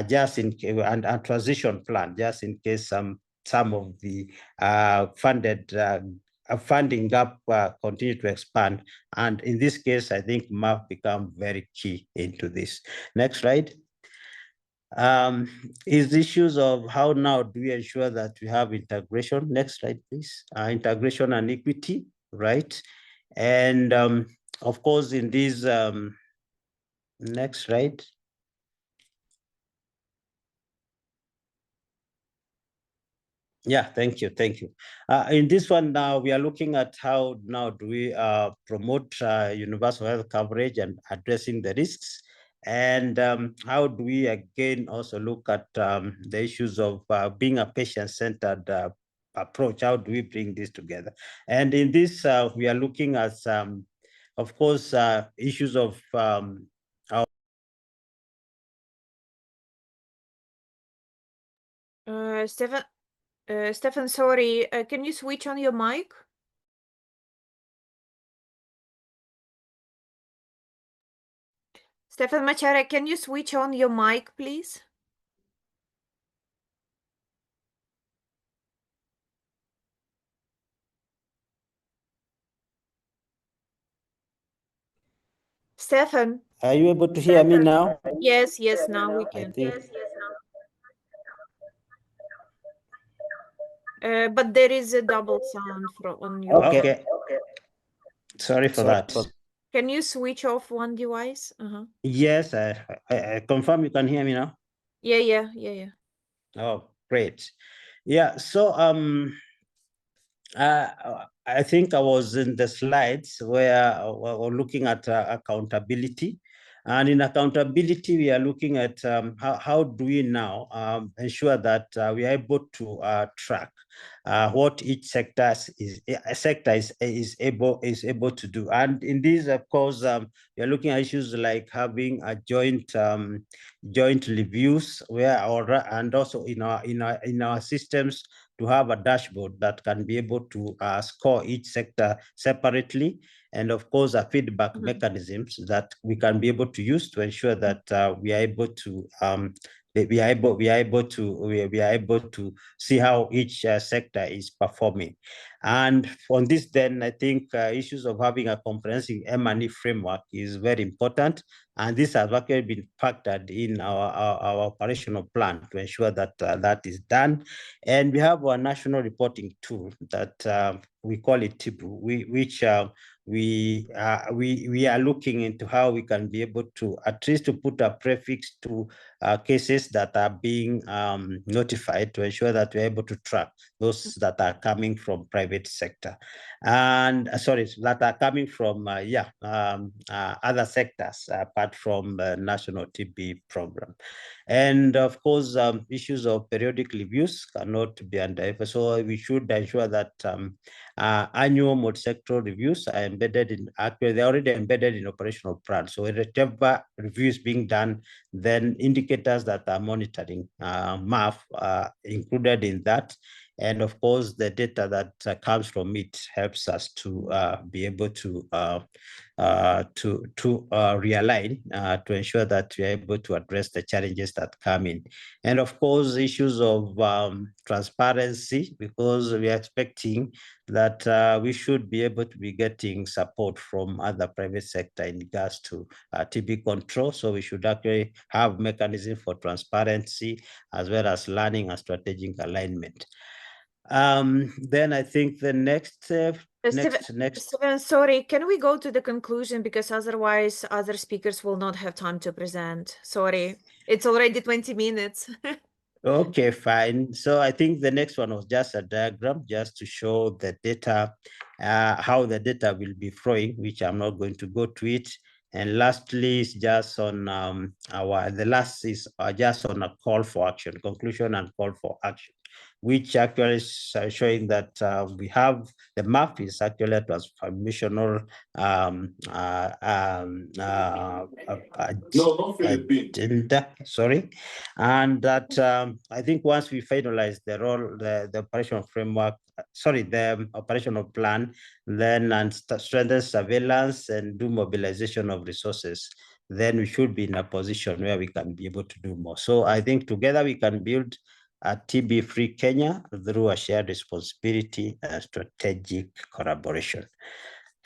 just in case, and a transition plan, just in case some of the funding gap continue to expand? And in this case, I think MAF become very key into this. Next slide. Is issues of how now do we ensure that we have integration? Next slide, please. Integration and equity, right? And of course, in this, next slide. Yeah, thank you. In this one now, we are looking at how now do we promote universal health coverage and addressing the risks, and how do we again also look at the issues of being a patient-centered approach? How do we bring this together? And in this, we are looking at, of course, issues of Stefan, sorry, can you switch on your mic? Stefan Maciarek, can you switch on your mic, please? Stefan. Are you able to hear me now? Yes, now we can. But there is a double sound on your. Okay. Sorry for that. Can you switch off one device? Yes, I confirm you can hear me now. Yeah. Oh, great. Yeah, so I think I was in the slides where we're looking at accountability. And in accountability, we are looking at how do we now ensure that we are able to track what each sector is able to do. And in this, of course, we are looking at issues like having a joint reviews and also in our systems to have a dashboard that can be able to score each sector separately, and of course, feedback mechanisms that we can be able to use to ensure that we are able to see how each sector is performing. And on this, then I think issues of having a comprehensive M&E framework is very important, and this has actually been factored in our operational plan to ensure that that is done. And we have a national reporting tool that we call it TBEC, which we are looking into how we can be able to at least to put a prefix to cases that are being notified to ensure that we're able to track those that are coming from private sector, and that are coming from other sectors apart from the national TB program. And of course, issues of periodic reviews cannot be underemphasized. So we should ensure that annual multisectoral reviews are embedded in, actually they're already embedded in operational plans. So whatever review is being done, then indicators that are monitoring MAF are included in that. And of course, the data that comes from it helps us to be able to realign to ensure that we are able to address the challenges that come in. And of course, issues of transparency, because we are expecting that we should be able to be getting support from other private sector in regards to TB control. So we should actually have mechanism for transparency as well as learning and strategic alignment. Then I think the next Steven, sorry, can we go to the conclusion, because otherwise other speakers will not have time to present. Sorry, it's already 20 minutes. Okay, fine. So I think the next one was just a diagram just to show the data, how the data will be flowing, which I'm not going to go to it. And lastly, is just on the last is just on a call for action, conclusion and call for action, which actually is showing that we have the MAF is actually a transformational agenda, sorry, and that I think once we finalize the role, the operational framework, the operational plan, then and strengthen surveillance and do mobilization of resources, then we should be in a position where we can be able to do more. So I think together we can build a TB-free Kenya through a shared responsibility and strategic collaboration.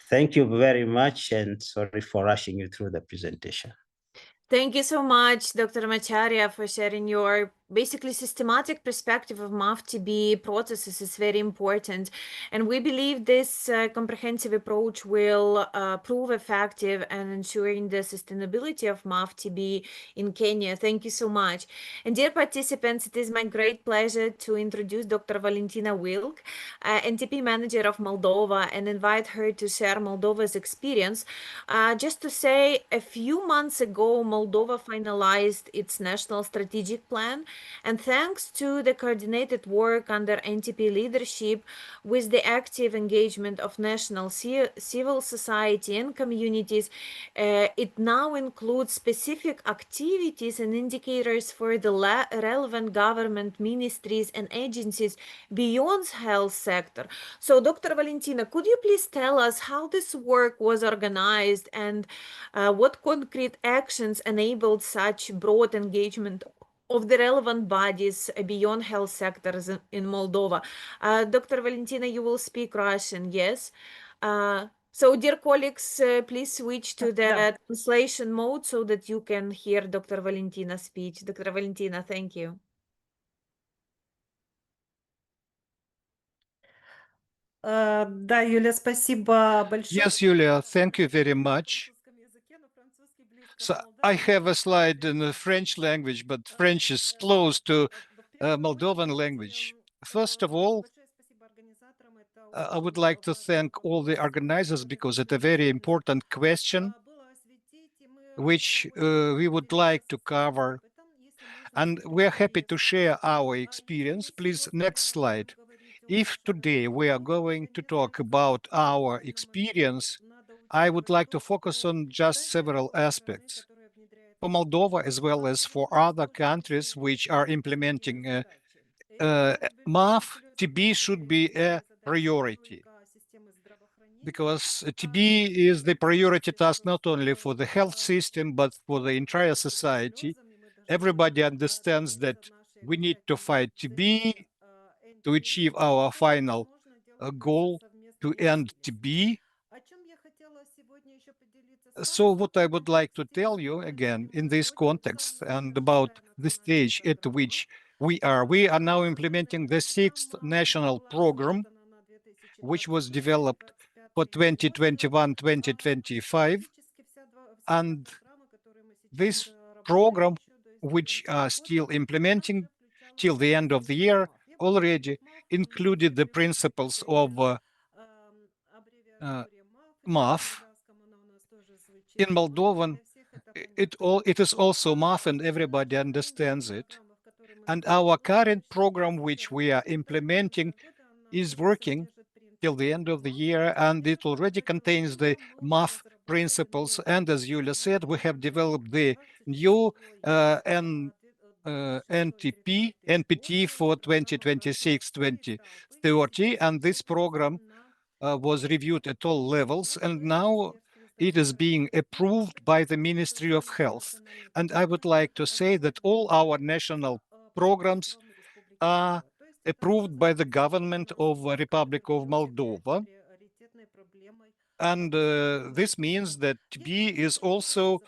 Thank you very much, and sorry for rushing you through the presentation. Thank you so much, Dr. Macharia, for sharing your basically systematic perspective of MAF-TB processes is very important. And we believe this comprehensive approach will prove effective and ensuring the sustainability of MAF-TB in Kenya. Thank you so much. And dear participants, it is my great pleasure to introduce Dr. Valentina Wilk, NTP manager of Moldova, and invite her to share Moldova's experience. Just to say, a few months ago, Moldova finalized its national strategic plan, And thanks to the coordinated work under NTP leadership with the active engagement of national civil society and communities, it now includes specific activities and indicators for the relevant government ministries and agencies beyond health sector. So Dr. Valentina, could you please tell us how this work was organized and what concrete actions enabled such broad engagement of the relevant bodies beyond health sectors in Moldova? Dr. Valentina, you will speak Russian, yes? So, dear colleagues, please switch to the translation mode so that you can hear Dr. Valentina's speech. Dr. Valentina, thank you. Да, Юля, спасибо большое. Yes, Yulia, thank you very much. So I have a slide in the French language, but French is close to Moldovan language. First of all, I would like to thank all the organizers because it's a very important question which we would like to cover. And we're happy to share our experience. Please, next slide. If today we are going to talk about our experience, I would like to focus on just several aspects. For Moldova, as well as for other countries which are implementing MAF-TB should be a priority, because TB is the priority task not only for the health system, but for the entire society. Everybody understands that we need to fight TB to achieve our final goal to end TB. So what I would like to tell you again in this context and about the stage at which we are now implementing the 6th national program, which was developed for 2021-2025. And this program, which are still implementing till the end of the year, already included the principles of MAF. In Moldovan, it is also MAF, and everybody understands it. And our current program, which we are implementing, is working till the end of the year, and it already contains the MAF principles. And as Yulia said, we have developed the new NPT for 2026-2030, and this program was reviewed at all levels, and now it is being approved by the Ministry of Health. And I would like to say that all our national programs are approved by the government of the Republic of Moldova. And this means that TB is also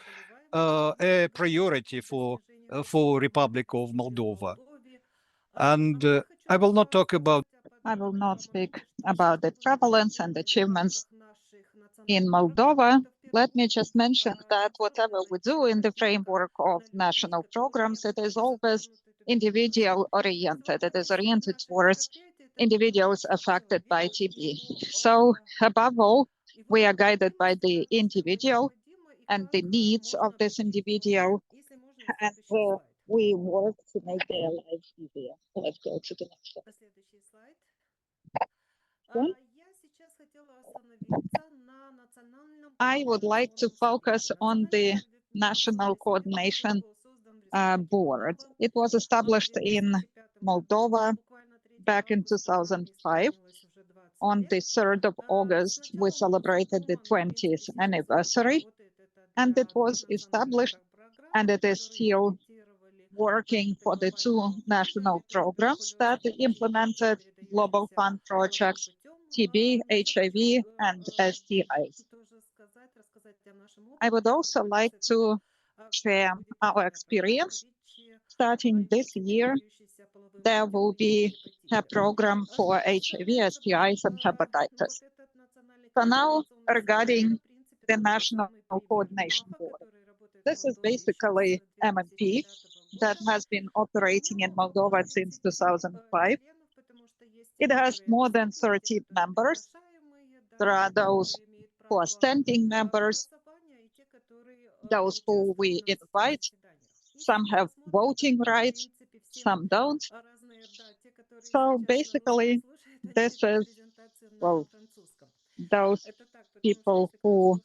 a priority for Republic of Moldova. And I will not talk about. I will not speak about the prevalence and achievements in Moldova. Let me just mention that whatever we do in the framework of national programs, it is always individual oriented. It is oriented towards individuals affected by TB. So above all, we are guided by the individual and the needs of this individual, and we work to make their lives easier. Let's go to the next slide. I would like to focus on the National Coordination Board. It was established in Moldova back in 2005. On the 3rd of August, we celebrated the 20th anniversary, and it was established, and it is still working for the 2 national programs that implemented Global Fund projects, TB, HIV, and STIs. I would also like to share our experience. Starting this year, there will be a program for HIV, STIs, and hepatitis. So now, regarding the National Coordination Board, this is basically MMP that has been operating in Moldova since 2005. It has more than 30 members. There are those who are standing members, those who we invite. Some have voting rights, some don't. So basically, this is, well, those people who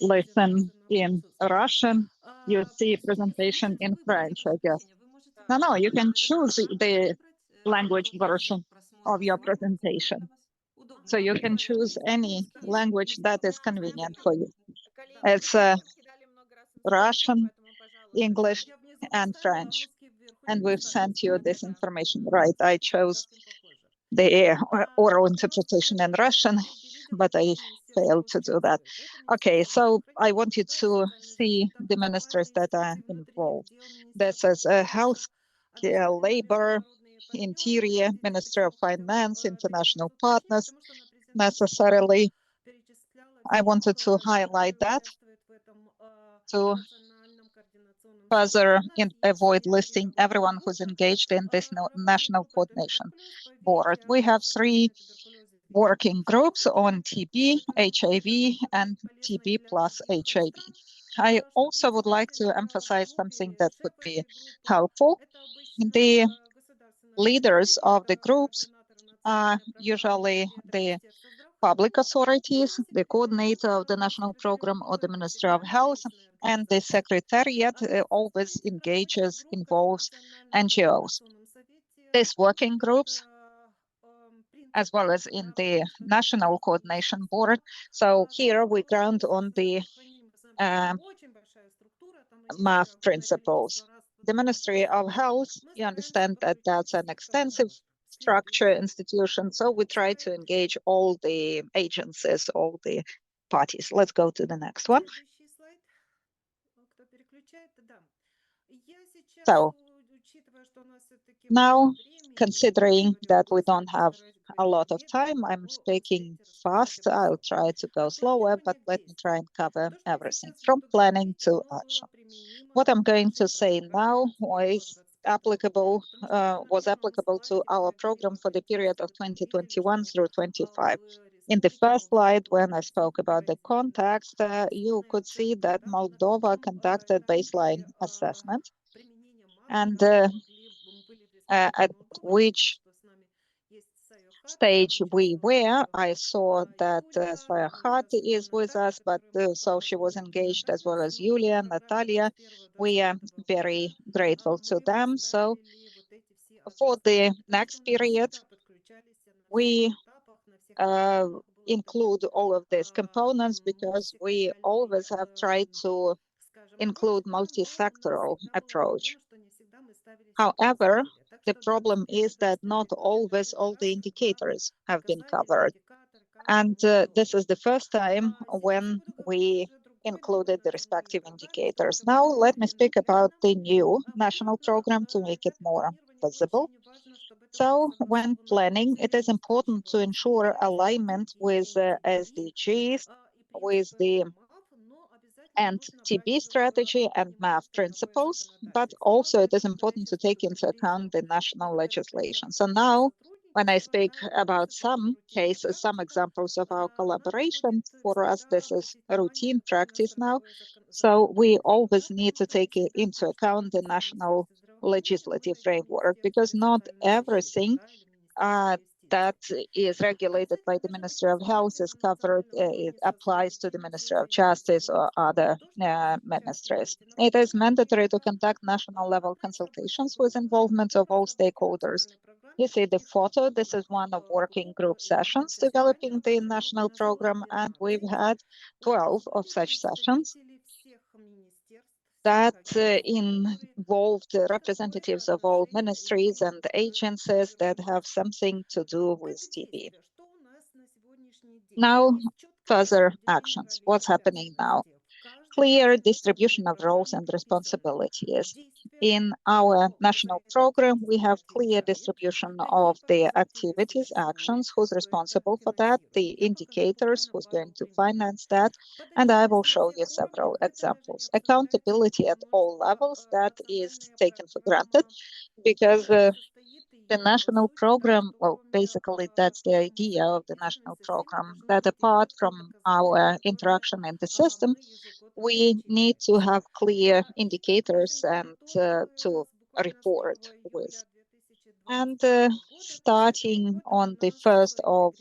listen in Russian, you see presentation in French, I guess. No, you can choose the language version of your presentation. So you can choose any language that is convenient for you. It's Russian, English, and French. And we've sent you this information, right? I chose the oral interpretation in Russian, but I failed to do that. Okay, so I want you to see the ministries that are involved. This is health, labor, interior, Ministry of Finance, international partners. Necessarily, I wanted to highlight that to further avoid listing everyone who's engaged in this national coordination board. We have 3 working groups on TB, HIV, and TB plus HIV. I also would like to emphasize something that could be helpful. The leaders of the groups are usually the public authorities, the coordinator of the national program or the Ministry of Health, and the secretariat always involves NGOs. These working groups, as well as in the National Coordination Board. So here we ground on the MAF principles. The Ministry of Health, you understand that that's an extensive structure institution, so we try to engage all the agencies, all the parties. Let's go to the next one. So now, considering that we don't have a lot of time, I'm speaking fast. I'll try to go slower, but let me try and cover everything from planning to action. What I'm going to say now was applicable to our program for the period of 2021 through 25. In the first slide, when I spoke about the context, you could see that Moldova conducted baseline assessment, and at which stage we were. I saw that Sayahat is with us, but so she was engaged, as well as Yulia, Natalia. We are very grateful to them. So for the next period, we include all of these components because we always have tried to include multisectoral approach. However, the problem is that not always all the indicators have been covered. And this is the first time when we included the respective indicators. Now, let me speak about the new national program to make it more visible. So when planning, it is important to ensure alignment with SDGs, with the TB strategy and MAF principles, but also it is important to take into account the national legislation. So now, when I speak about some cases, some examples of our collaboration, for us, this is a routine practice now. So we always need to take into account the national legislative framework, because not everything that is regulated by the Ministry of Health is covered, it applies to the Ministry of Justice or other ministries. It is mandatory to conduct national level consultations with involvement of all stakeholders. You see the photo, this is one of working group sessions developing the national program, and we've had 12 of such sessions that involved representatives of all ministries and agencies that have something to do with TB. Now, further actions. What's happening now? Clear distribution of roles and responsibilities. In our national program, we have clear distribution of the activities, actions, who's responsible for that, the indicators, who's going to finance that, and I will show you several examples. Accountability at all levels, that is taken for granted because the national program, well, basically that's the idea of the national program, that apart from our interaction in the system, we need to have clear indicators and to report with. And starting on the 1st of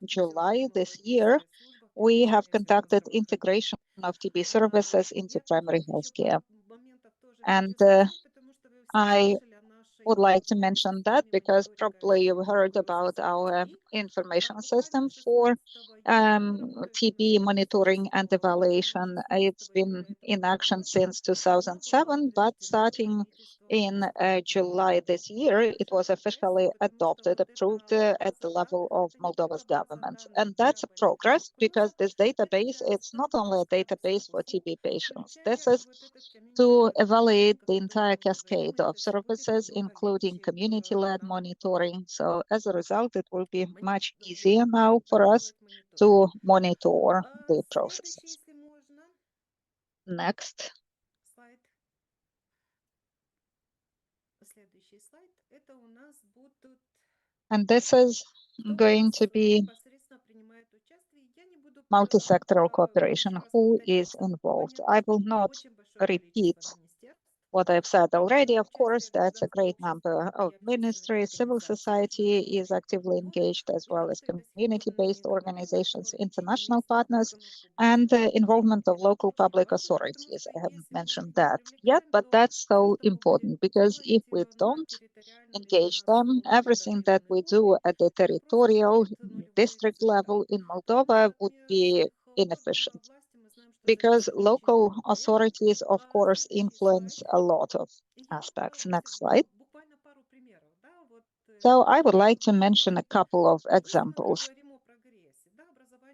July this year, we have conducted integration of TB services into primary healthcare. And I would like to mention that because probably you've heard about our information system for TB monitoring and evaluation. It's been in action since 2007, but starting in July this year, it was officially adopted, approved at the level of Moldova's government. And that's a progress because this database, it's not only a database for TB patients. This is to evaluate the entire cascade of services, including community-led monitoring. So as a result, it will be much easier now for us to monitor the processes. Next. And this is going to be multisectoral cooperation. Who is involved? I will not repeat what I've said already. Of course, that's a great number of ministries. Civil society is actively engaged, as well as community-based organizations, international partners, and the involvement of local public authorities. I haven't mentioned that yet, but that's so important because if we don't engage them, everything that we do at the territorial district level in Moldova would be inefficient, because local authorities, of course, influence a lot of aspects. Next slide. So I would like to mention a couple of examples.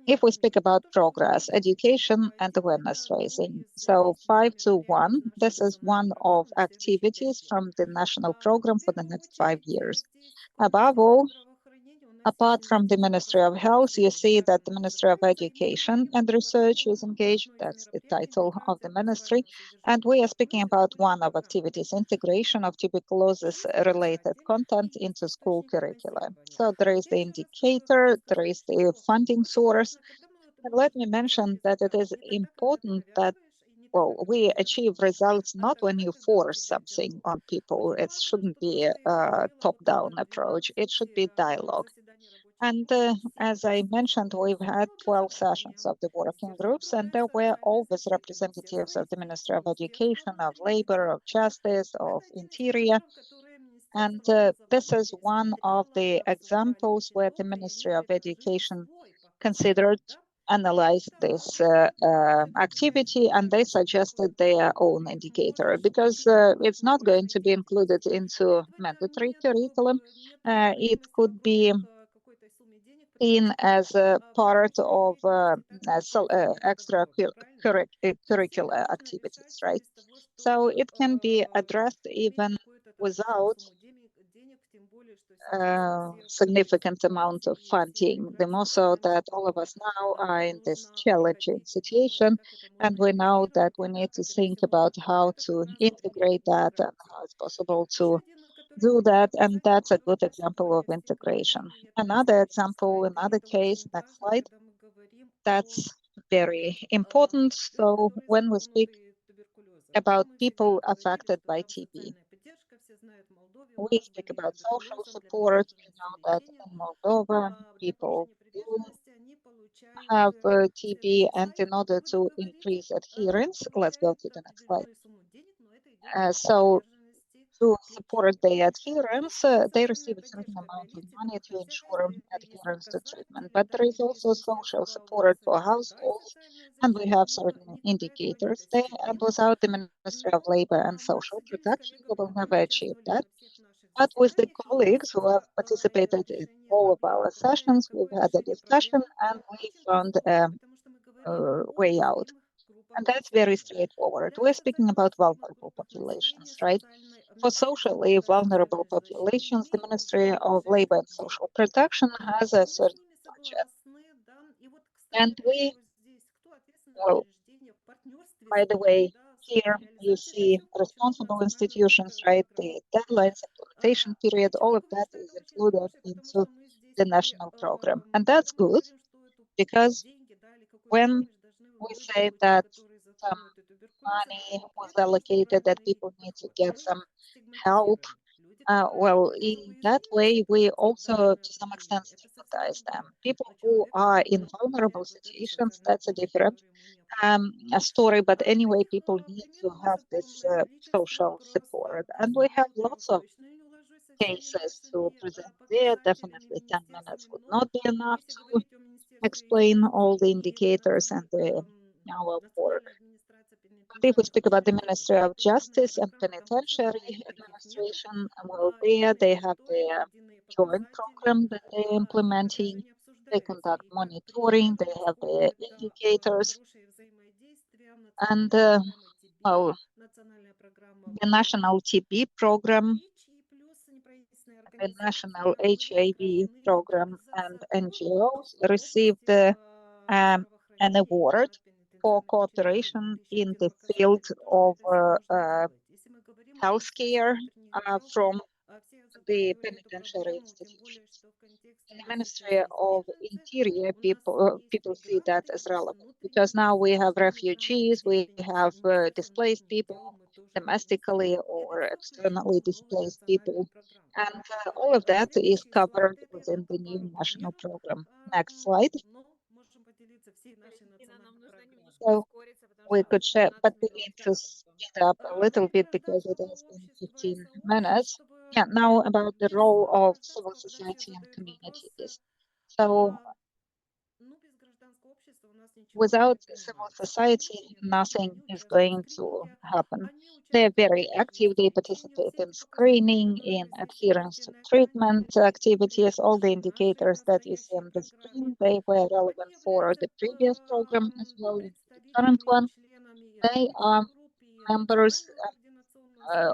If we speak about progress, education and awareness raising. So 5 to 1, this is one of activities from the national program for the next 5 years. Above all, apart from the Ministry of Health, you see that the Ministry of Education and Research is engaged. That's the title of the ministry. And we are speaking about one of activities, integration of tuberculosis-related content into school curricula. So there is the indicator, there is the funding source. And let me mention that it is important that, well, we achieve results not when you force something on people. It shouldn't be a top-down approach. It should be dialogue. And as I mentioned, we've had 12 sessions of the working groups, and there were always representatives of the Ministry of Education, of Labor, of Justice, of Interior. And this is one of the examples where the Ministry of Education considered analyze this activity, and they suggested their own indicator because it's not going to be included into mandatory curriculum. It could be seen as a part of extracurricular activities, right? So it can be addressed even without significant amount of funding. The more so that all of us now are in this challenging situation, and we know that we need to think about how to integrate that and how it's possible to do that, and that's a good example of integration. Another example, another case, next slide, that's very important. So when we speak about people affected by TB, we speak about social support. We know that in Moldova, people do have TB, and in order to increase adherence, let's go to the next slide. So to support their adherence, they receive a certain amount of money to ensure adherence to treatment. But there is also social support for households, and we have certain indicators there. And without the Ministry of Labor and Social Protection, we will never achieve that. But with the colleagues who have participated in all of our sessions, we've had a discussion and we found a way out. And that's very straightforward. We're speaking about vulnerable populations, right? For socially vulnerable populations, the Ministry of Labor and Social Protection has a certain budget. And we, well, by the way, here you see responsible institutions, right? The deadlines, implementation period, all of that is included into the national program. And that's good because when we say that some money was allocated, that people need to get some help. Well, in that way, we also, to some extent, stigmatize them. People who are in vulnerable situations, that's a different a story. But anyway, people need to have this social support. And we have lots of cases to present there. Definitely 10 minutes would not be enough to explain all the indicators and our work. But if we speak about the Ministry of Justice and Penitentiary Administration, well, there they have their joint program that they're implementing. They conduct monitoring, they have their indicators. And well, the National TB program, the National HIV program, and NGOs received an award for cooperation in the field of healthcare from the penitentiary institutions. In the Ministry of Interior, people see that as relevant because now we have refugees, we have displaced people domestically or externally displaced people, and all of that is covered within the new national program. Next slide. So we could share, but we need to speed up a little bit because it has been 15 minutes. Yeah, now about the role of civil society and communities. So without civil society, nothing is going to happen. They're very active. They participate in screening, in adherence to treatment activities. All the indicators that you see on the screen, they were relevant for the previous program as well as the current one. They are members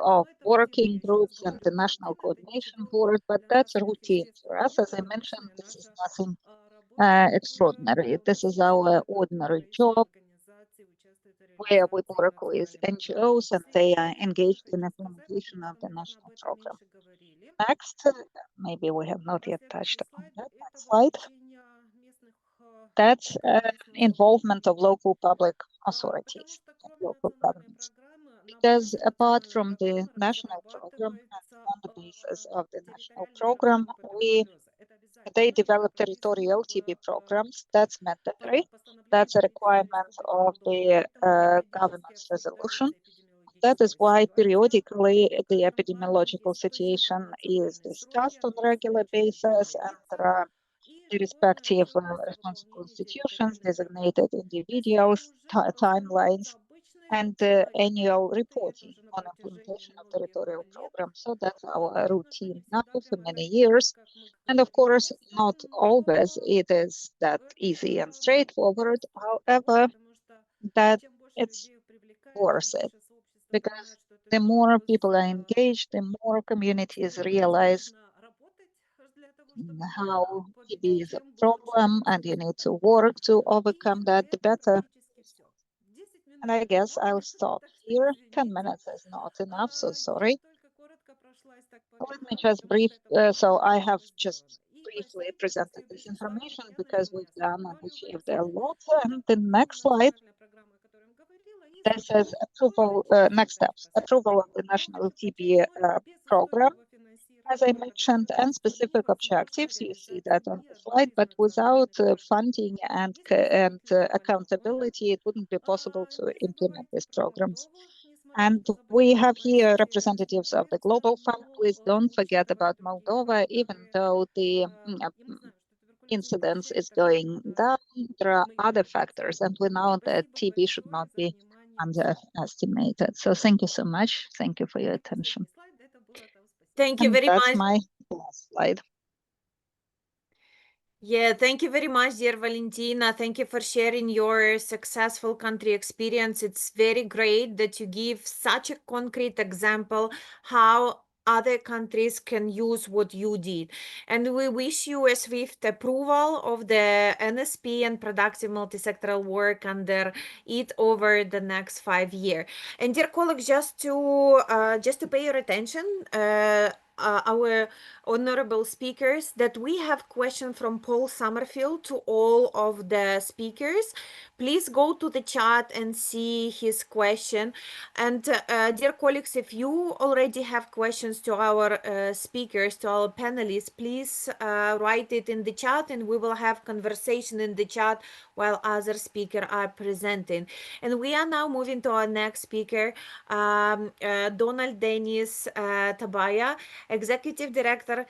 of working groups and the National Coordination Board, but that's routine for us. As I mentioned, this is nothing extraordinary. This is our ordinary job where we work with NGOs and they are engaged in implementation of the national program. Next, maybe we have not yet touched upon that. Next slide. That's involvement of local public authorities and local governments. Because apart from the national program, and on the basis of the national program, they develop territorial TB programs. That's mandatory. That's a requirement of the government's resolution. That is why periodically the epidemiological situation is discussed on a regular basis, and there are the respective responsible institutions, designated individuals, timelines, and annual reporting on implementation of territorial programs. So that's our routine now for many years. And of course, not always it is that easy and straightforward. However, that it's worth it because the more people are engaged, the more communities realize how TB is a problem and you need to work to overcome that, the better. And I guess I'll stop here. 10 minutes is not enough, so sorry. Let me just so I have just briefly presented this information because we've done and achieved a lot. And the next slide, this is approval, next steps, approval of the national TB program. As I mentioned, and specific objectives, you see that on the slide, but without funding and accountability, it wouldn't be possible to implement these programs. And we have here representatives of the Global Fund. Please don't forget about Moldova, even though the incidence is going down, there are other factors, and we know that TB should not be underestimated. So thank you so much. Thank you for your attention. Thank you very That's much. my last slide. Yeah, thank you very much, dear Valentina. Thank you for sharing your successful country experience. It's very great that you give such a concrete example how other countries can use what you did. And we wish you a swift approval of the NSP and productive multisectoral work under it over the next 5 years. And dear colleagues, just to pay your attention, our honorable speakers, that we have question from Paul Summerfield to all of the speakers. Please go to the chat and see his question. And dear colleagues, if you already have questions to our speakers, to our panelists, please write it in the chat, and we will have conversation in the chat while other speakers are presenting. And we are now moving to our next speaker, Donald Dennis Tabaya, Executive Director,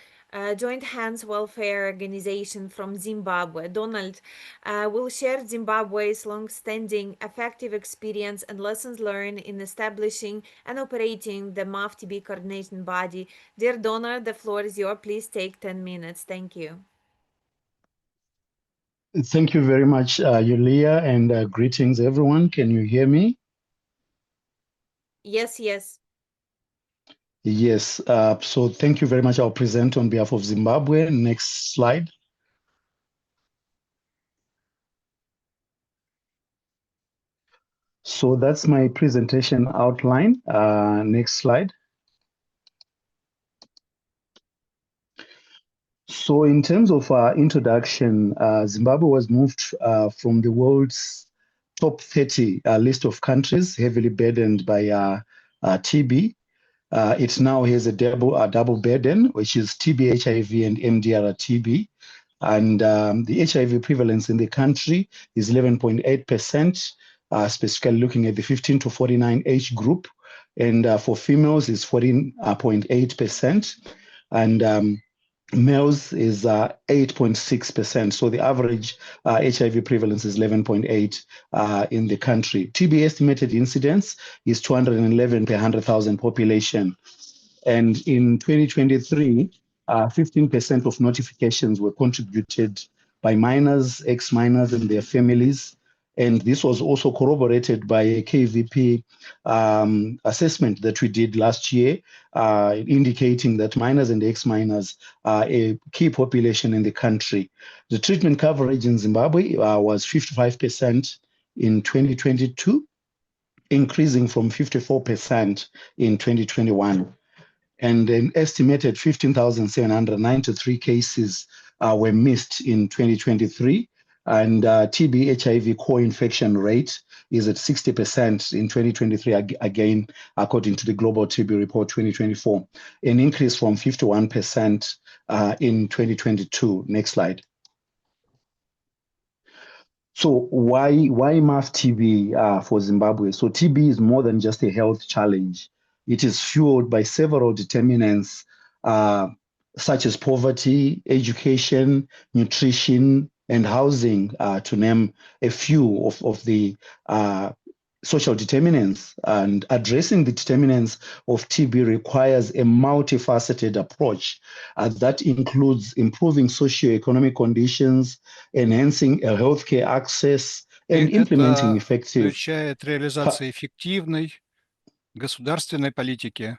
Joint Hands Welfare Organization from Zimbabwe. Donald will share Zimbabwe's long-standing effective experience and lessons learned in establishing and operating the MAF-TB coordination body. Dear Donald, the floor is yours. Please take 10 minutes. Thank you. Thank you very much, Yulia, and greetings, everyone. Can you hear me? Yes, yes. Yes. So thank you very much. I'll present on behalf of Zimbabwe. Next slide. So that's my presentation outline. Next slide. So in terms of introduction, Zimbabwe was moved from the world's top 30 list of countries heavily burdened by TB. It now has a double burden, which is TB, HIV, and MDR-TB. And the HIV prevalence in the country is 11.8%, specifically looking at the 15 to 49 age group. And for females, it's 14.8%. And males is 8.6%. So the average HIV prevalence is 11.8 in the country. TB estimated incidence is 211 per 100,000 population. And in 2023, 15% of notifications were contributed by minors, ex-minors, and their families. And this was also corroborated by a KVP assessment that we did last year, indicating that minors and ex-minors are a key population in the country. The treatment coverage in Zimbabwe was 55% in 2022, increasing from 54% in 2021. And an estimated 15,793 cases were missed in 2023. And TB HIV co-infection rate is at 60% in 2023, again, according to the Global TB Report 2024, an increase from 51% in 2022. Next slide. So why MAF-TB for Zimbabwe? So TB is more than just a health challenge. It is fueled by several determinants such as poverty, education, nutrition, and housing, to name a few of the social determinants. And addressing the determinants of TB requires a multifaceted approach that includes improving socioeconomic conditions, enhancing healthcare access, and implementing Это effective. включает реализацию эффективной государственной политики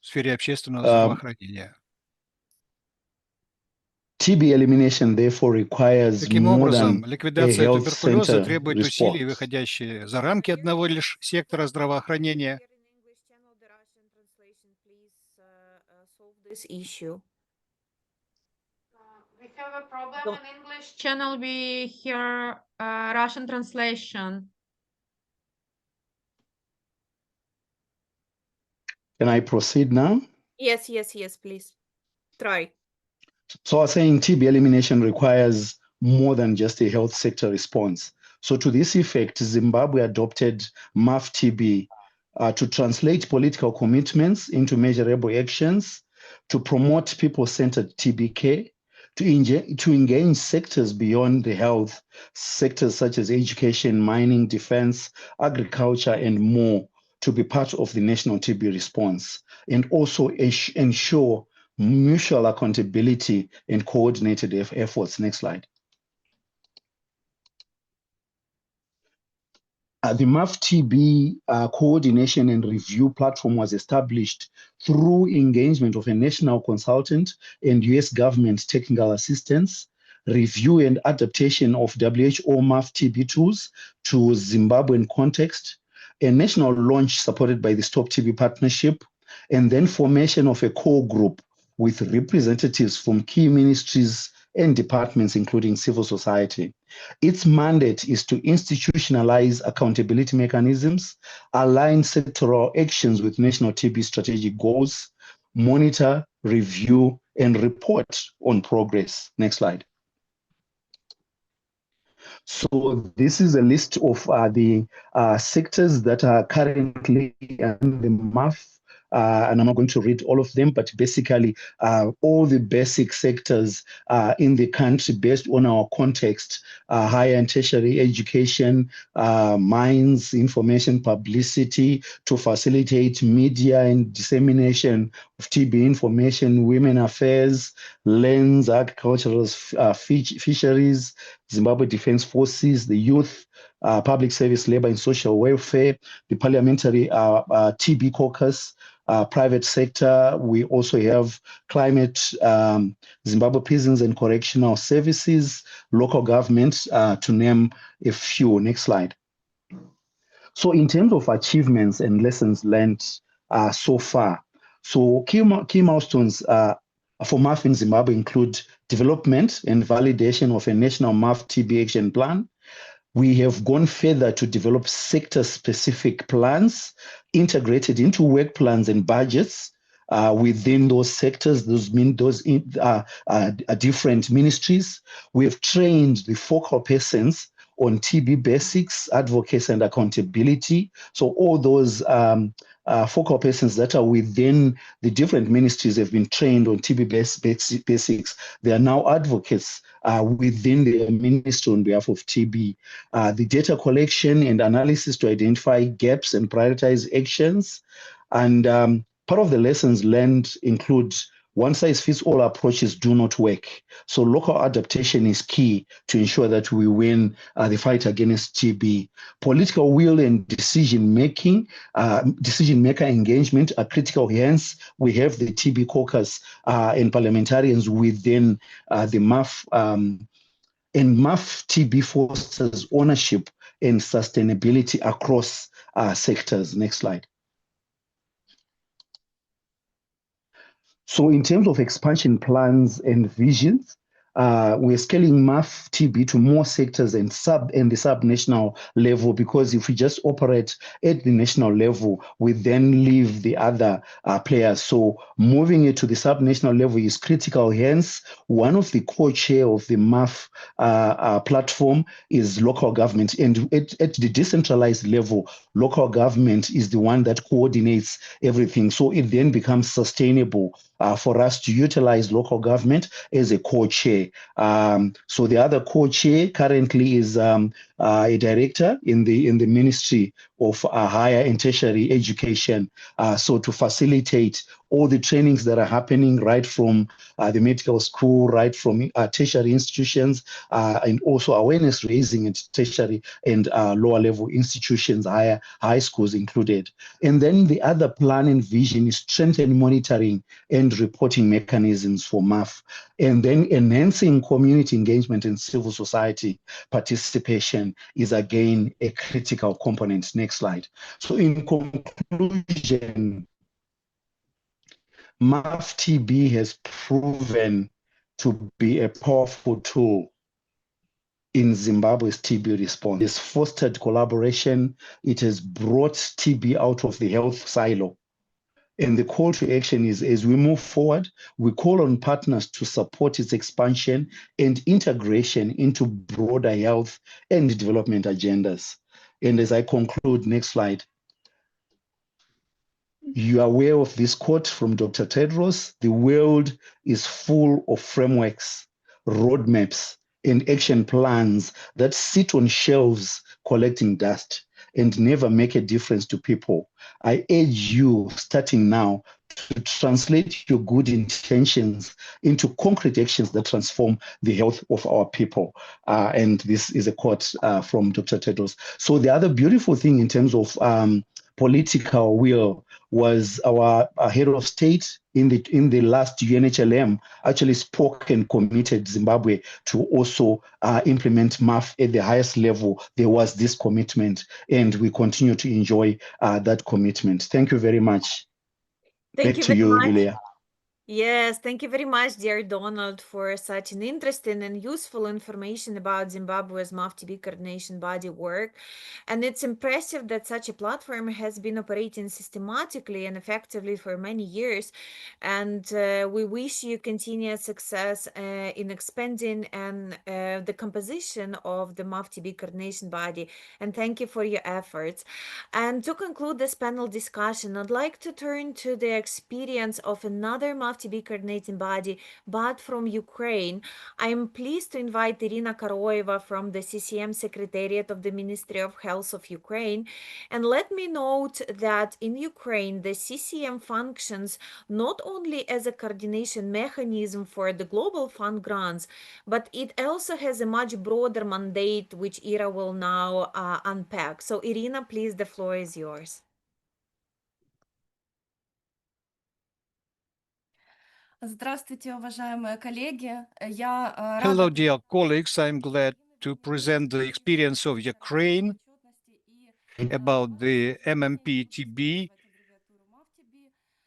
в сфере общественного здравоохранения. TB elimination, therefore, requires Таким more образом, than a ликвидация health туберкулеза center требует усилий, response. выходящие за рамки одного лишь сектора здравоохранения. This issue. We have a problem in English channel. We hear Russian translation. Can I proceed now? Yes, yes, yes, please. Try. So I was saying TB elimination requires more than just a health sector response. So to this effect, Zimbabwe adopted MAF-TB to translate political commitments into measurable actions, to promote people-centered TB care, to engage sectors beyond the health, sectors such as education, mining, defense, agriculture, and more, to be part of the national TB response, and also ensure mutual accountability and coordinated efforts. Next slide. The MAF-TB coordination and review platform was established through engagement of a national consultant and US government technical assistance, review and adaptation of WHO MAF-TB tools to Zimbabwean context, a national launch supported by the Stop TB Partnership, and then formation of a core group with representatives from key ministries and departments, including civil society. Its mandate is to institutionalize accountability mechanisms, align sectoral actions with national TB strategic goals, monitor, review, and report on progress. Next slide. So this is a list of the sectors that are currently in the MAF, and I'm not going to read all of them, but basically all the basic sectors in the country based on our context, higher and tertiary education, mines, information publicity to facilitate media and dissemination of TB information, women affairs, lands, agricultural fisheries, Zimbabwe Defense Forces, the youth, public service, labor and social welfare, the parliamentary TB caucus, private sector. We also have climate, Zimbabwe prisons and correctional services, local government, to name a few. Next slide. So in terms of achievements and lessons learned so far, so key milestones for MAF in Zimbabwe include development and validation of a national MAF-TB action plan. We have gone further to develop sector-specific plans integrated into work plans and budgets within those sectors, those different ministries. We have trained the focal persons on TB basics, advocacy, and accountability. So all those focal persons that are within the different ministries have been trained on TB basics. They are now advocates within the ministry on behalf of TB. The data collection and analysis to identify gaps and prioritize actions. And part of the lessons learned include one-size-fits-all approaches do not work. So local adaptation is key to ensure that we win the fight against TB. Political will and decision-maker engagement are critical. Hence, we have the TB caucus and parliamentarians within the MAF. And MAF-TB fosters ownership and sustainability across sectors. Next slide. So in terms of expansion plans and visions, we're scaling MAF-TB to more sectors and the sub-national level, because if we just operate at the national level, we then leave the other players. So moving it to the sub-national level is critical. Hence, one of the co-chair of the MAF platform is local government. And at the decentralized level, local government is the one that coordinates everything. So it then becomes sustainable for us to utilize local government as a co-chair. So the other co-chair currently is a director in the Ministry of Higher and Tertiary Education. So to facilitate all the trainings that are happening right from the medical school, right from tertiary institutions, and also awareness raising at tertiary and lower level institutions, high schools included. And then the other plan and vision is strengthen monitoring and reporting mechanisms for MAF, and then enhancing community engagement and civil society participation is again a critical component. Next slide. So in conclusion, MAF-TB has proven to be a powerful tool in Zimbabwe's TB response. It has fostered collaboration. It has brought TB out of the health silo. And the call to action is, as we move forward, we call on partners to support its expansion and integration into broader health and development agendas. And as I conclude, next slide. You are aware of this quote from Dr. Tedros: the world is full of frameworks, roadmaps, and action plans that sit on shelves collecting dust and never make a difference to people. I urge you, starting now, to translate your good intentions into concrete actions that transform the health of our people. And this is a quote from Dr. Tedros. So the other beautiful thing in terms of political will was our head of state in the last UNHLM actually spoke and committed Zimbabwe to also implement MAF at the highest level. There was this commitment, and we continue to enjoy that commitment. Thank you very much. Thank Back you to very you, much. Julia. Yes, thank you very much, dear Donald, for such an interesting and useful information about Zimbabwe's MAF-TB coordination body work. And it's impressive that such a platform has been operating systematically and effectively for many years. And we wish you continued success in expanding and the composition of the MAF-TB coordination body. And thank you for your efforts. And to conclude this panel discussion, I'd like to turn to the experience of another MAF-TB coordinating body, but from Ukraine. I am pleased to invite Irina Karoeva from the CCM Secretariat of the Ministry of Health of Ukraine. And let me note that in Ukraine, the CCM functions not only as a coordination mechanism for the Global Fund grants, but it also has a much broader mandate, which Ira will now unpack. So Irina, please, the floor is yours. Здравствуйте, уважаемые коллеги. Я Hello, рада dear colleagues. I'm glad to present the experience of Ukraine about the MMP-TB,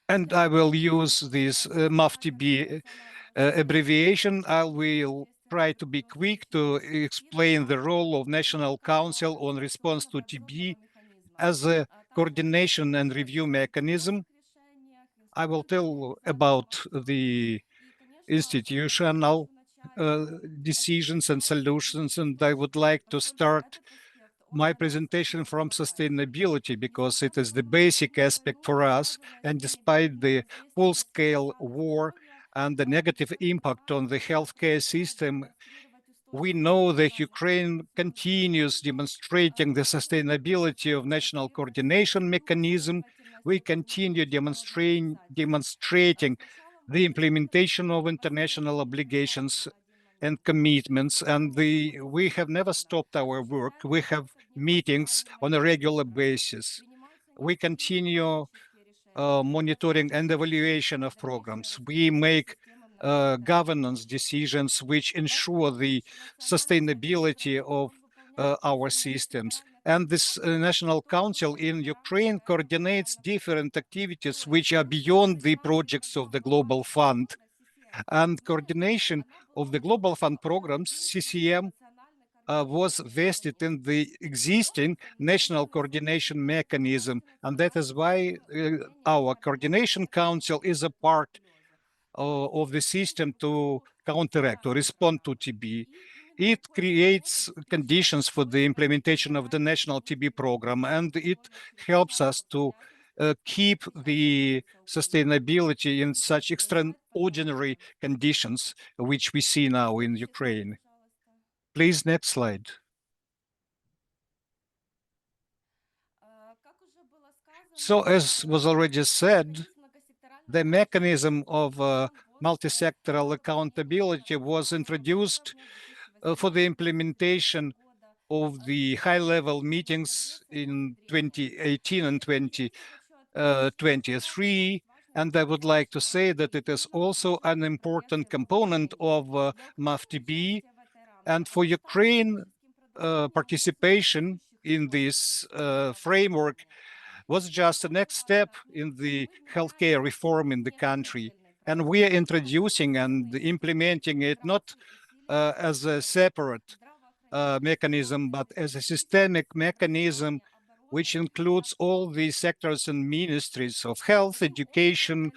and I will use this MAF-TB abbreviation. I will try to be quick to explain the role of National Council on Response to TB as a coordination and review mechanism. I will tell about the institutional decisions and solutions, and I would like to start my presentation from sustainability because it is the basic aspect for us, and despite the full-scale war and the negative impact on the healthcare system, we know that Ukraine continues demonstrating the sustainability of national coordination mechanism. We continue demonstrating the implementation of international obligations and commitments, and we have never stopped our work. We have meetings on a regular basis. We continue monitoring and evaluation of programs. We make governance decisions which ensure the sustainability of our systems. And this National Council in Ukraine coordinates different activities which are beyond the projects of the Global Fund. And coordination of the Global Fund programs, CCM, was vested in the existing national coordination mechanism. And that is why our coordination council is a part of the system to counteract or respond to TB. It creates conditions for the implementation of the national TB program, and it helps us to keep the sustainability in such extraordinary conditions which we see now in Ukraine. Please, next slide. So, as was already said, the mechanism of multisectoral accountability was introduced for the implementation of the high-level meetings in 2018 and 2023. And I would like to say that it is also an important component of MAF-TB. And for Ukraine, participation in this framework was just the next step in the healthcare reform in the country. And we are introducing and implementing it not as a separate mechanism, but as a systemic mechanism which includes all the sectors and ministries of health, education,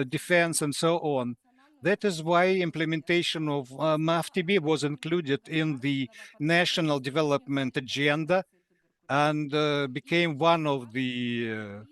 defense, and so on. That is why implementation of MAF-TB was included in the National Development Agenda and became one of the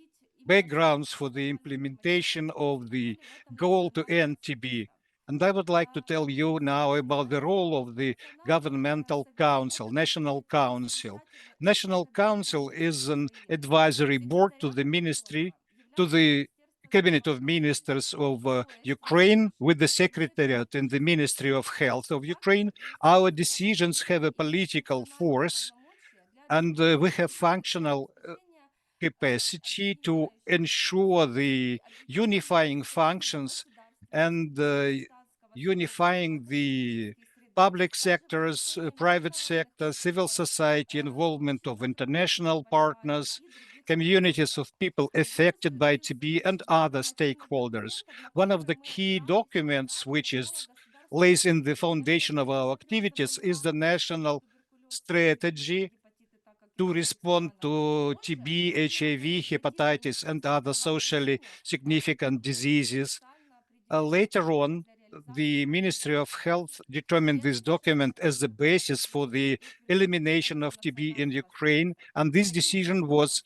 backgrounds for the implementation of the goal to end TB. And I would like to tell you now about the role of the governmental council, National Council. National Council is an advisory board to the ministry, to the Cabinet of Ministers of Ukraine with the Secretariat in the Ministry of Health of Ukraine. Our decisions have a political force, and we have functional capacity to ensure the unifying functions and unifying the public sectors, private sector, civil society involvement of international partners, communities of people affected by TB and other stakeholders. One of the key documents which lays in the foundation of our activities is the national strategy to respond to TB, HIV, hepatitis, and other socially significant diseases. Later on, the Ministry of Health determined this document as the basis for the elimination of TB in Ukraine, and this decision was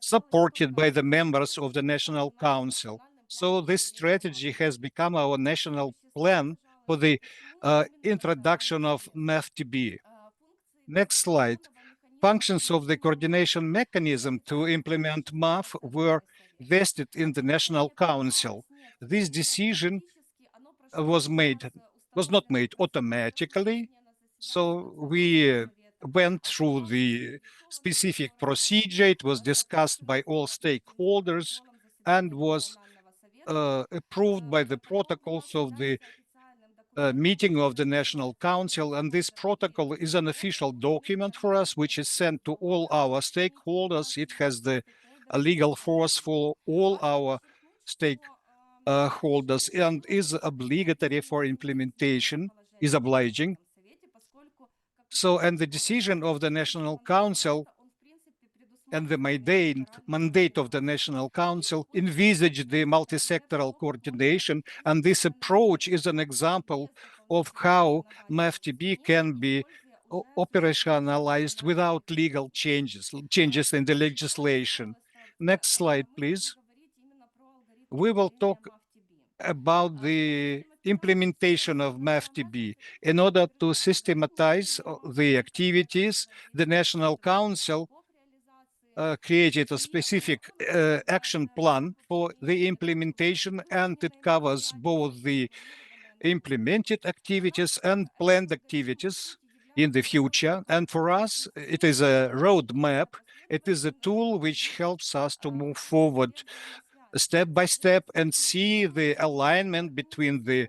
supported by the members of the National Council. So this strategy has become our national plan for the introduction of MAF-TB. Next slide. Functions of the coordination mechanism to implement MAF were vested in the National Council. This decision was not made automatically. So we went through the specific procedure. It was discussed by all stakeholders and was approved by the protocols of the meeting of the National Council. And this protocol is an official document for us, which is sent to all our stakeholders. It has the legal force for all our stakeholders and is obligatory for implementation, is obliging. So, and the decision of the National Council and the mandate of the National Council envisage the multisectoral coordination, and this approach is an example of how MAF-TB can be operationalized without legal changes in the legislation. Next slide, please. We will talk about the implementation of MAF-TB. In order to systematize the activities, the National Council created a specific action plan for the implementation, and it covers both the implemented activities and planned activities in the future. And for us, it is a roadmap. It is a tool which helps us to move forward step by step and see the alignment between the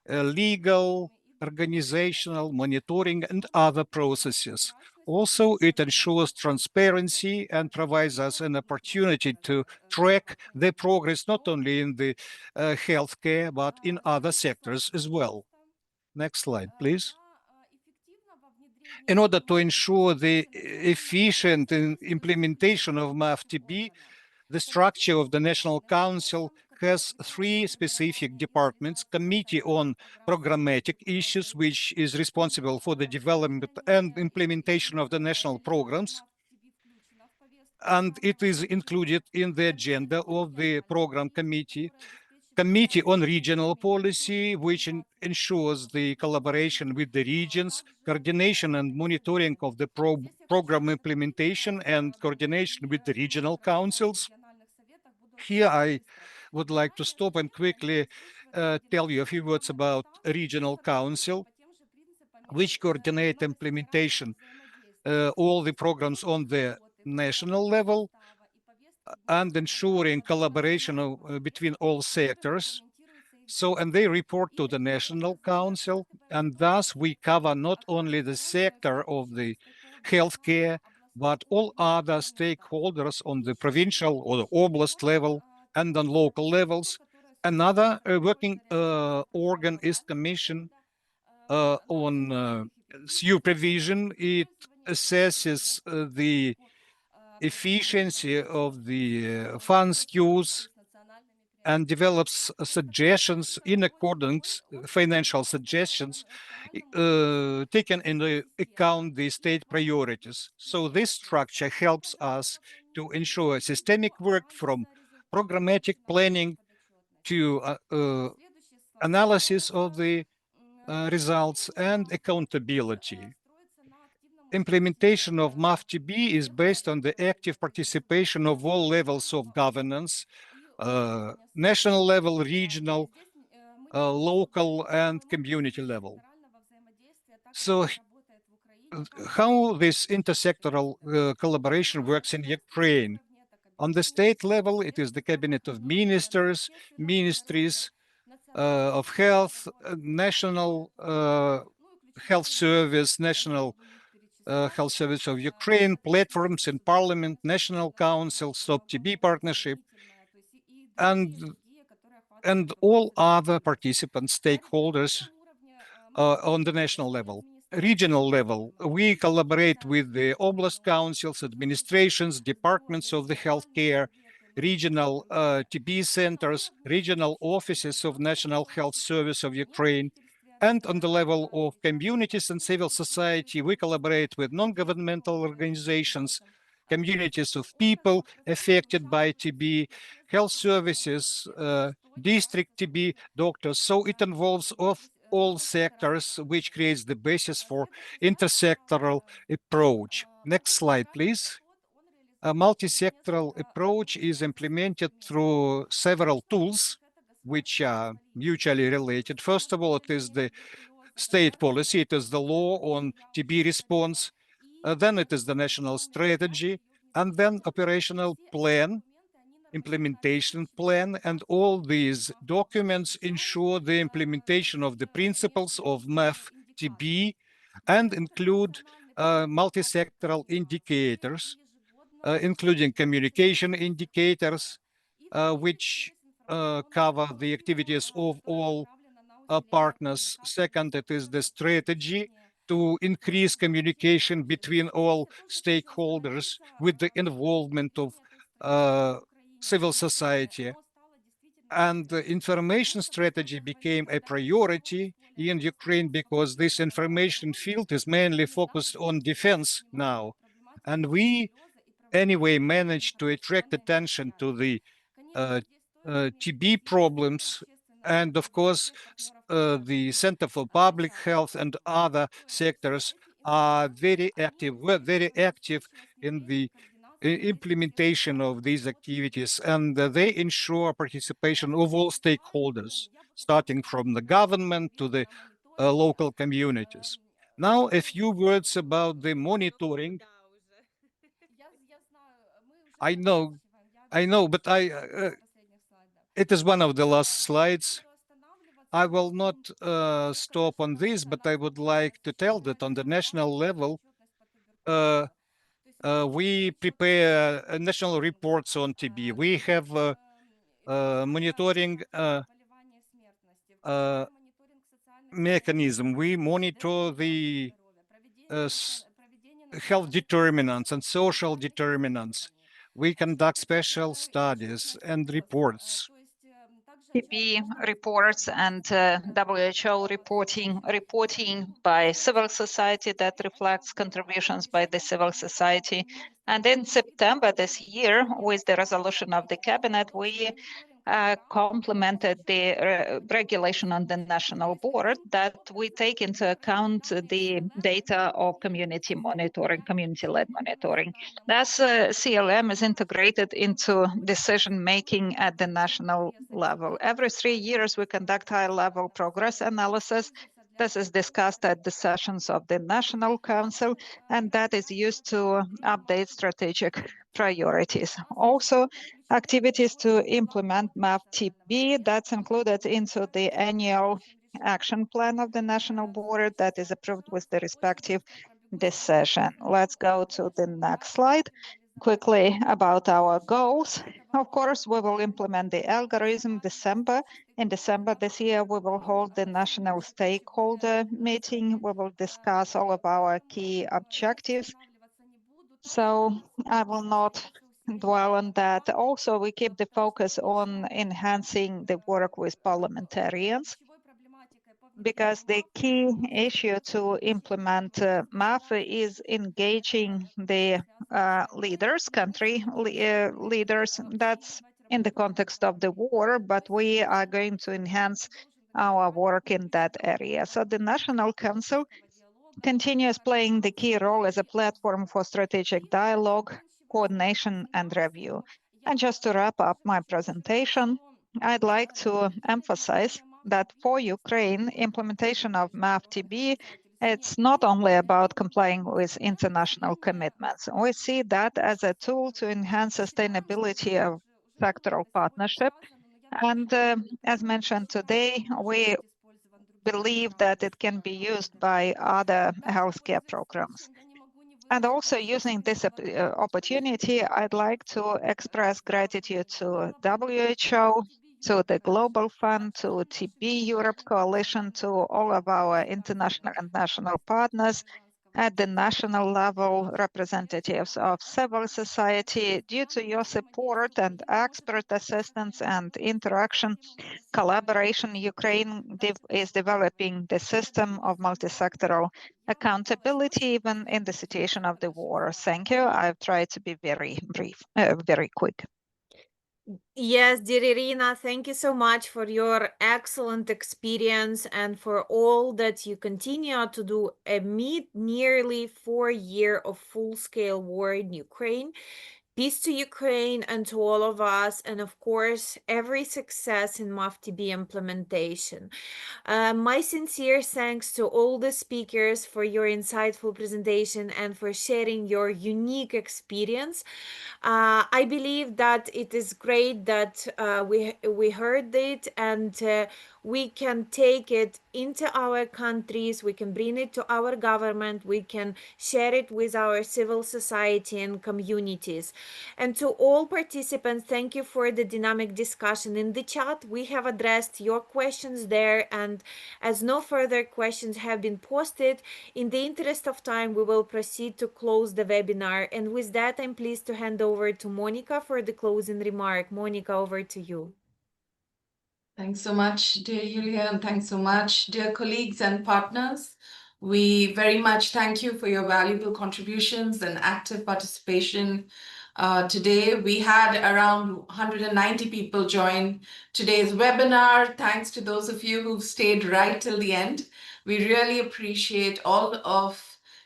legal, organizational, monitoring, and other processes. Also, it ensures transparency and provides us an opportunity to track the progress not only in the healthcare, but in other sectors as well. Next slide, please. In order to ensure the efficient implementation of MAF-TB, the structure of the National Council has three specific departments: Committee on Programmatic Issues, which is responsible for the development and implementation of the national programs, and it is included in the agenda of the program committee. Committee on Regional Policy, which ensures the collaboration with the regions, coordination and monitoring of the program implementation, and coordination with the regional councils. Here, I would like to stop and quickly tell you a few words about Regional Council, which coordinate implementation, all the programs on the national level, and ensuring collaboration between all sectors. So, and they report to the National Council, and thus we cover not only the sector of the healthcare, but all other stakeholders on the provincial or the oblast level and on local levels. Another working organ is Commission on Supervision. It assesses the efficiency of the funds use and develops suggestions in accordance, financial suggestions, taken into account the state priorities. So this structure helps us to ensure systemic work from programmatic planning to analysis of the results and accountability. Implementation of MAF-TB is based on the active participation of all levels of governance, national level, regional, local, and community level. So how this intersectoral collaboration works in Ukraine? On the state level, it is the Cabinet of Ministers, Ministries of Health, National Health Service, National Health Service of Ukraine, platforms in Parliament, National Council, Stop TB Partnership, and all other participants, stakeholders on the national level. Regional level, we collaborate with the oblast councils, administrations, departments of the healthcare, regional TB centers, regional offices of National Health Service of Ukraine, and on the level of communities and civil society, we collaborate with non-governmental organizations, communities of people affected by TB, health services, district TB doctors. So it involves all sectors, which creates the basis for intersectoral approach. Next slide, please. A multisectoral approach is implemented through several tools, which are mutually related. First of all, it is the state policy. It is the law on TB response. Then it is the national strategy, and then operational plan, implementation plan, and all these documents ensure the implementation of the principles of MAF-TB and include multisectoral indicators, including communication indicators, which cover the activities of all partners. Second, it is the strategy to increase communication between all stakeholders with the involvement of civil society. And the information strategy became a priority in Ukraine because this information field is mainly focused on defense now. And we anyway managed to attract attention to the TB problems. And of course, the Center for Public Health and other sectors are very active, were very active in the implementation of these activities, and they ensure participation of all stakeholders, starting from the government to the local communities. Now, a few words about the monitoring. I know, but it is one of the last slides. I will not stop on this, but I would like to tell that on the national level, we prepare national reports on TB. We have monitoring mechanism. We monitor the health determinants and social determinants. We conduct special studies and reports. TB reports and WHO reporting by civil society that reflects contributions by the civil society. And in September this year, with the resolution of the cabinet, we complemented the regulation on the national board that we take into account the data of community monitoring, community-led monitoring. Thus, CLM is integrated into decision-making at the national level. Every 3 years, we conduct high-level progress analysis. This is discussed at the sessions of the National Council, and that is used to update strategic priorities. Also, activities to implement MAF-TB, that's included into the annual action plan of the National Board that is approved with the respective decision. Let's go to the next slide. Quickly about our goals. Of course, we will implement the algorithm in December this year. We will hold the national stakeholder meeting. We will discuss all of our key objectives. So I will not dwell on that. Also, we keep the focus on enhancing the work with parliamentarians, because the key issue to implement MAF is engaging the leaders, country leaders. That's in the context of the war, but we are going to enhance our work in that area. So the National Council continues playing the key role as a platform for strategic dialogue, coordination, and review. And just to wrap up my presentation, I'd like to emphasize that for Ukraine, implementation of MAF-TB, it's not only about complying with international commitments. We see that as a tool to enhance sustainability of sectoral partnership. And as mentioned today, we believe that it can be used by other healthcare programs. And also using this opportunity, I'd like to express gratitude to WHO, to the Global Fund, to TB Europe Coalition, to all of our international and national partners, at the national level, representatives of civil society. Due to your support and expert assistance and interaction, collaboration, Ukraine is developing the system of multisectoral accountability, even in the situation of the war. Thank you. I've tried to be very brief, very quick. Yes, dear Irina, thank you so much for your excellent experience and for all that you continue to do amid nearly 4 years of full-scale war in Ukraine. Peace to Ukraine and to all of us, and of course, every success in MAF-TB implementation. My sincere thanks to all the speakers for your insightful presentation and for sharing your unique experience. I believe that it is great that we heard it, and we can take it into our countries, we can bring it to our government, we can share it with our civil society and communities. And to all participants, thank you for the dynamic discussion in the chat. We have addressed your questions there, and as no further questions have been posted, in the interest of time, we will proceed to close the webinar. And with that, I'm pleased to hand over to Monica for the closing remark. Monica, over to you. Thanks so much, dear Yulia, and thanks so much, dear colleagues and partners. We very much thank you for your valuable contributions and active participation. Today, we had around 190 people join today's webinar. Thanks to those of you who've stayed right till the end. We really appreciate all of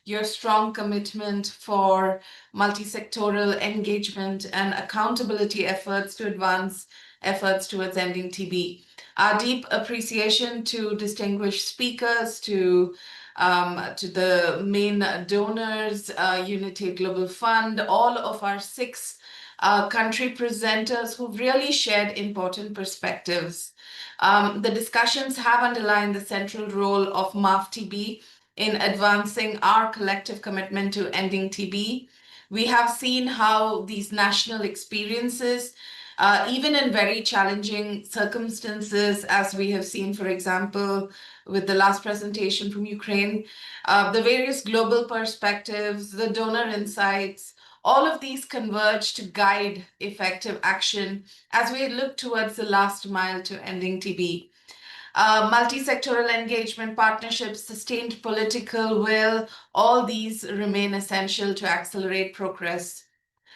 your strong commitment for multisectoral engagement and accountability efforts to advance efforts towards ending TB. Our deep appreciation to distinguished speakers, to the main donors, Unity Global Fund, all of our 6 country presenters who've really shared important perspectives. The discussions have underlined the central role of MAF-TB in advancing our collective commitment to ending TB. We have seen how these national experiences, even in very challenging circumstances, as we have seen, for example, with the last presentation from Ukraine, the various global perspectives, the donor insights, all of these converge to guide effective action as we look towards the last mile to ending TB. Multisectoral engagement, partnerships, sustained political will, all these remain essential to accelerate progress.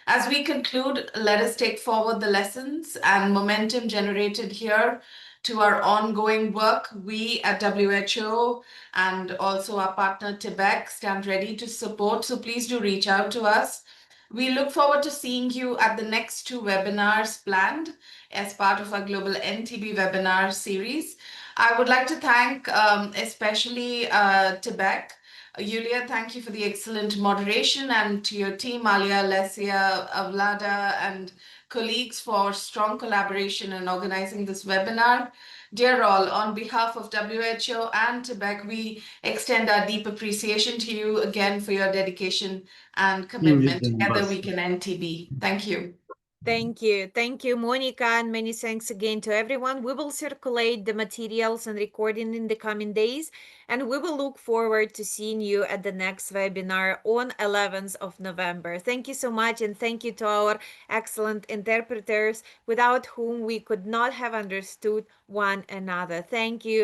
As we conclude, let us take forward the lessons and momentum generated here to our ongoing work. We at WHO and also our partner TBEC stand ready to support, so please do reach out to us. We look forward to seeing you at the next 2 webinars planned as part of our Global NTB webinar series. I would like to thank especially TBEC. Yulia, thank you for the excellent moderation, and to your team, Alia, Lesia, Vlada, and colleagues for strong collaboration in organizing this webinar. Dear all, on behalf of WHO and TBEC, we extend our deep appreciation to you again for your dedication and commitment. Together we can end TB. Thank you. Thank you. Thank you, Monica, and many thanks again to everyone. We will circulate the materials and recording in the coming days, and we will look forward to seeing you at the next webinar on 11th of November. Thank you so much, and thank you to our excellent interpreters, without whom we could not have understood one another. Thank you.